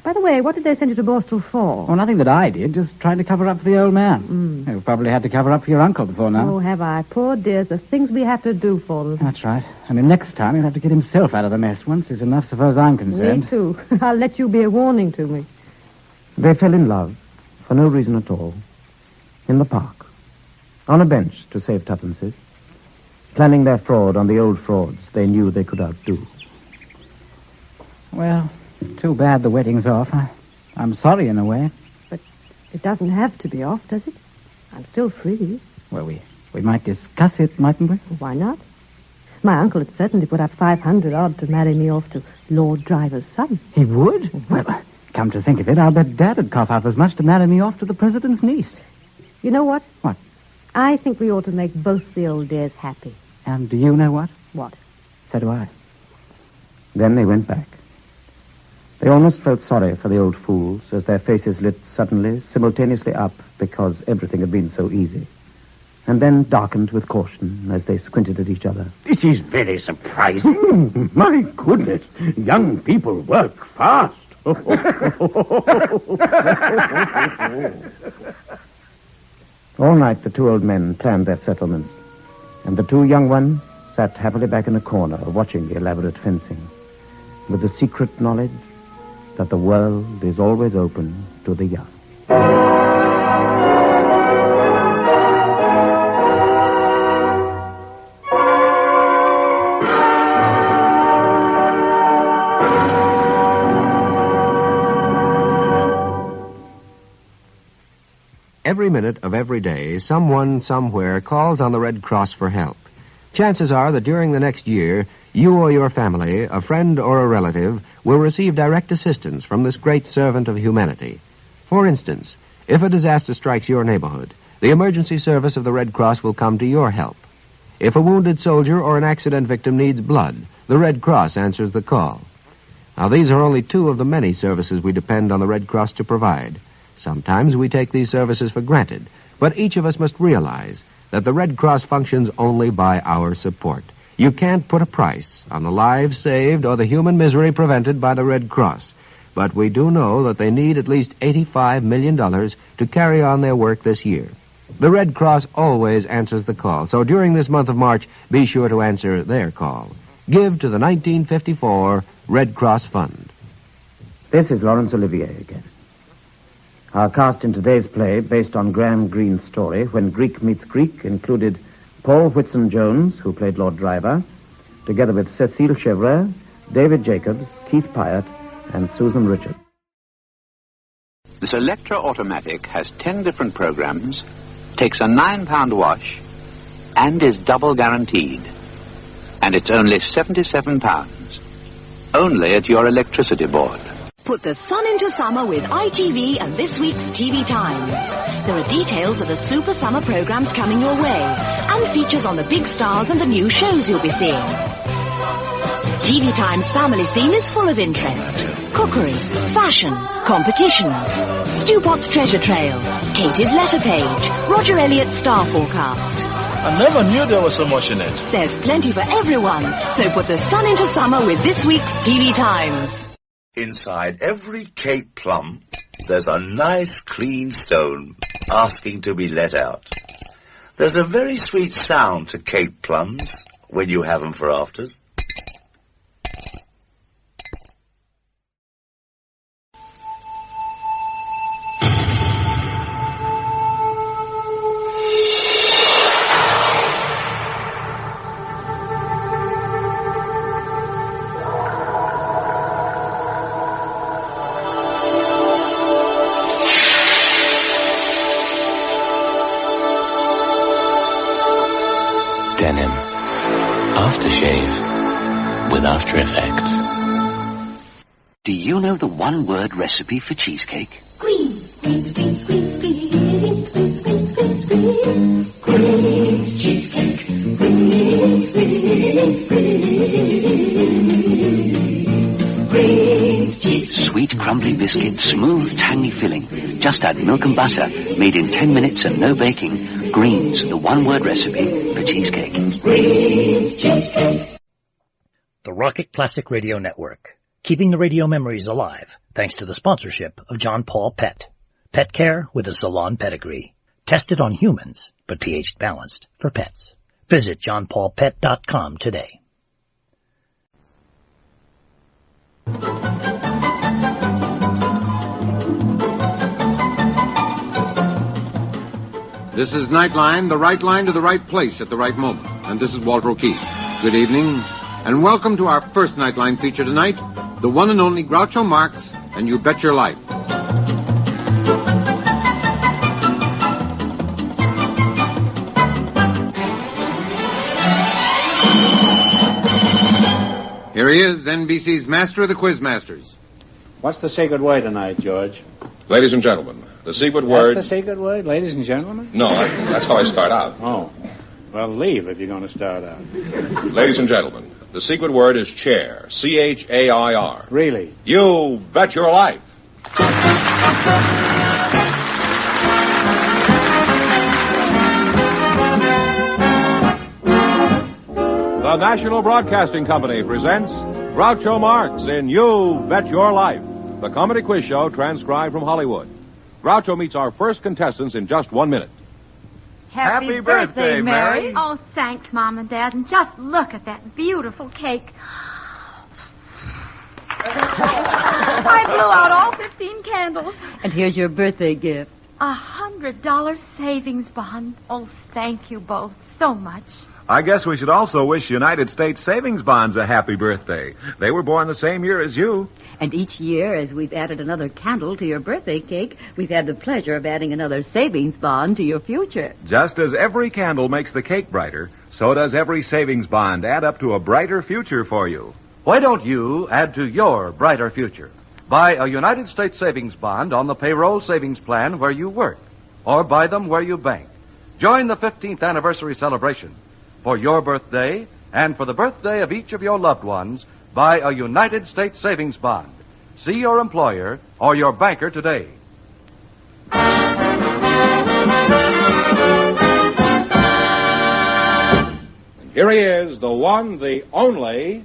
By the way, what did they send you to Borstal for? Oh, nothing that I did, just trying to cover up for the old man. You've probably had to cover up for your uncle before now. Oh, have I? Poor dears, the things we have to do for them. That's right. I mean, next time he'll have to get himself out of the mess. Once is enough, so far as I'm concerned. Me too. I'll let you be a warning to me. They fell in love, for no reason at all, in the park, on a bench to save tuppences, planning their fraud on the old frauds they knew they could outdo. Well, too bad the wedding's off. I'm sorry in a way. But it doesn't have to be off, does it? I'm still free. Well, we might discuss it, mightn't we? Why not? My uncle had certainly put up 500 odd to marry me off to Lord Driver's son. He would? Well, come to think of it, I'll bet Dad would cough up as much to marry me off to the President's niece. You know what? What? I think we ought to make both the old dears happy. And do you know what? What? So do I. Then they went back. They almost felt sorry for the old fools as their faces lit suddenly, simultaneously up because everything had been so easy. And then darkened with caution as they squinted at each other. This is very surprising. My goodness, young people work fast. All night the 2 old men planned their settlements, and the 2 young ones sat happily back in a corner watching the elaborate fencing, with the secret knowledge that the world is always open to the young. Every minute of every day, someone somewhere calls on the Red Cross for help. chances are that during the next year, you or your family, a friend or a relative, will receive direct assistance from this great servant of humanity. For instance, if a disaster strikes your neighborhood, the emergency service of the Red Cross will come to your help. If a wounded soldier or an accident victim needs blood, the Red Cross answers the call. Now, these are only two of the many services we depend on the Red Cross to provide. Sometimes we take these services for granted, but each of us must realize that the Red Cross functions only by our support. You can't put a price on the lives saved or the human misery prevented by the Red Cross. But we do know that they need at least $85 million to carry on their work this year. The Red Cross always answers the call, so during this month of March, be sure to answer their call. Give to the 1954 Red Cross Fund. This is Laurence Olivier again. Our cast in today's play, based on Graham Greene's story, When Greek Meets Greek, included Paul Whitson-Jones, who played Lord Driver, together with Cecile Chevrier, David Jacobs, Keith Pyatt, and Susan Richards. This Electra Automatic has 10 different programs, takes a £9 wash, and is double guaranteed. And it's only £77. Only at your electricity board. Put the sun into summer with ITV and this week's TV Times. There are details of the super summer programs coming your way, and features on the big stars and the new shows you'll be seeing. TV Times family scene is full of interest. Cookery, fashion, competitions, Stu Potts treasure trail, Katie's letter page, Roger Elliott's star forecast. I never knew there was so much in it. There's plenty for everyone, so put the sun into summer with this week's TV Times. Inside every Cape plum, there's a nice clean stone asking to be let out. There's a very sweet sound to Cape plums when you have them for afters. Denim. Aftershave. With After Effects. Do you know the one-word recipe for cheesecake? Greens, greens, greens, greens, greens, greens, greens, greens, greens. Greens cheesecake. Greens, greens, greens. Greens cheesecake. Sweet crumbly biscuit, smooth tangy filling. Just add milk and butter, made in 10 minutes and no baking. Greens, the one-word recipe for cheesecake. Greens cheesecake. The Rocket Classic Radio Network. Keeping the radio memories alive, thanks to the sponsorship of John Paul Pet. Pet care with a salon pedigree. Tested on humans, but pH balanced for pets. Visit johnpaulpet.com today. This is Nightline, the right line to the right place at the right moment. And this is Walter O'Keefe. Good evening, and welcome to our first Nightline feature tonight, the one and only Groucho Marx and You Bet Your Life. Here he is, NBC's master of the Quizmasters. What's the secret word tonight, George? Ladies and gentlemen, the secret word... That's the secret word, ladies and gentlemen? No, that's how I start out. Oh. Well, leave if you're going to start out. Ladies and gentlemen, the secret word is chair. C-H-A-I-R. Really? You bet your life. The National Broadcasting Company presents Groucho Marx in You Bet Your Life, the comedy quiz show transcribed from Hollywood. Groucho meets our first contestants in just 1 minute. Happy birthday, Mary. Oh, thanks, Mom and Dad. And just look at that beautiful cake. I blew out all 15 candles. And here's your birthday gift. $100 savings bond. Oh, thank you both so much. I guess we should also wish United States Savings Bonds a happy birthday. They were born the same year as you. And each year, as we've added another candle to your birthday cake, we've had the pleasure of adding another savings bond to your future. Just as every candle makes the cake brighter, So does every savings bond add up to a brighter future for you. Why don't you add to your brighter future? Buy a United States savings bond on the payroll savings plan where you work, or buy them where you bank. Join the 15th anniversary celebration. For your birthday and for the birthday of each of your loved ones, buy a United States savings bond. See your employer or your banker today. Here he is, the one, the only...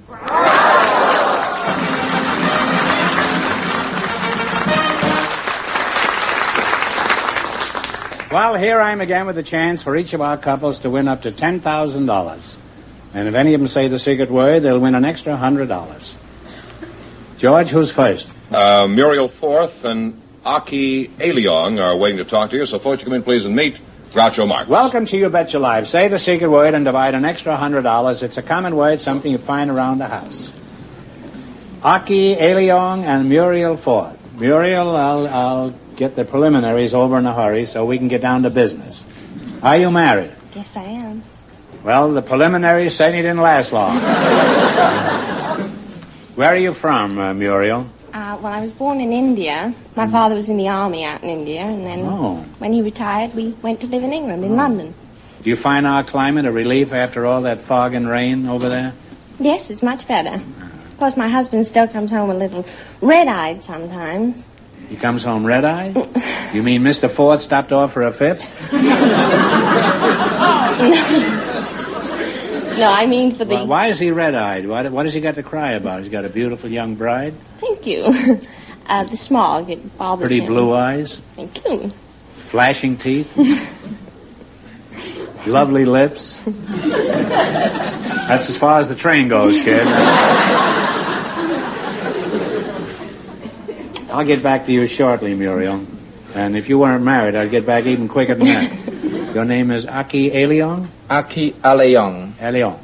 Well, here I am again with a chance for each of our couples to win up to $10,000. And if any of them say the secret word, they'll win an extra $100. George, who's first? Muriel Forth and Aki Aliong are waiting to talk to you, so folks, you come in, please, and meet Groucho Marx. Welcome to You Bet Your Life. Say the secret word and divide an extra $100. It's a common word, something you find around the house. Aki Aliong and Muriel Forth. Muriel, I'll get the preliminaries over in a hurry so we can get down to business. Are you married? Yes, I am. Well, the preliminaries certainly didn't last long. Where are you from, Muriel? Well, I was born in India. My father was in the army out in India, and then when he retired, we went to live in England, in London. Do you find our climate a relief after all that fog and rain over there? Yes, it's much better. Of course, my husband still comes home a little red-eyed sometimes. He comes home red-eyed? You mean Mr. Ford stopped off for a fifth? No, I mean for the... Well, why is he red-eyed? What has he got to cry about? He's got a beautiful young bride? Thank you. The smog, it bothers him. Pretty blue eyes? Thank you. Flashing teeth? Lovely lips? That's as far as the train goes, kid. I'll get back to you shortly, Muriel. And if you weren't married, I'd get back even quicker than that. Your name is Aki Aliong? Aki Aliong. Aliong.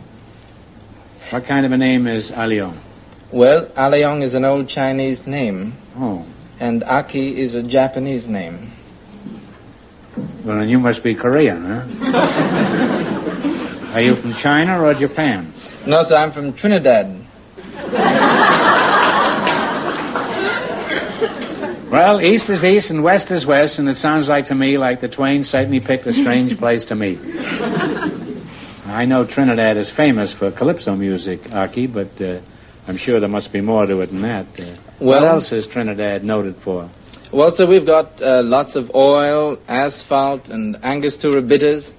What kind of a name is Aliong? Well, Aliong is an old Chinese name. Oh. And Aki is a Japanese name. Well, then you must be Korean, huh? Are you from China or Japan? No, sir, I'm from Trinidad. Well, east is east and west is west, and it sounds like to me like the twain certainly picked a strange place to meet. I know Trinidad is famous for calypso music, Aki, but I'm sure there must be more to it than that. What else is Trinidad noted for? Well, sir, we've got lots of oil, asphalt, and Angostura bitters.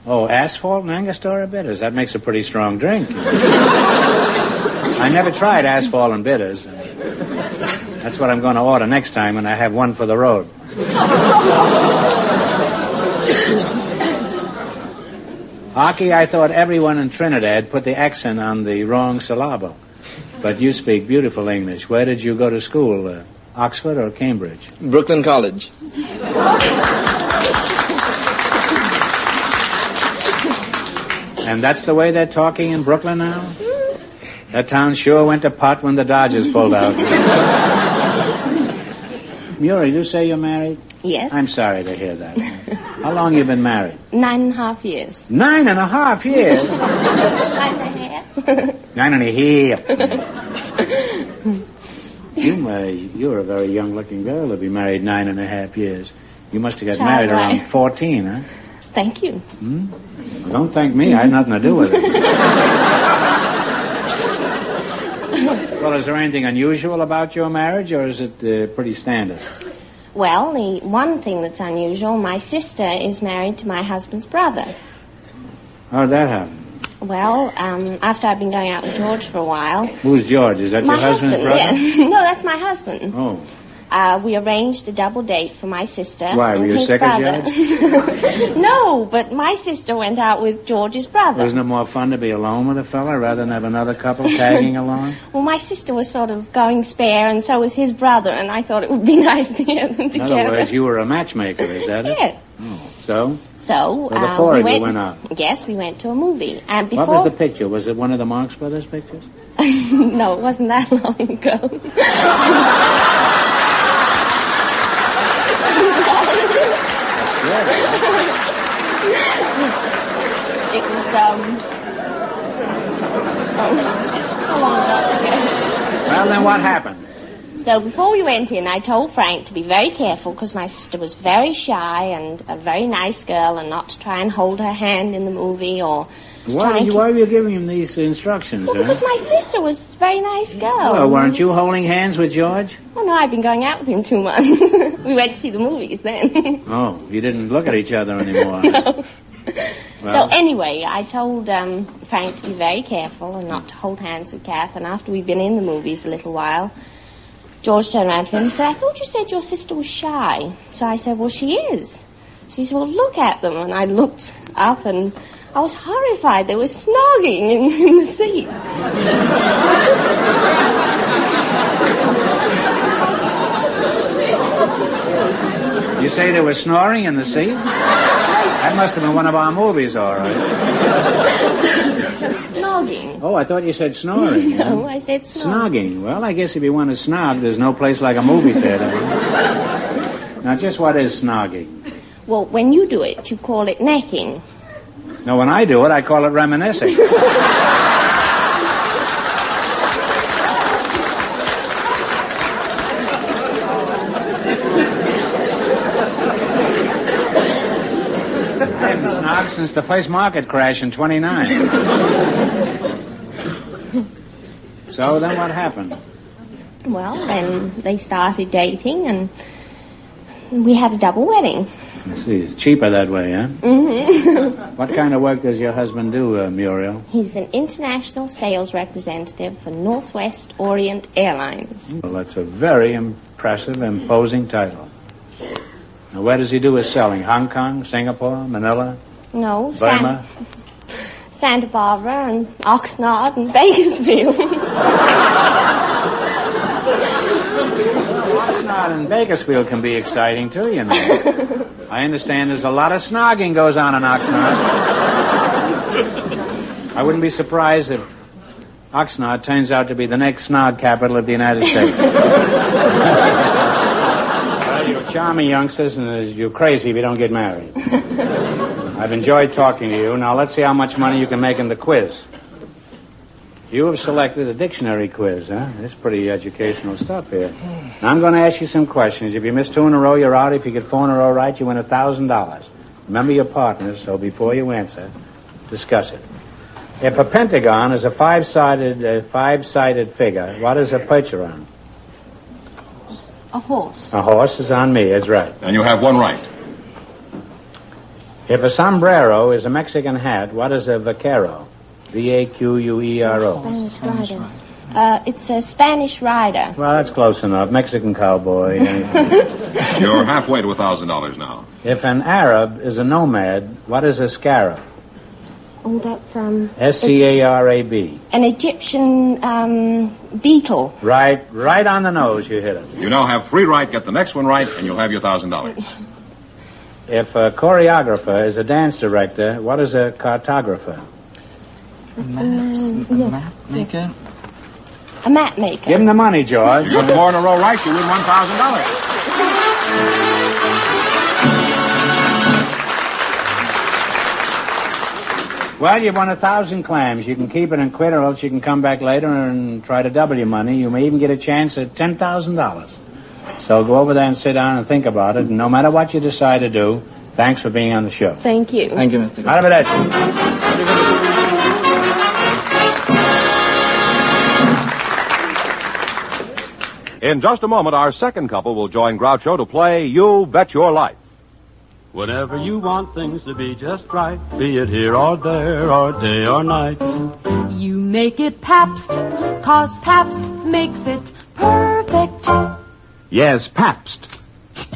Oh, asphalt and Angostura bitters. That makes a pretty strong drink. I never tried asphalt and bitters. That's what I'm going to order next time when I have one for the road. Aki, I thought everyone in Trinidad put the accent on the wrong syllable. But you speak beautiful English. Where did you go to school? Oxford or Cambridge? Brooklyn College. And that's the way they're talking in Brooklyn now? That town sure went to pot when the Dodgers pulled out. Muriel, you say you're married? Yes. I'm sorry to hear that. How long you been married? 9.5 years. 9.5 years? 9.5. 9.5. You're a very young-looking girl to be married 9.5 years. You must have got married around 14, huh? Thank you. Well, don't thank me. I had nothing to do with it. Well, is there anything unusual about your marriage, or is it pretty standard? Well, the one thing that's unusual, my sister is married to my husband's brother. How'd that happen? Well, after I've been going out with George for a while... Who's George? Is that my your husband's brother? Yes. No, that's my husband. Oh. We arranged a double date for my sister. Why, were you sick of George? No, but my sister went out with George's brother. Wasn't it more fun to be alone with a fella rather than have another couple tagging along? Well, my sister was sort of going spare, and so was his brother, and I thought it would be nice to get them together. In other words, you were a matchmaker, is that it? Yes. Oh, so? So, well, the four of you went out. Yes, we went to a movie. And before... What was the picture? Was it one of the Marx Brothers pictures? No, it wasn't that long ago. It was, so long ago. Well, then what happened? So before we went in, I told Frank to be very careful because my sister was very shy and a very nice girl and not to try and hold her hand in the movie or... Why were you giving him these instructions, Well, because my sister was a very nice girl. Well, weren't you holding hands with George? Oh, no, I'd been going out with him 2 months. We went to see the movies then. Oh, you didn't look at each other anymore. No. Well. So anyway, I told Frank to be very careful and not to hold hands with Kath. And after we'd been in the movies a little while, George turned around to him and said, I thought you said your sister was shy. So I said, well, she is. She said, well, look at them. And I looked up and I was horrified. They were snogging in the seat. You say they were snoring in the seat? That must have been one of our movies, all right. Snogging. Oh, I thought you said snoring. No, I said snog. Snogging. Well, I guess if you want to snog, there's no place like a movie theater. Now, just what is snogging? Well, when you do it, you call it necking. No, when I do it, I call it reminiscing. Since the first market crash in 29. So then what happened? Well, then they started dating and we had a double wedding. I see. It's cheaper that way, huh? Mm-hmm. What kind of work does your husband do, Muriel? He's an international sales representative for Northwest Orient Airlines. Well, that's a very impressive, imposing title. Now, where does he do his selling? Hong Kong, Singapore, Manila? No, Burma? Santa Barbara and Oxnard and Bakersfield. Oxnard and Bakersfield can be exciting, too, you know. I understand there's a lot of snogging goes on in Oxnard. I wouldn't be surprised if Oxnard turns out to be the next snog capital of the United States. Well, you're charming youngsters, and you're crazy if you don't get married. I've enjoyed talking to you. Now, let's see how much money you can make in the quiz. You have selected a dictionary quiz, huh? It's pretty educational stuff here. Now, I'm going to ask you some questions. If you miss 2 in a row, you're out. If you get 4 in a row right, you win $1,000. Remember your partners, so before you answer, discuss it. If a pentagon is a five-sided figure, what is a percher on? A horse. A horse is on me, that's right. And you have 1 right. If a sombrero is a Mexican hat, what is a vaquero? V-A-Q-U-E-R-O. Spanish rider. It's a Spanish rider. Well, that's close enough. Mexican cowboy. You're halfway to $1,000 now. If an Arab is a nomad, what is a scarab? Oh, that's, S-C-A-R-A-B. An Egyptian, beetle. Right on the nose, you hit it. You now have 3 right. Get the next one right, and you'll have your $1,000. If a choreographer is a dance director, what is a cartographer? A map maker. A map maker. Give him the money, George. You got 4 in a row right, you win $1,000. Well, you've won 1,000 clams. You can keep it and quit, or else you can come back later and try to double your money. You may even get a chance at $10,000. So go over there and sit down and think about it. And no matter what you decide to do, thanks for being on the show. Thank you. Thank you, Mr. Arrivederci. In just a moment, our second couple will join Groucho to play You Bet Your Life. Whenever you want things to be just right, be it here or there or day or night. You make it Pabst, 'cause Pabst makes it perfect. Yes, Pabst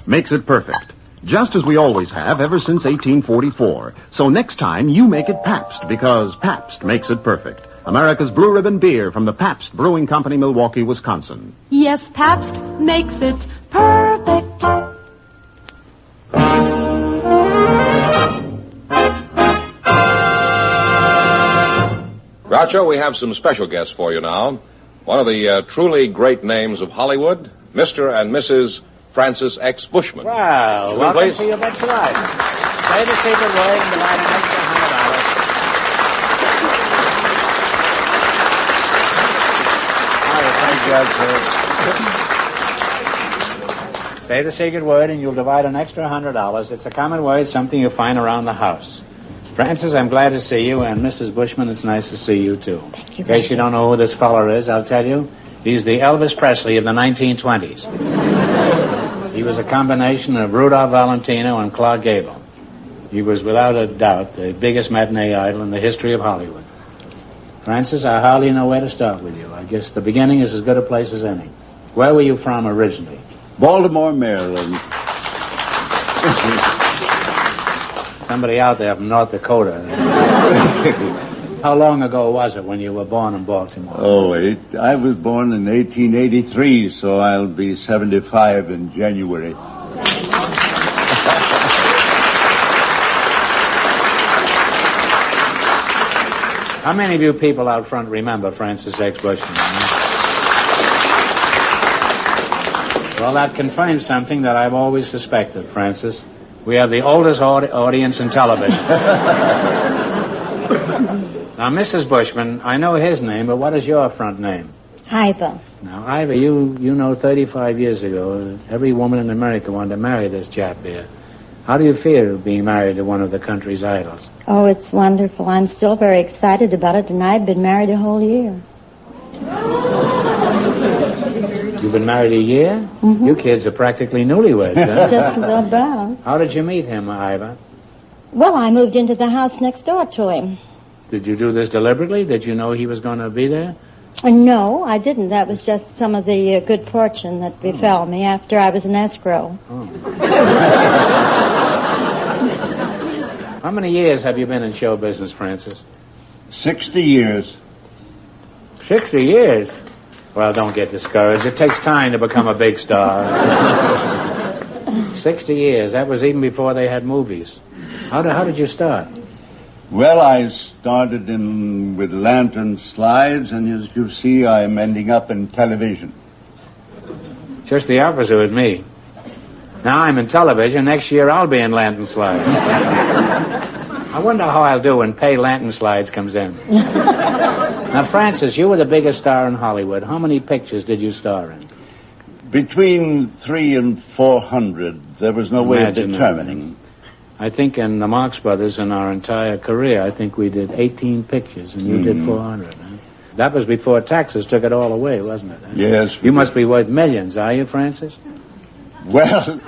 makes it perfect. Just as we always have ever since 1844. So next time, you make it Pabst, because Pabst makes it perfect. America's Blue Ribbon beer from the Pabst Brewing Company, Milwaukee, Wisconsin. Yes, Pabst makes it perfect. Groucho, we have some special guests for you now. One of the truly great names of Hollywood, Mr. and Mrs. Francis X. Bushman. Well, welcome to You Bet Your Life. Say the secret word and divide an extra $100. Say the secret word and you'll divide an extra $100. It's a common word, something you find around the house. Francis, I'm glad to see you, and Mrs. Bushman, it's nice to see you, too. Thank you. In case you don't know who this feller is, I'll tell you. He's the Elvis Presley of the 1920s. He was a combination of Rudolph Valentino and Clark Gable. He was, without a doubt, the biggest matinee idol in the history of Hollywood. Francis, I hardly know where to start with you. I guess the beginning is as good a place as any. Where were you from originally? Baltimore, Maryland. Somebody out there from North Dakota. How long ago was it when you were born in Baltimore? I was born in 1883, so I'll be 75 in January. How many of you people out front remember Francis X. Bushman? Well, that confirms something that I've always suspected, Francis. We have the oldest audience in television. Now, Mrs. Bushman, I know his name, but what is your front name? Iva. Now, Iva, you know 35 years ago, every woman in America wanted to marry this chap here. How do you feel being married to one of the country's idols? Oh, it's wonderful. I'm still very excited about it, and I've been married a whole year. You've been married a year? Mm-hmm. You kids are practically newlyweds, huh? Just about. How did you meet him, Iva? Well, I moved into the house next door to him. Did you do this deliberately? Did you know he was going to be there? No, I didn't. That was just some of the good fortune that befell me after I was in escrow. How many years have you been in show business, Francis? 60 years. 60 years? Well, don't get discouraged. It takes time to become a big star. 60 years. That was even before they had movies. How did you start? Well, I started with lantern slides, and as you see, I'm ending up in television. Just the opposite with me. Now I'm in television. Next year I'll be in lantern slides. I wonder how I'll do when Pay Lantern Slides comes in. Now, Francis, you were the biggest star in Hollywood. How many pictures did you star in? Between 300 and 400. There was no way of determining. I think in the Marx Brothers, in our entire career, I think we did 18 pictures, and you did 400. Huh? That was before taxes took it all away, wasn't it? Huh? Yes. You must be worth millions, are you, Francis? Well,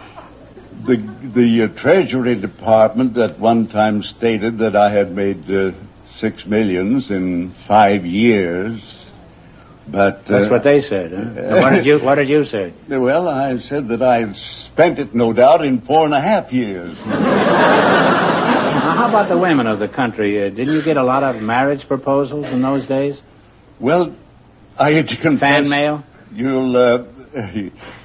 the Treasury Department at one time stated that I had made $6 million in 5 years. But that's what they said, huh? What did you say? Well, I said that I spent it, no doubt, in 4.5 years. Now, how about the women of the country? Didn't you get a lot of marriage proposals in those days? Well, I had to confess. Fan mail?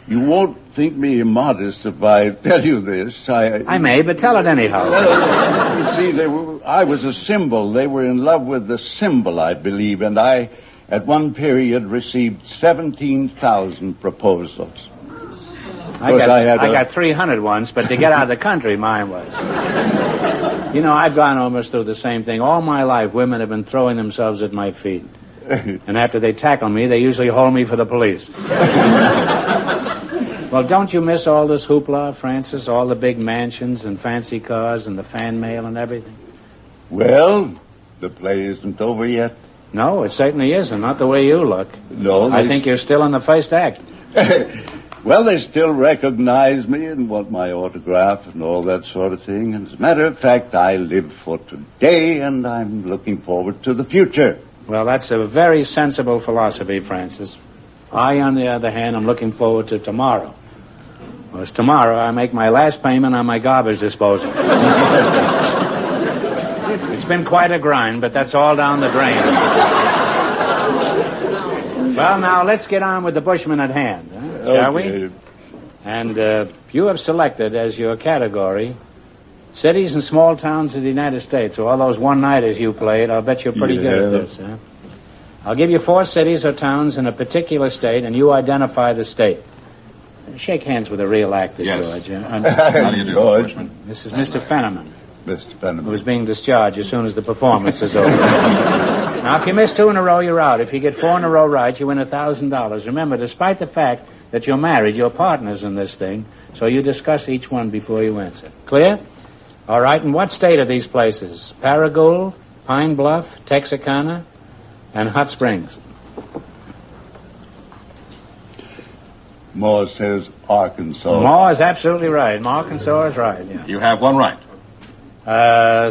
You won't think me immodest if I tell you this. I may, but tell it anyhow. You see, I was a symbol. They were in love with the symbol, I believe, and I, at one period, received 17,000 proposals. I got 300 once, but to get out of the country, mine was. You know, I've gone almost through the same thing. All my life, women have been throwing themselves at my feet. And after they tackle me, they usually hold me for the police. Well, don't you miss all this hoopla, Francis? All the big mansions and fancy cars and the fan mail and everything? Well, the play isn't over yet. No, it certainly isn't. Not the way you look. No. I think you're still in the first act. Well, they still recognize me and want my autograph and all that sort of thing. And as a matter of fact, I live for today, and I'm looking forward to the future. Well, that's a very sensible philosophy, Francis. I, on the other hand, am looking forward to tomorrow. Well, it's tomorrow I make my last payment on my garbage disposal. It's been quite a grind, but that's all down the drain. Well, now, let's get on with the Bushman at hand, shall we? And you have selected as your category cities and small towns of the United States. So all those one-nighters you played, I'll bet you're pretty good at this, huh? I'll give you 4 cities or towns in a particular state, and you identify the state. Shake hands with a real actor, yes. George. How do you do, George? This is Mr. Fenneman. Mr. Fenneman. Who's being discharged as soon as the performance is over. Now, if you miss 2 in a row, you're out. If you get 4 in a row right, you win $1,000. Remember, despite the fact that you're married, you're partners in this thing, so you discuss each one before you answer. Clear? All right, and what state are these places? Paragould, Pine Bluff, Texarkana, and Hot Springs. Moore says Arkansas. Moore is absolutely right. Arkansas is right, yeah. You have one right.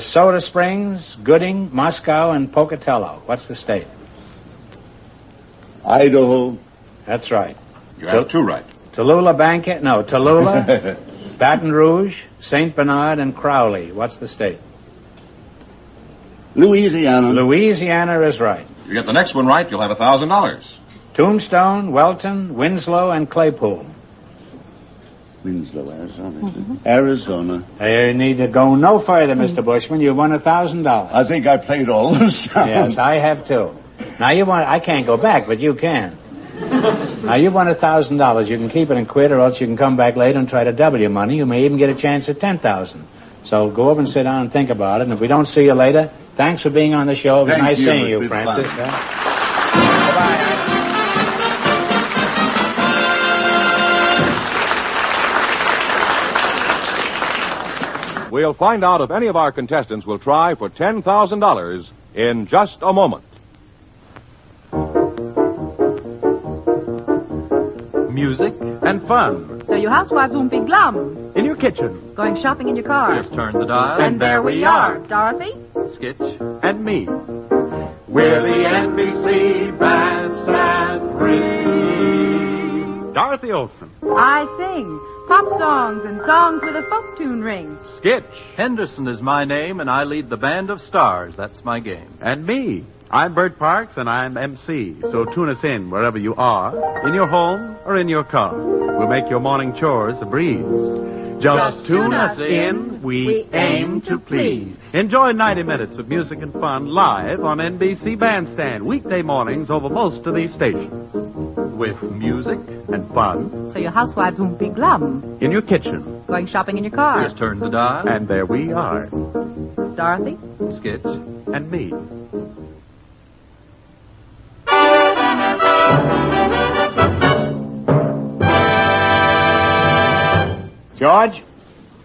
Soda Springs, Gooding, Moscow, and Pocatello. What's the state? Idaho. That's right. You have 2 right. Tallulah, Baton Rouge, St. Bernard, and Crowley. What's the state? Louisiana. Louisiana is right. You get the next one right, you'll have $1,000. Tombstone, Welton, Winslow, and Claypool. Winslow, Arizona. Arizona. You need to go no further, Mr. Bushman. You won $1,000. I think I played all those sounds. Yes, I have too. Now I can't go back, but you can. Now you won $1,000. You can keep it and quit, or else you can come back later and try to double your money. You may even get a chance at $10,000. So go over and sit down and think about it. And if we don't see you later, thanks for being on the show. It was nice seeing you, Francis. Bye-bye. We'll find out if any of our contestants will try for $10,000 in just a moment. Music and fun. So your housewives won't be glum. In your kitchen. Going shopping in your car. Just turn the dial. And there we are. Dorothy? Skitch and me. We're the NBC Bandstand Free. Dorothy Olson. I sing pop songs and songs with a folk tune ring. Skitch. Henderson is my name, and I lead the band of stars. That's my game. And me. I'm Bert Parks, and I'm MC. So tune us in wherever you are, in your home or in your car. We'll make your morning chores a breeze. Just tune us in. We aim to please. Enjoy 90 minutes of music and fun live on NBC Bandstand, weekday mornings over most of these stations. With music and fun. So your housewives won't be glum. In your kitchen. Going shopping in your car. Just turn the dial. And there we are. Dorothy? Skitch. And me. George,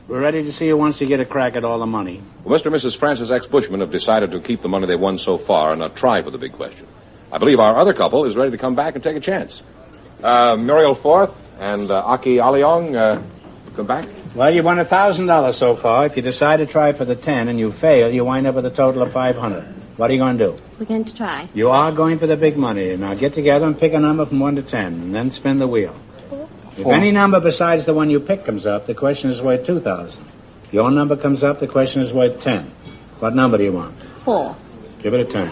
we're ready to see you once you get a crack at all the money. Well, Mr. and Mrs. Francis X. Bushman have decided to keep the money they won so far and not try for the big question. I believe our other couple is ready to come back and take a chance. Muriel Forth and Aki Aliong, come back. Well, you won $1,000 so far. If you decide to try for the 10 and you fail, you wind up with a total of $500. What are you going to do? We're going to try. You are going for the big money. Now get together and pick a number from 1 to 10, and then spin the wheel. 4. If any number besides the one you pick comes up, the question is worth $2,000. If your number comes up, the question is worth 10. What number do you want? 4. Give it a turn.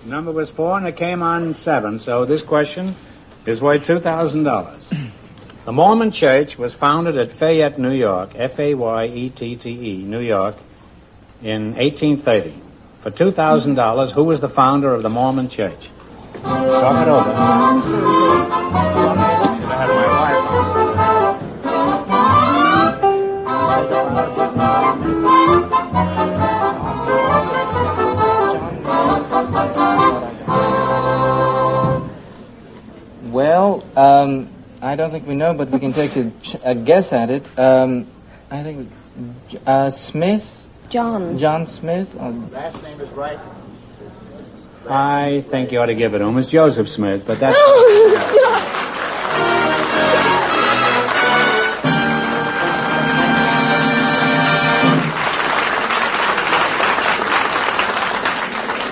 Number was 4 and it came on 7, so this question is worth $2,000. The Mormon Church was founded at Fayette, New York, Fayette, New York, in 1830. For $2,000, who was the founder of the Mormon Church? Talk it over. Well, I don't think we know, but we can take a guess at it. I think Smith. John Smith. Last name is right. I think you ought to give it to him. It's Joseph Smith, but that's...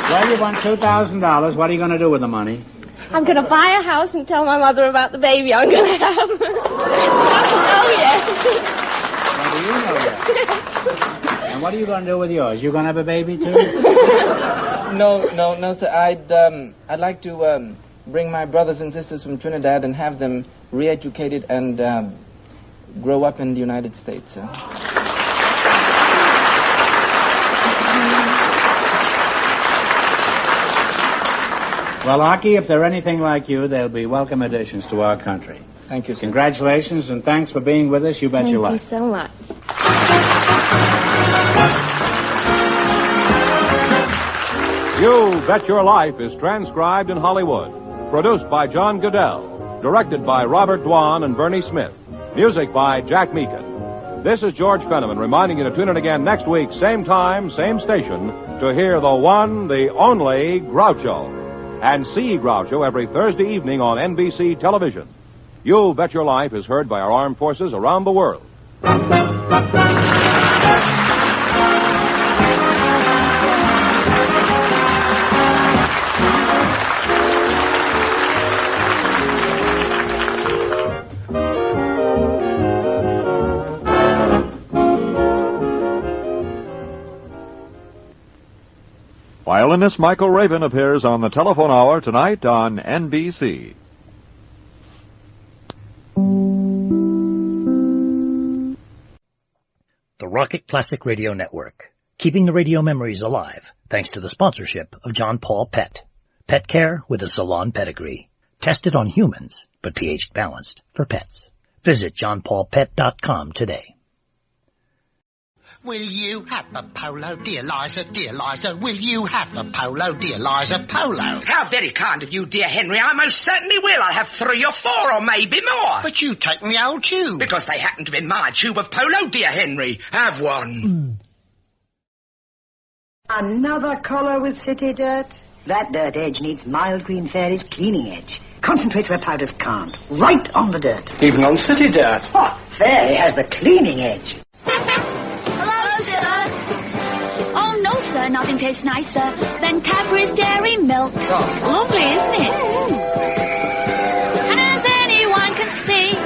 Well, you won $2,000. What are you going to do with the money? I'm going to buy a house and tell my mother about the baby I'm going to have. I don't know yet. Well, do you know yet? And what are you going to do with yours? You going to have a baby, too? No, sir. I'd like to bring my brothers and sisters from Trinidad and have them re-educated and grow up in the United States, sir. Well, Aki, if they're anything like you, they'll be welcome additions to our country. Thank you, sir. Congratulations, and thanks for being with us. You bet your life. Thank you so much. You Bet Your Life is transcribed in Hollywood. Produced by John Goodell. Directed by Robert Dwan and Bernie Smith. Music by Jack Meakin. This is George Fenneman reminding you to tune in again next week, same time, same station, to hear the one, the only Groucho. And see Groucho every Thursday evening on NBC television. You Bet Your Life is heard by our armed forces around the world. Violinist Michael Rabin appears on the Telephone Hour tonight on NBC. The Rocket Classic Radio Network, keeping the radio memories alive thanks to the sponsorship of John Paul Pet. Pet care with a salon pedigree. Tested on humans, but pH balanced for pets. Visit johnpaulpet.com today. Will you have a polo, dear Liza, dear Liza? Will you have a polo, dear Liza, polo? How very kind of you, dear Henry. I most certainly will. I'll have 3 or 4 or maybe more. But you take the old tube. Because they happen to be my tube of polo, dear Henry. Have one. Another collar with city dirt? That dirt edge needs mild green fairy's cleaning edge. Concentrates where powders can't. Right on the dirt. Even on city dirt. Oh, fairy has the cleaning edge. Oh, no, sir, nothing tastes nicer than Cadbury's Dairy Milk. Lovely, isn't it? And as anyone can see,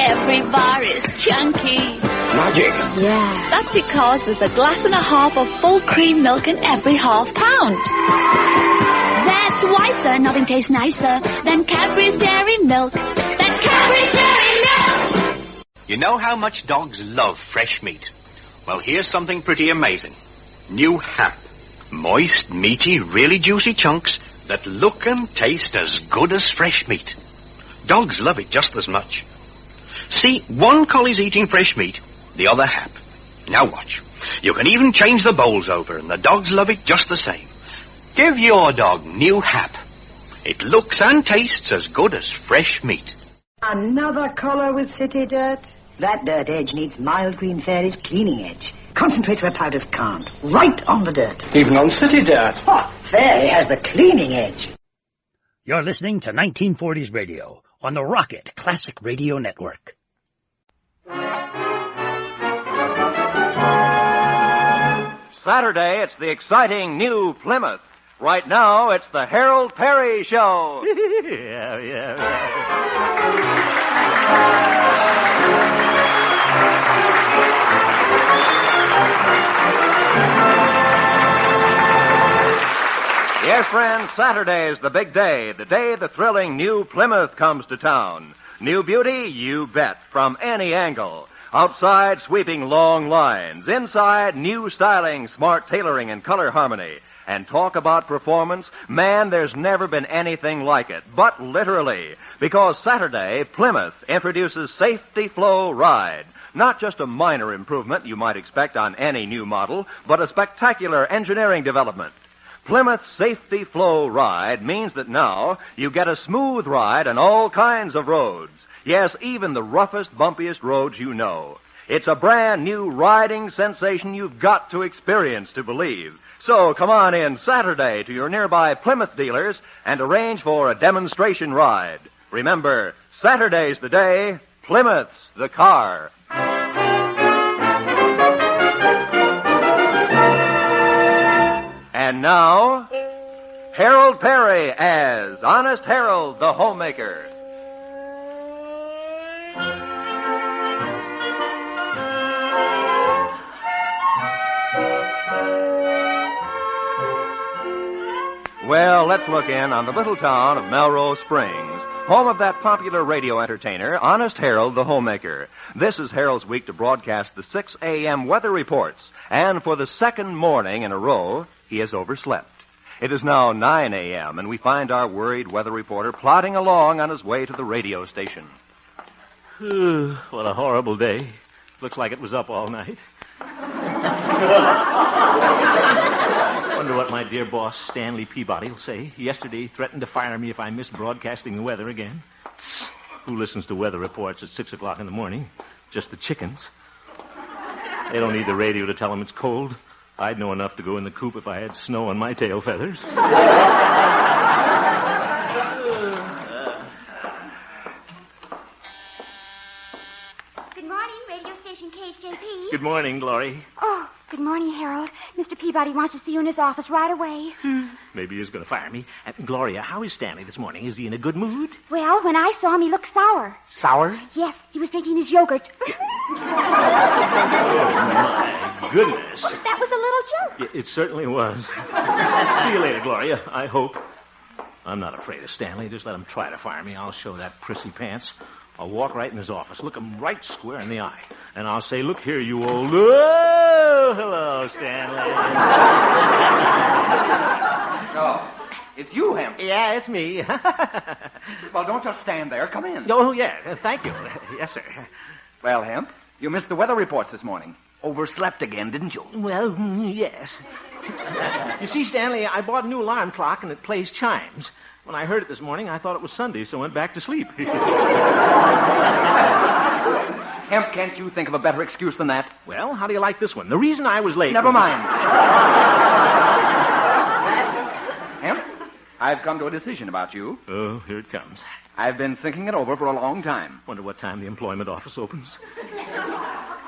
every bar is chunky. Magic. Yeah, that's because there's a glass and a half of full cream milk in every half pound. That's why, sir, nothing tastes nicer than Cadbury's Dairy Milk. Than Cadbury's Dairy Milk! You know how much dogs love fresh meat? Well, here's something pretty amazing. New Hap. Moist, meaty, really juicy chunks that look and taste as good as fresh meat. Dogs love it just as much. See, one collie's eating fresh meat, the other Hap. Now watch. You can even change the bowls over, and the dogs love it just the same. Give your dog New Hap. It looks and tastes as good as fresh meat. Another collar with city dirt? That dirt edge needs mild green fairy's cleaning edge. Concentrates where powders can't. Right on the dirt. Even on city dirt. Oh, fairy has the cleaning edge. You're listening to 1940s radio on the Rocket Classic Radio Network. Saturday, it's the exciting new Plymouth. Right now, it's the Harold Perry Show. yeah. Yes, friends, Saturday's the big day, the day the thrilling new Plymouth comes to town. New beauty, you bet, from any angle. Outside, sweeping long lines. Inside, new styling, smart tailoring, and color harmony. And talk about performance, man, there's never been anything like it. But literally, because Saturday, Plymouth introduces Safety Flow Ride. Not just a minor improvement you might expect on any new model, but a spectacular engineering development. Plymouth Safety Flow Ride means that now you get a smooth ride on all kinds of roads. Yes, even the roughest, bumpiest roads you know. It's a brand new riding sensation you've got to experience to believe. So come on in Saturday to your nearby Plymouth dealers and arrange for a demonstration ride. Remember, Saturday's the day, Plymouth's the car. And now, Harold Perry as Honest Harold the Homemaker. Well, let's look in on the little town of Melrose Springs, home of that popular radio entertainer, Honest Harold the Homemaker. This is Harold's week to broadcast the 6 a.m. weather reports, and for the second morning in a row, he has overslept. It is now 9 a.m., and we find our worried weather reporter plodding along on his way to the radio station. What a horrible day. Looks like it was up all night. Wonder what my dear boss, Stanley Peabody, will say. Yesterday, he threatened to fire me if I missed broadcasting the weather again. Who listens to weather reports at 6 o'clock in the morning? Just the chickens. They don't need the radio to tell them it's cold. I'd know enough to go in the coop if I had snow on my tail feathers. Good morning, radio station KHJP. Good morning, Glory. Oh, good morning, Harold. Mr. Peabody wants to see you in his office right away. Maybe he's going to fire me. Gloria, how is Stanley this morning? Is he in a good mood? Well, when I saw him, he looked sour. Sour? Yes, he was drinking his yogurt. Oh, my goodness. Well, that was a little joke. It certainly was. See you later, Gloria, I hope. I'm not afraid of Stanley. Just let him try to fire me. I'll show that prissy pants. I'll walk right in his office, look him right square in the eye, and I'll say, look here, you old... Oh, hello, Stanley. Oh, it's you, Hemp. Yeah, it's me. Well, don't just stand there. Come in. Oh, yeah, thank you. Yes, sir. Well, Hemp, you missed the weather reports this morning. Overslept again, didn't you? Well, yes. You see, Stanley, I bought a new alarm clock, and it plays chimes. When I heard it this morning, I thought it was Sunday, so I went back to sleep. Hemp, can't you think of a better excuse than that? Well, how do you like this one? The reason I was late... Never mind. Hemp, I've come to a decision about you. Oh, here it comes. I've been thinking it over for a long time. Wonder what time the employment office opens.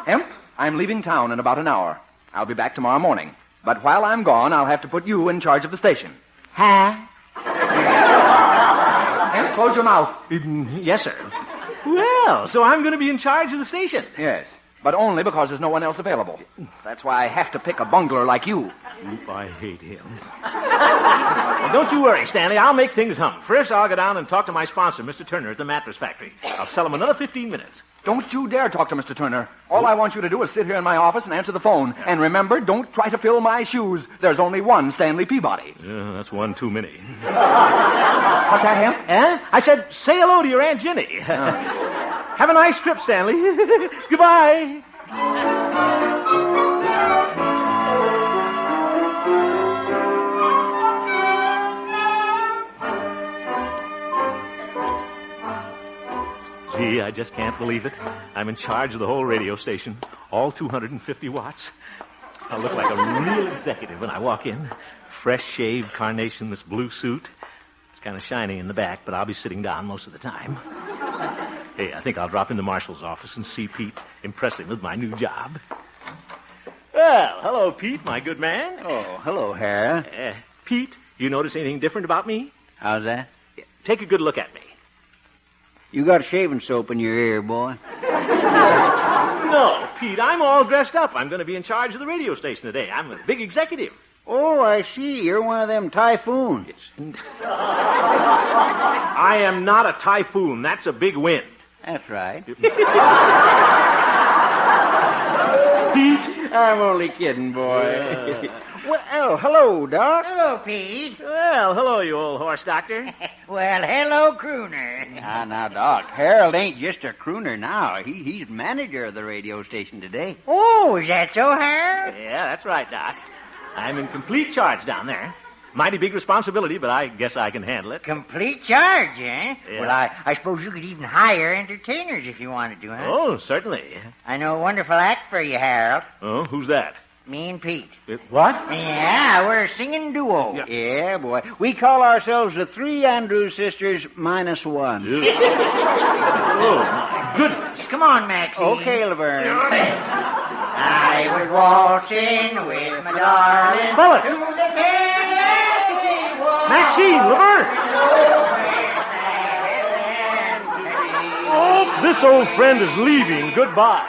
Hemp, I'm leaving town in about an hour. I'll be back tomorrow morning. But while I'm gone, I'll have to put you in charge of the station. Huh? Hemp, close your mouth. Yes, sir. Well, so I'm going to be in charge of the station. Yes, but only because there's no one else available. That's why I have to pick a bungler like you. Oop, I hate him. Well, don't you worry, Stanley. I'll make things hum. First, I'll go down and talk to my sponsor, Mr. Turner, at the mattress factory. I'll sell him another 15 minutes. Don't you dare talk to Mr. Turner. All I want you to do is sit here in my office and answer the phone. And remember, don't try to fill my shoes. There's only one Stanley Peabody. Yeah, that's one too many. What's that, Hemp? Eh? I said, say hello to your Aunt Jenny. Have a nice trip, Stanley. Goodbye. Gee, I just can't believe it. I'm in charge of the whole radio station. All 250 watts. I'll look like a real executive when I walk in. Fresh shaved carnation, this blue suit. It's kind of shiny in the back, but I'll be sitting down most of the time. Hey, I think I'll drop into Marshall's office and see Pete, impress him with my new job. Well, hello, Pete, my good man. Oh, hello, Harold. Pete, you notice anything different about me? How's that? Take a good look at me. You got shaving soap in your ear, boy. No, Pete, I'm all dressed up. I'm going to be in charge of the radio station today. I'm a big executive. Oh, I see. You're one of them typhoons. I am not a typhoon. That's a big wind. That's right. Pete? I'm only kidding, boy. Well, hello, Doc. Hello, Pete. Well, hello, you old horse doctor. Well, hello, crooner. Now, Doc, Harold ain't just a crooner now. He's manager of the radio station today. Oh, is that so, Harold? Yeah, that's right, Doc. I'm in complete charge down there. Mighty big responsibility, but I guess I can handle it. Complete charge, eh? Yeah. Well, I suppose you could even hire entertainers if you wanted to, huh? Oh, certainly. I know a wonderful act for you, Harold. Oh, who's that? Me and Pete. What? Yeah, we're a singing duo. Yeah, boy. We call ourselves the Three Andrews Sisters minus one. Oh, my goodness. Come on, Maxine. Okay, Laverne. I was waltzing with my darling. Fellas. To the Tennessee Waltz. Maxine, Laverne. Oh, this old friend is leaving. Goodbye.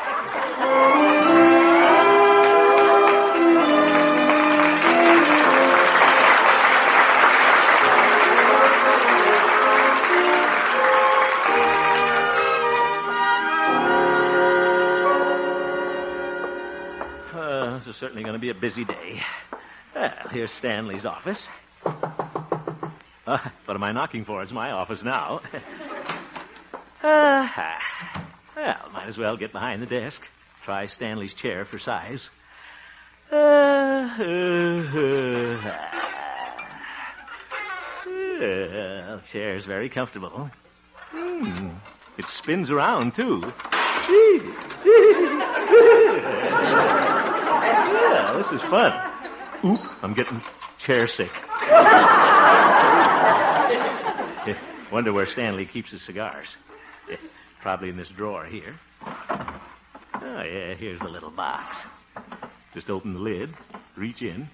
This is certainly going to be a busy day. Well, here's Stanley's office. What am I knocking for? It's my office now. Well, might as well get behind the desk. Try Stanley's chair for size. The chair's very comfortable. It spins around, too. Yeah, this is fun. Oop, I'm getting chair sick. Wonder where Stanley keeps his cigars. Probably in this drawer here. Oh, yeah, here's the little box. Just open the lid, reach in.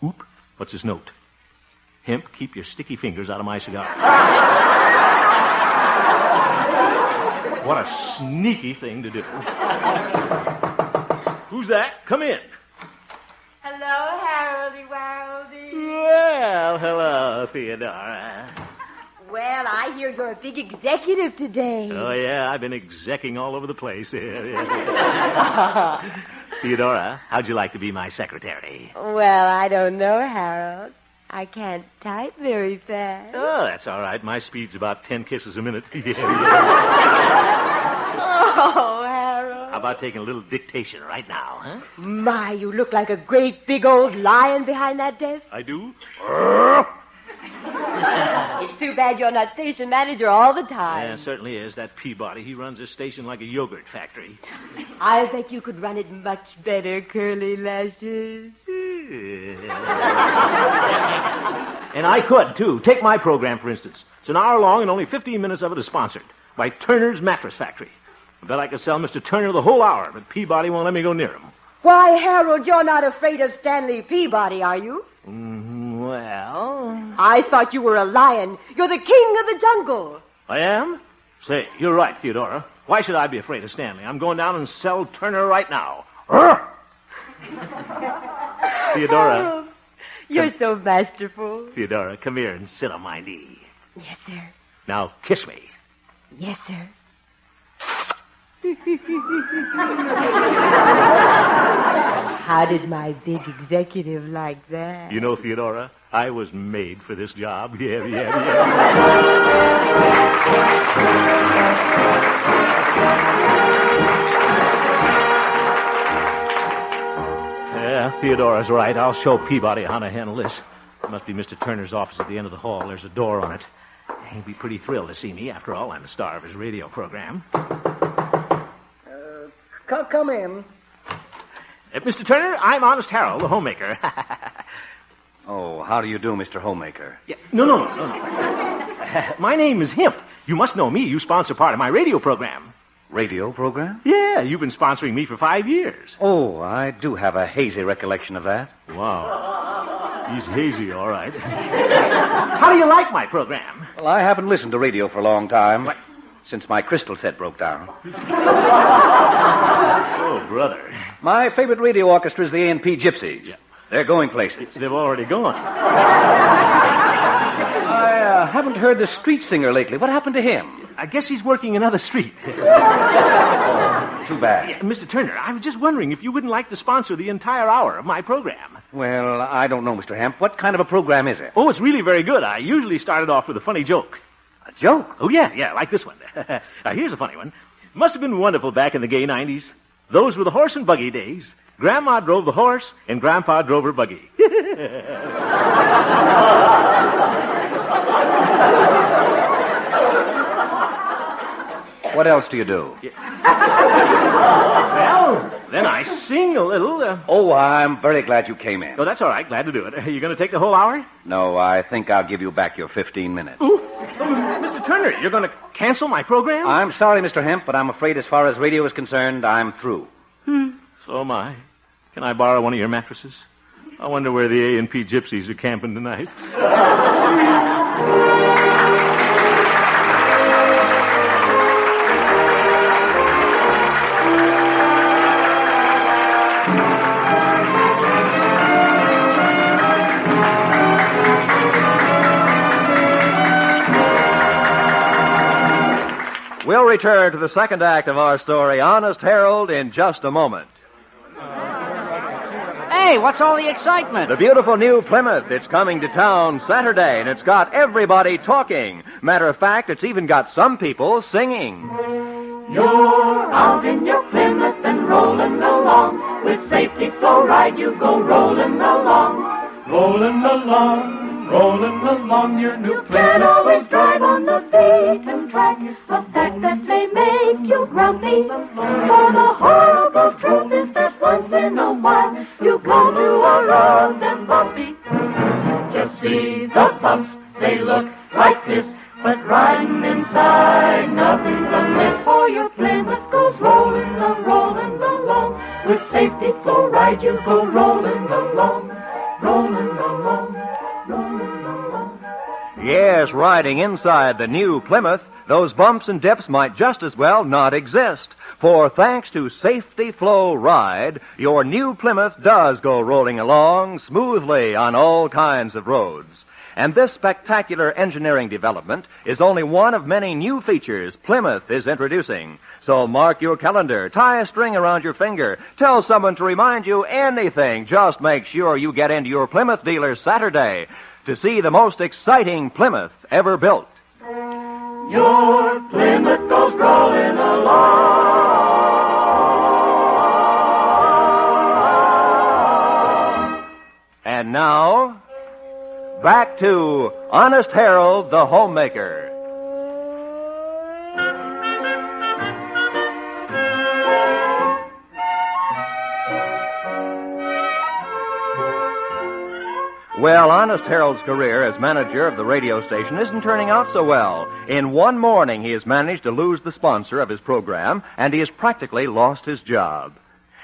Oop, what's his note? Hemp, keep your sticky fingers out of my cigar. What a sneaky thing to do. Who's that? Come in. Hello, Haroldy Waroldy. Well, hello, Theodora. Well, I hear you're a big executive today. Oh, yeah, I've been execing all over the place. Theodora, how'd you like to be my secretary? Well, I don't know, Harold. I can't type very fast. Oh, that's all right. My speed's about 10 kisses a minute. Oh, Harold. How about taking a little dictation right now, huh? My, you look like a great big old lion behind that desk. I do? It's too bad you're not station manager all the time. Yeah, certainly is. That Peabody, he runs this station like a yogurt factory. I bet you could run it much better, Curly Lashes. And I could, too. Take my program, for instance. It's an hour long and only 15 minutes of it is sponsored by Turner's Mattress Factory. I bet I could sell Mr. Turner the whole hour, but Peabody won't let me go near him. Why, Harold, you're not afraid of Stanley Peabody, are you? Well... I thought you were a lion. You're the king of the jungle. I am? Say, you're right, Theodora. Why should I be afraid of Stanley? I'm going down and sell Turner right now. Theodora. Harold, you're so masterful. Theodora, come here and sit on my knee. Yes, sir. Now, kiss me. Yes, sir. How did my big executive like that? You know, Theodora, I was made for this job. Yeah. Yeah, Theodora's right. I'll show Peabody how to handle this. It must be Mr. Turner's office at the end of the hall. There's a door on it. He'll be pretty thrilled to see me. After all, I'm the star of his radio program. Come in. Mr. Turner, I'm Honest Harold, the homemaker. Oh, how do you do, Mr. Homemaker? Yeah. No. My name is Hemp. You must know me. You sponsor part of my radio program. Radio program? Yeah, you've been sponsoring me for 5 years. Oh, I do have a hazy recollection of that. Wow. He's hazy, all right. How do you like my program? Well, I haven't listened to radio for a long time. What? Since my crystal set broke down. Oh, brother. My favorite radio orchestra is the A&P Gypsies. Yeah. They're going places. They've already gone. I haven't heard the street singer lately. What happened to him? I guess he's working another street. Too bad. Yeah, Mr. Turner, I was just wondering if you wouldn't like to sponsor the entire hour of my program. Well, I don't know, Mr. Hemp. What kind of a program is it? Oh, it's really very good. I usually start it off with a funny joke. A joke? Oh, yeah, like this one. Now, here's a funny one. Must have been wonderful back in the gay 90s. Those were the horse and buggy days. Grandma drove the horse, and Grandpa drove her buggy. What else do you do? Well, then I sing a little. Oh, I'm very glad you came in. Oh, that's all right. Glad to do it. Are you going to take the whole hour? No, I think I'll give you back your 15 minutes. Ooh. Mr. Turner, you're going to cancel my program? I'm sorry, Mr. Hemp, but I'm afraid as far as radio is concerned, I'm through. So am I. Can I borrow one of your mattresses? I wonder where the A&P Gypsies are camping tonight. We'll return to the second act of our story, Honest Harold, in just a moment. Hey, what's all the excitement? The beautiful new Plymouth. It's coming to town Saturday, and it's got everybody talking. Matter of fact, it's even got some people singing. You're out in your Plymouth and rolling along. With safety flow ride, you go rolling along. Rolling along, rolling along, your new Plymouth. You can't always drive on the beaten track, a fact that may make you grumpy. For the horrible truth is that once in a while, you go to a road that's bumpy. Just see the bumps, they look like this, but riding inside, nothing's amiss. For your Plymouth goes rolling along. With safety flow ride, you go rolling along, rolling along, rolling along. Yes, riding inside the new Plymouth, those bumps and dips might just as well not exist. For thanks to Safety Flow Ride, your new Plymouth does go rolling along smoothly on all kinds of roads. And this spectacular engineering development is only one of many new features Plymouth is introducing. So mark your calendar, tie a string around your finger, tell someone to remind you anything. Just make sure you get into your Plymouth dealer Saturday to see the most exciting Plymouth ever built. Your Plymouth goes rolling along. And now, back to Honest Harold, the homemaker. Well, Honest Harold's career as manager of the radio station isn't turning out so well. In one morning, he has managed to lose the sponsor of his program, and he has practically lost his job.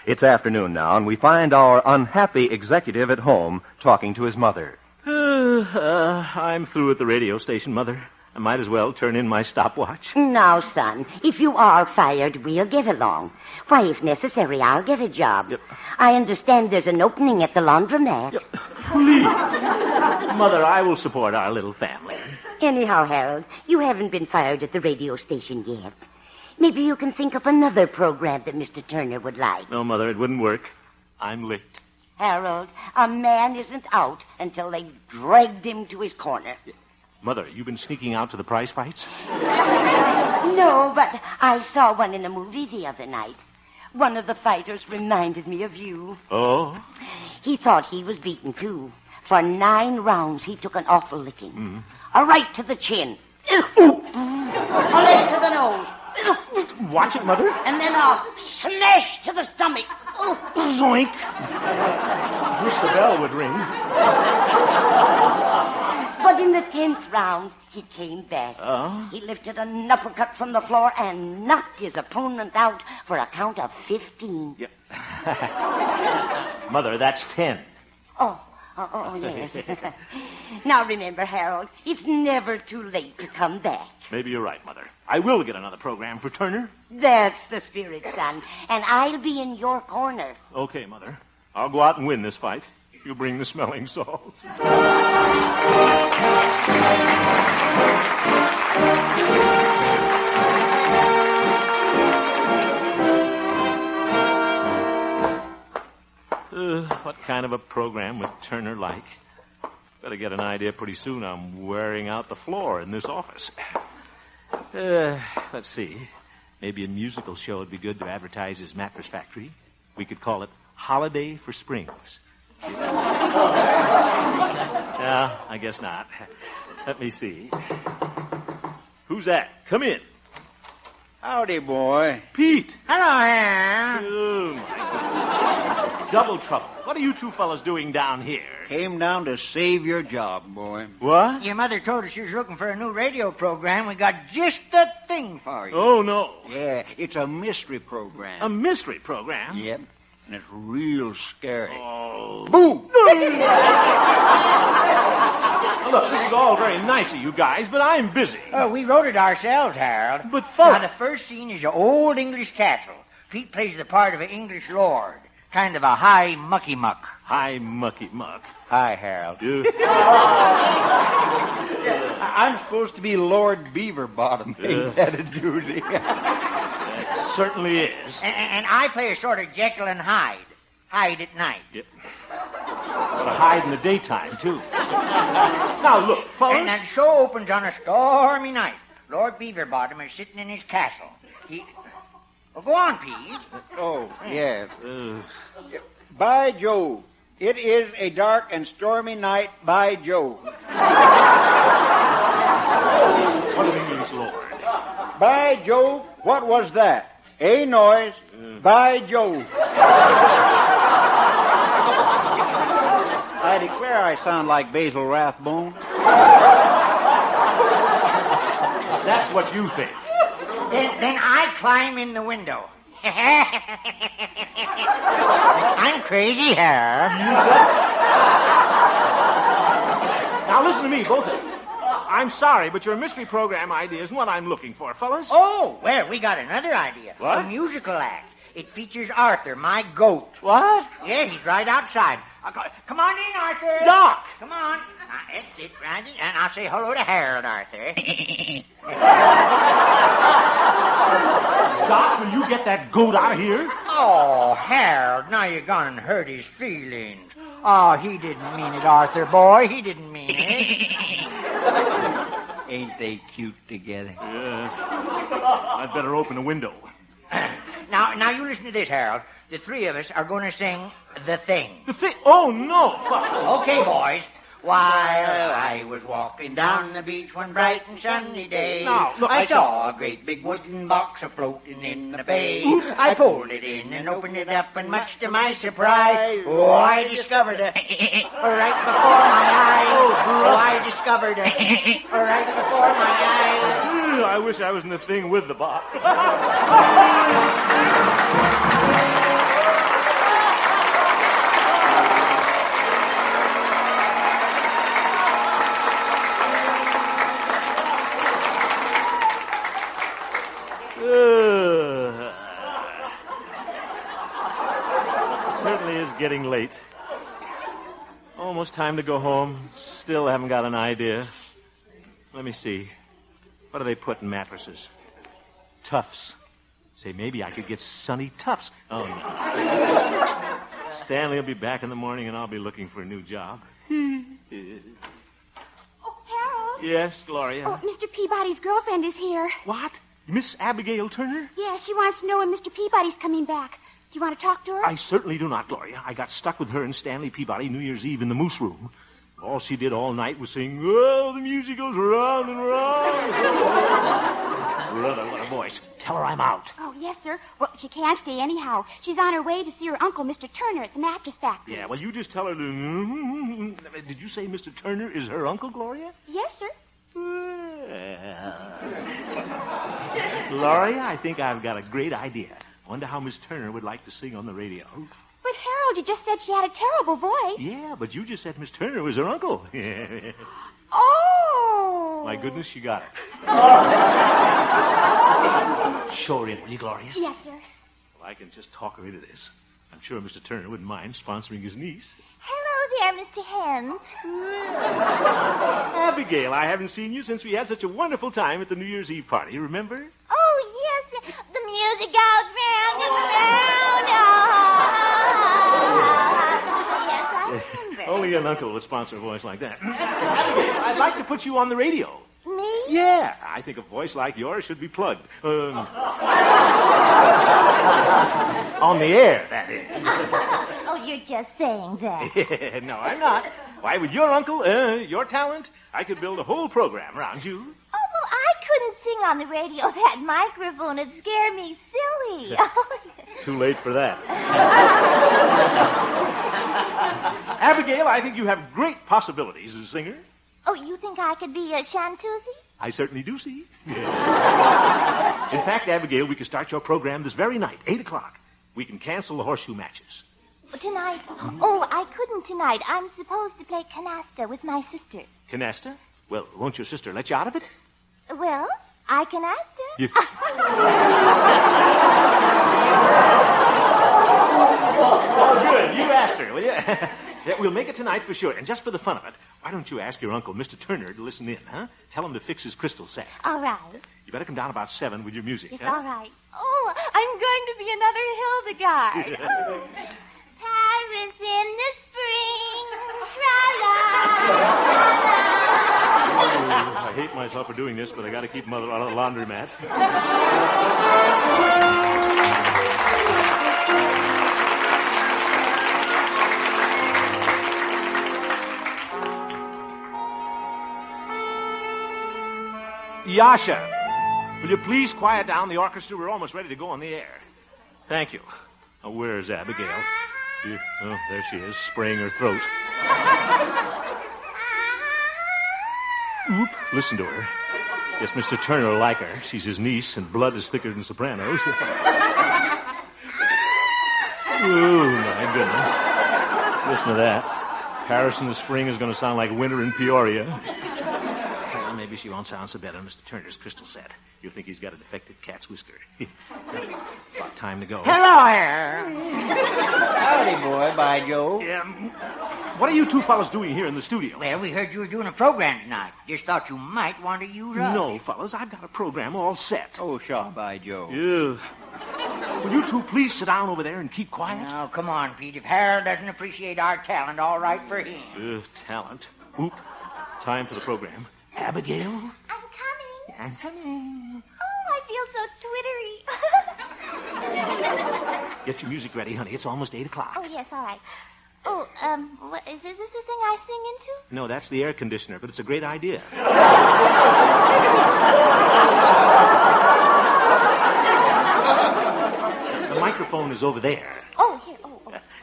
It's afternoon now, and we find our unhappy executive at home talking to his mother. I'm through at the radio station, Mother. I might as well turn in my stopwatch. Now, son, if you are fired, we'll get along. Why, if necessary, I'll get a job. Yep. I understand there's an opening at the laundromat. Yep. Please. Mother, I will support our little family. Anyhow, Harold, you haven't been fired at the radio station yet. Maybe you can think up another program that Mr. Turner would like. No, Mother, it wouldn't work. I'm licked. Harold, a man isn't out until they've dragged him to his corner. Mother, you've been sneaking out to the prize fights? No, but I saw one in a movie the other night. One of the fighters reminded me of you. Oh? He thought he was beaten, too. For 9 rounds, he took an awful licking. Mm-hmm. A right to the chin. A leg to the nose. Watch it, Mother. And then a smash to the stomach. Zoink. Wish the bell would ring. But in the 10th round, he came back. Oh? He lifted an uppercut from the floor and knocked his opponent out for a count of 15. Yep. Mother, that's 10. Oh, yes. Now remember, Harold, it's never too late to come back. Maybe you're right, Mother. I will get another program for Turner. That's the spirit, son. And I'll be in your corner. Okay, Mother. I'll go out and win this fight. You bring the smelling salts. What kind of a program would Turner like? Better get an idea pretty soon. I'm wearing out the floor in this office. Let's see. Maybe a musical show would be good to advertise his mattress factory. We could call it Holiday for Springs. No, I guess not. Let me see. Who's that? Come in. Howdy, boy. Pete. Hello, Ham. Oh, my goodness. Double trouble. What are you two fellas doing down here? Came down to save your job, boy. What? Your mother told us she was looking for a new radio program. We got just the thing for you. Oh, no. Yeah, it's a mystery program. A mystery program? Yep. And it's real scary. Oh. Boom! Look, this is all very nice of you guys, but I'm busy. Oh, we wrote it ourselves, Harold. But, folks... Now, the first scene is your old English castle. Pete plays the part of an English lord. Kind of a high mucky muck. High mucky muck. Hi, Harold. I'm supposed to be Lord Beaverbottom. Ain't that a doozy? It certainly is. And I play a sort of Jekyll and Hyde. hide at night. Yep. Gotta hide in the daytime, too. Now, look, fellas. And that show opens on a stormy night. Lord Beaverbottom is sitting in his castle. Well, go on, Pease. Oh, yes. By Jove, it is a dark and stormy night, by Jove. What do you mean, Lord? By Jove, what was that? A noise, by Jove. I declare I sound like Basil Rathbone. That's what you think. Then I climb in the window. I'm crazy, Harold. Now listen to me, both of you. I'm sorry, but your mystery program idea isn't what I'm looking for, fellas. Oh, well, we got another idea. What? A musical act. It features Arthur, my goat. What? Yeah, he's right outside. Come on in, Arthur. Doc! Come on. That's it, Randy. And I'll say hello to Harold, Arthur. Doc, will you get that goat out of here? Oh, Harold, now you're gonna hurt his feelings. Oh, he didn't mean it, Arthur, boy. He didn't mean it. Ain't they cute together? Yeah. I'd better open the window. Now you listen to this, Harold. The three of us are going to sing The Thing. The thing? Oh, no. Okay, boys. While I was walking down the beach one bright and sunny day, Now, look, I saw a great big wooden box a-floating in the bay. I pulled it in and opened it up, and much to my surprise, I discovered a right before my eyes. I discovered a right before my eyes. I wish I was in the thing with the box. Certainly is getting late. Almost time to go home. Still haven't got an idea. Let me see. What do they put in mattresses? Tufts. Say, maybe I could get Sonny Tufts. Oh, no. Stanley will be back in the morning, and I'll be looking for a new job. Oh, Harold. Yes, Gloria? Oh, Mr. Peabody's girlfriend is here. What? Miss Abigail Turner? Yeah, she wants to know when Mr. Peabody's coming back. Do you want to talk to her? I certainly do not, Gloria. I got stuck with her and Stanley Peabody New Year's Eve in the Moose Room. All she did all night was sing, "Oh, the music goes round and round." Brother, what a voice. Tell her I'm out. Oh, yes, sir. Well, she can't stay anyhow. She's on her way to see her uncle, Mr. Turner, at the mattress factory. Yeah, well, you just tell her to... Did you say Mr. Turner is her uncle, Gloria? Yes, sir. Gloria, I think I've got a great idea. I wonder how Miss Turner would like to sing on the radio. But, Harold, you just said she had a terrible voice. Yeah, but you just said Miss Turner was her uncle. Oh! My goodness, she got it. Show her in, will you, Gloria? Yes, sir. Well, I can just talk her into this. I'm sure Mr. Turner wouldn't mind sponsoring his niece. Hello there, Mr. Hens. Abigail, I haven't seen you since we had such a wonderful time at the New Year's Eve party, remember? Oh, yes, the music goes round and round. Yes, I remember. Only an uncle would sponsor a voice like that. Abigail, I'd like to put you on the radio. Me? Yeah, I think a voice like yours should be plugged. On the air, that is. Oh, you're just saying that. No, I'm not. Why, with your uncle, your talent, I could build a whole program around you. Oh, well, I couldn't sing on the radio. That microphone would scare me silly. Too late for that. Abigail, I think you have great possibilities as a singer. Oh, you think I could be a chanteuse? I certainly do see. In fact, Abigail, we can start your program this very night, 8 o'clock. We can cancel the horseshoe matches. Tonight? Oh, I couldn't tonight. I'm supposed to play canasta with my sister. Canasta? Well, won't your sister let you out of it? Well, I canasta. You... Oh, good. You asked her, will you? Yeah, we'll make it tonight for sure. And just for the fun of it, why don't you ask your uncle, Mr. Turner, to listen in, huh? Tell him to fix his crystal sack. All right. You better come down about 7 with your music, It's huh? all right. Oh, I'm going to be another Hildegard. I hate myself for doing this, but I got to keep Mother out of the laundromat. Yasha, will you please quiet down the orchestra? We're almost ready to go on the air. Thank you. Oh, where's Abigail? Oh, there she is, spraying her throat. Oop, listen to her. Guess Mr. Turner will like her. She's his niece, and blood is thicker than sopranos. Oh, my goodness. Listen to that. Paris in the spring is going to sound like winter in Peoria. Well, maybe she won't sound so bad on Mr. Turner's crystal set. You'll think he's got a defective cat's whisker. About time to go. Hello there. Howdy, boy, by Joe. What are you two fellas doing here in the studio? Well, we heard you were doing a program tonight. Just thought you might want to use us. No, fellas, I've got a program all set. Oh, sure, by Joe. Yeah. Will you two please sit down over there and keep quiet? Now, come on, Pete. If Harold doesn't appreciate our talent, all right for him. Talent. Oop. Time for the program. Abigail? I'm coming. I'm coming. Oh, I feel so twittery. Get your music ready, honey. It's almost 8 o'clock. Oh, yes, all right. Oh, what, is this the thing I sing into? No, that's the air conditioner, but it's a great idea. The microphone is over there. Oh, here.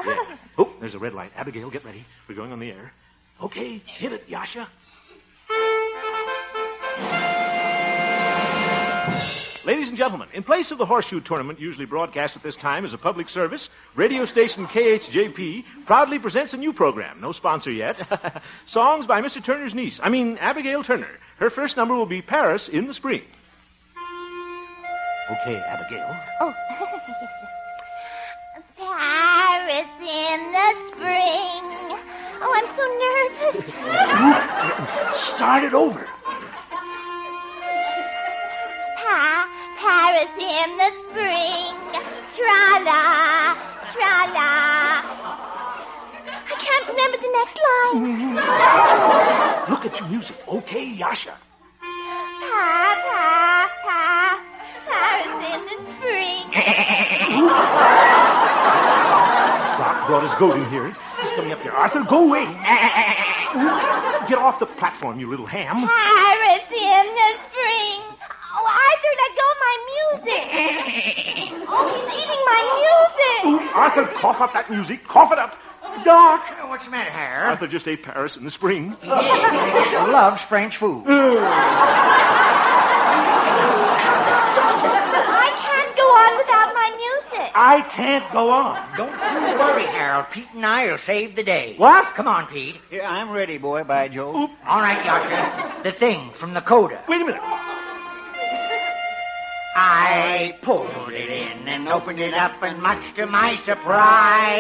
Yeah. Oh, there's a red light. Abigail, get ready. We're going on the air. Okay, hit it, Yasha. Ladies and gentlemen, in place of the horseshoe tournament usually broadcast at this time as a public service, radio station KHJP proudly presents a new program. No sponsor yet. Songs by Mr. Turner's niece. Abigail Turner. Her first number will be Paris in the Spring. Okay, Abigail. Oh. Paris in the spring. Oh, I'm so nervous. Start it over. Paris in the spring. Tra-la, tra-la. I can't remember the next line. Look at your music. Okay, Yasha. Paris in the spring. Doc brought his goat in here. He's coming up here. Arthur, go away. Get off the platform, you little ham. Paris in the spring. Oh, Arthur, let go of my music. Oh, he's eating my music. Arthur, cough up that music. Cough it up. Doc. What's the matter, Harold? Arthur just ate Paris in the spring. He loves French food. I can't go on without my music. I can't go on. Don't you worry, Harold. Pete and I will save the day. What? Come on, Pete. Here, I'm ready, boy, by Joe. Oop. All right, Yasha. The thing from the coda. Wait a minute. I pulled it in and opened it up, and much to my surprise...